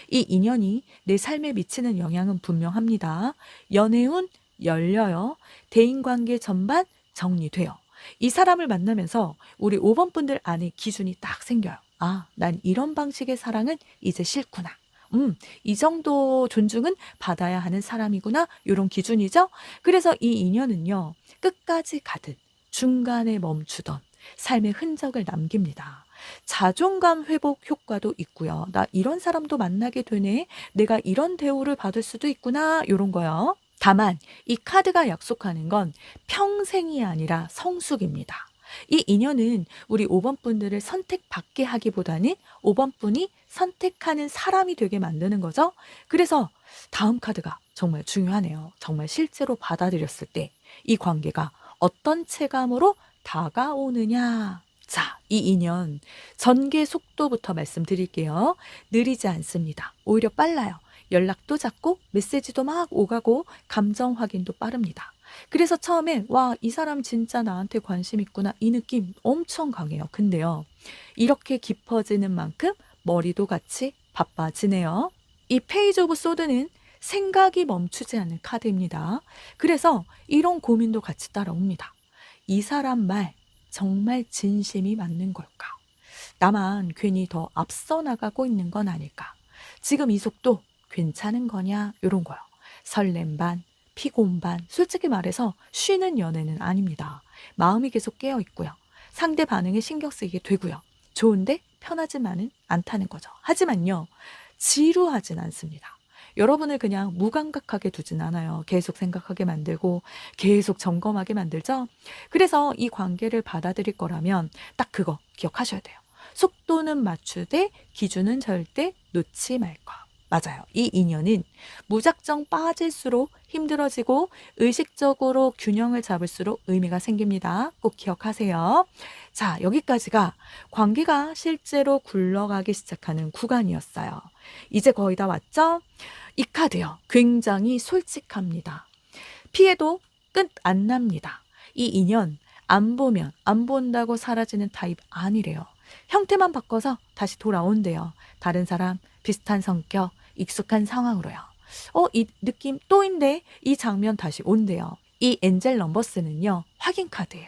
이 인연이 내 삶에 미치는 영향은 분명합니다. 연애운 열려요. 대인관계 전반 정리돼요. 이 사람을 만나면서 우리 5번 분들 안에 기준이 딱 생겨요. 난 이런 방식의 사랑은 이제 싫구나. 이 정도 존중은 받아야 하는 사람이구나. 이런 기준이죠. 그래서 이 인연은요. 끝까지 가든 중간에 멈추던 삶의 흔적을 남깁니다. 자존감 회복 효과도 있고요. 나 이런 사람도 만나게 되네. 내가 이런 대우를 받을 수도 있구나. 이런 거요. 다만 이 카드가 약속하는 건 평생이 아니라 성숙입니다. 이 인연은 우리 5번 분들을 선택받게 하기보다는 5번 분이 선택하는 사람이 되게 만드는 거죠. 그래서 다음 카드가 정말 중요하네요. 정말 실제로 받아들였을 때 이 관계가 어떤 체감으로 다가오느냐. 자, 이 인연 전개 속도부터 말씀드릴게요. 느리지 않습니다. 오히려 빨라요. 연락도 잦고 메시지도 막 오가고 감정 확인도 빠릅니다. 그래서 처음에 와, 이 사람 진짜 나한테 관심 있구나 이 느낌 엄청 강해요. 근데요, 이렇게 깊어지는 만큼 머리도 같이 바빠지네요. 이 페이지 오브 소드는 생각이 멈추지 않는 카드입니다. 그래서 이런 고민도 같이 따라옵니다. 이 사람 말 정말 진심이 맞는 걸까? 나만 괜히 더 앞서 나가고 있는 건 아닐까? 지금 이 속도 괜찮은 거냐? 이런 거요. 설렘 반, 피곤 반. 솔직히 말해서 쉬는 연애는 아닙니다. 마음이 계속 깨어 있고요. 상대 반응에 신경 쓰이게 되고요. 좋은데 편하지만은 않다는 거죠. 하지만요, 지루하진 않습니다. 여러분을 그냥 무감각하게 두진 않아요. 계속 생각하게 만들고 계속 점검하게 만들죠. 그래서 이 관계를 받아들일 거라면 딱 그거 기억하셔야 돼요. 속도는 맞추되 기준은 절대 놓지 말 것. 맞아요. 이 인연은 무작정 빠질수록 힘들어지고 의식적으로 균형을 잡을수록 의미가 생깁니다. 꼭 기억하세요. 자, 여기까지가 관계가 실제로 굴러가기 시작하는 구간이었어요. 이제 거의 다 왔죠? 이 카드요. 굉장히 솔직합니다. 피해도 끝 안 납니다. 이 인연 안 보면 안 본다고 사라지는 타입 아니래요. 형태만 바꿔서 다시 돌아온대요. 다른 사람, 비슷한 성격, 익숙한 상황으로요. 이 느낌 또인데 이 장면 다시 온대요. 이 엔젤 넘버스는요, 확인 카드예요.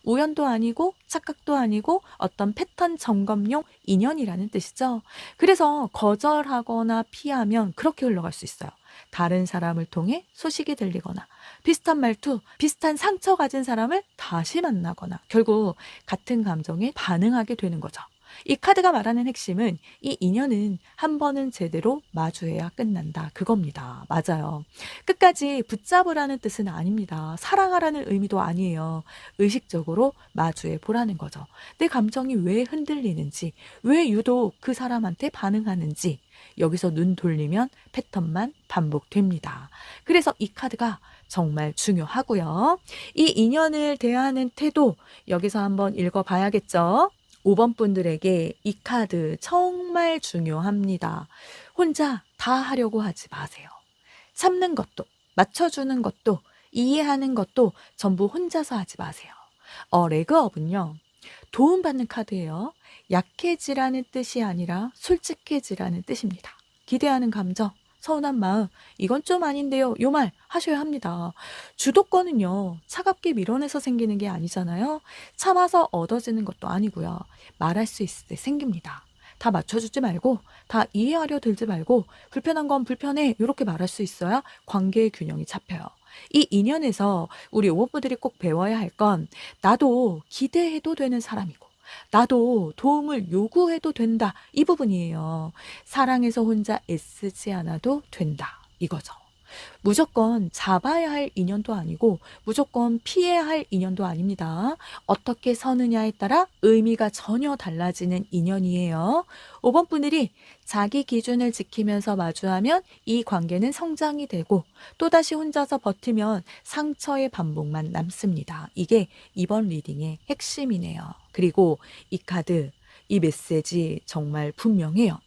우연도 아니고 착각도 아니고 어떤 패턴 점검용 인연이라는 뜻이죠. 그래서 거절하거나 피하면 그렇게 흘러갈 수 있어요. 다른 사람을 통해 소식이 들리거나 비슷한 말투, 비슷한 상처 가진 사람을 다시 만나거나 결국 같은 감정에 반응하게 되는 거죠. 이 카드가 말하는 핵심은 이 인연은 한 번은 제대로 마주해야 끝난다. 그겁니다. 맞아요. 끝까지 붙잡으라는 뜻은 아닙니다. 사랑하라는 의미도 아니에요. 의식적으로 마주해 보라는 거죠. 내 감정이 왜 흔들리는지, 왜 유독 그 사람한테 반응하는지 여기서 눈 돌리면 패턴만 반복됩니다. 그래서 이 카드가 정말 중요하고요. 이 인연을 대하는 태도 여기서 한번 읽어봐야겠죠. 5번 분들에게 이 카드 정말 중요합니다. 혼자 다 하려고 하지 마세요. 참는 것도, 맞춰주는 것도, 이해하는 것도 전부 혼자서 하지 마세요. 레그업은요, 도움받는 카드예요. 약해지라는 뜻이 아니라 솔직해지라는 뜻입니다. 기대하는 감정, 서운한 마음, 이건 좀 아닌데요. 요 말 하셔야 합니다. 주도권은요, 차갑게 밀어내서 생기는 게 아니잖아요. 참아서 얻어지는 것도 아니고요. 말할 수 있을 때 생깁니다. 다 맞춰주지 말고, 다 이해하려 들지 말고, 불편한 건 불편해. 이렇게 말할 수 있어야 관계의 균형이 잡혀요. 이 인연에서 우리 오버분들이 꼭 배워야 할 건 나도 기대해도 되는 사람이고 나도 도움을 요구해도 된다. 이 부분이에요. 사랑해서 혼자 애쓰지 않아도 된다. 이거죠. 무조건 잡아야 할 인연도 아니고 무조건 피해야 할 인연도 아닙니다. 어떻게 서느냐에 따라 의미가 전혀 달라지는 인연이에요. 5번 분들이 자기 기준을 지키면서 마주하면 이 관계는 성장이 되고 또다시 혼자서 버티면 상처의 반복만 남습니다. 이게 이번 리딩의 핵심이네요. 그리고 이 카드, 이 메시지 정말 분명해요.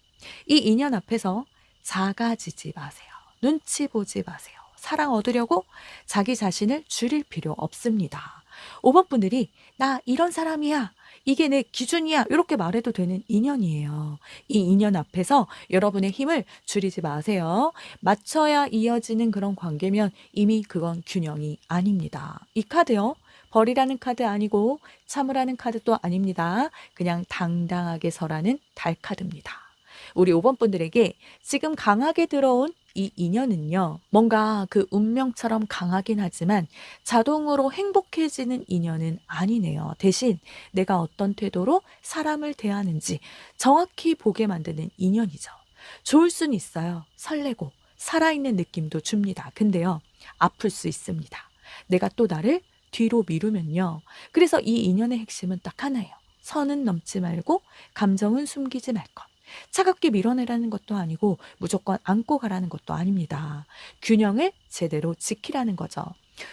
이 인연 앞에서 작아지지 마세요. 눈치 보지 마세요. 사랑 얻으려고 자기 자신을 줄일 필요 없습니다. 5번 분들이 나 이런 사람이야. 이게 내 기준이야. 이렇게 말해도 되는 인연이에요. 이 인연 앞에서 여러분의 힘을 줄이지 마세요. 맞춰야 이어지는 그런 관계면 이미 그건 균형이 아닙니다. 이 카드요. 벌이라는 카드 아니고 참으라는 카드도 아닙니다. 그냥 당당하게 서라는 달 카드입니다. 우리 5번 분들에게 지금 강하게 들어온 이 인연은요, 뭔가 그 운명처럼 강하긴 하지만 자동으로 행복해지는 인연은 아니네요. 대신 내가 어떤 태도로 사람을 대하는지 정확히 보게 만드는 인연이죠. 좋을 순 있어요. 설레고 살아있는 느낌도 줍니다. 근데요, 아플 수 있습니다. 내가 또 나를 뒤로 미루면요. 그래서 이 인연의 핵심은 딱 하나예요. 선은 넘지 말고 감정은 숨기지 말 것. 차갑게 밀어내라는 것도 아니고 무조건 안고 가라는 것도 아닙니다. 균형을 제대로 지키라는 거죠.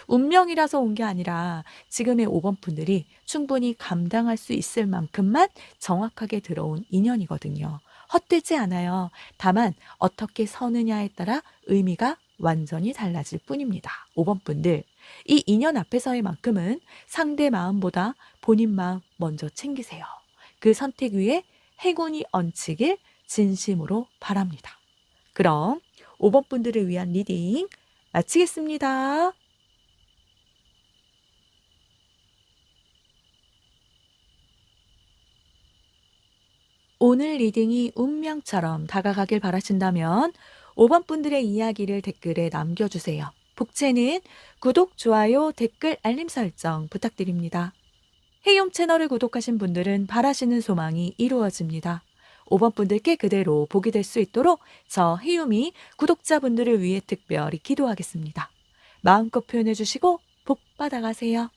운명이라서 온 게 아니라 지금의 5번 분들이 충분히 감당할 수 있을 만큼만 정확하게 들어온 인연이거든요. 헛되지 않아요. 다만 어떻게 서느냐에 따라 의미가 완전히 달라질 뿐입니다. 5번 분들, 이 인연 앞에서의 만큼은 상대 마음보다 본인 마음 먼저 챙기세요. 그 선택 위에 행운이 얹히길 진심으로 바랍니다. 그럼 5번 분들을 위한 리딩 마치겠습니다. 오늘 리딩이 운명처럼 다가가길 바라신다면 5번 분들의 이야기를 댓글에 남겨주세요. 복채는 구독, 좋아요, 댓글, 알림 설정 부탁드립니다. 헤이홈 채널을 구독하신 분들은 바라시는 소망이 이루어집니다. 5번 분들께 그대로 복이 될 수 있도록 저 헤이홈이 구독자분들을 위해 특별히 기도하겠습니다. 마음껏 표현해 주시고 복 받아가세요.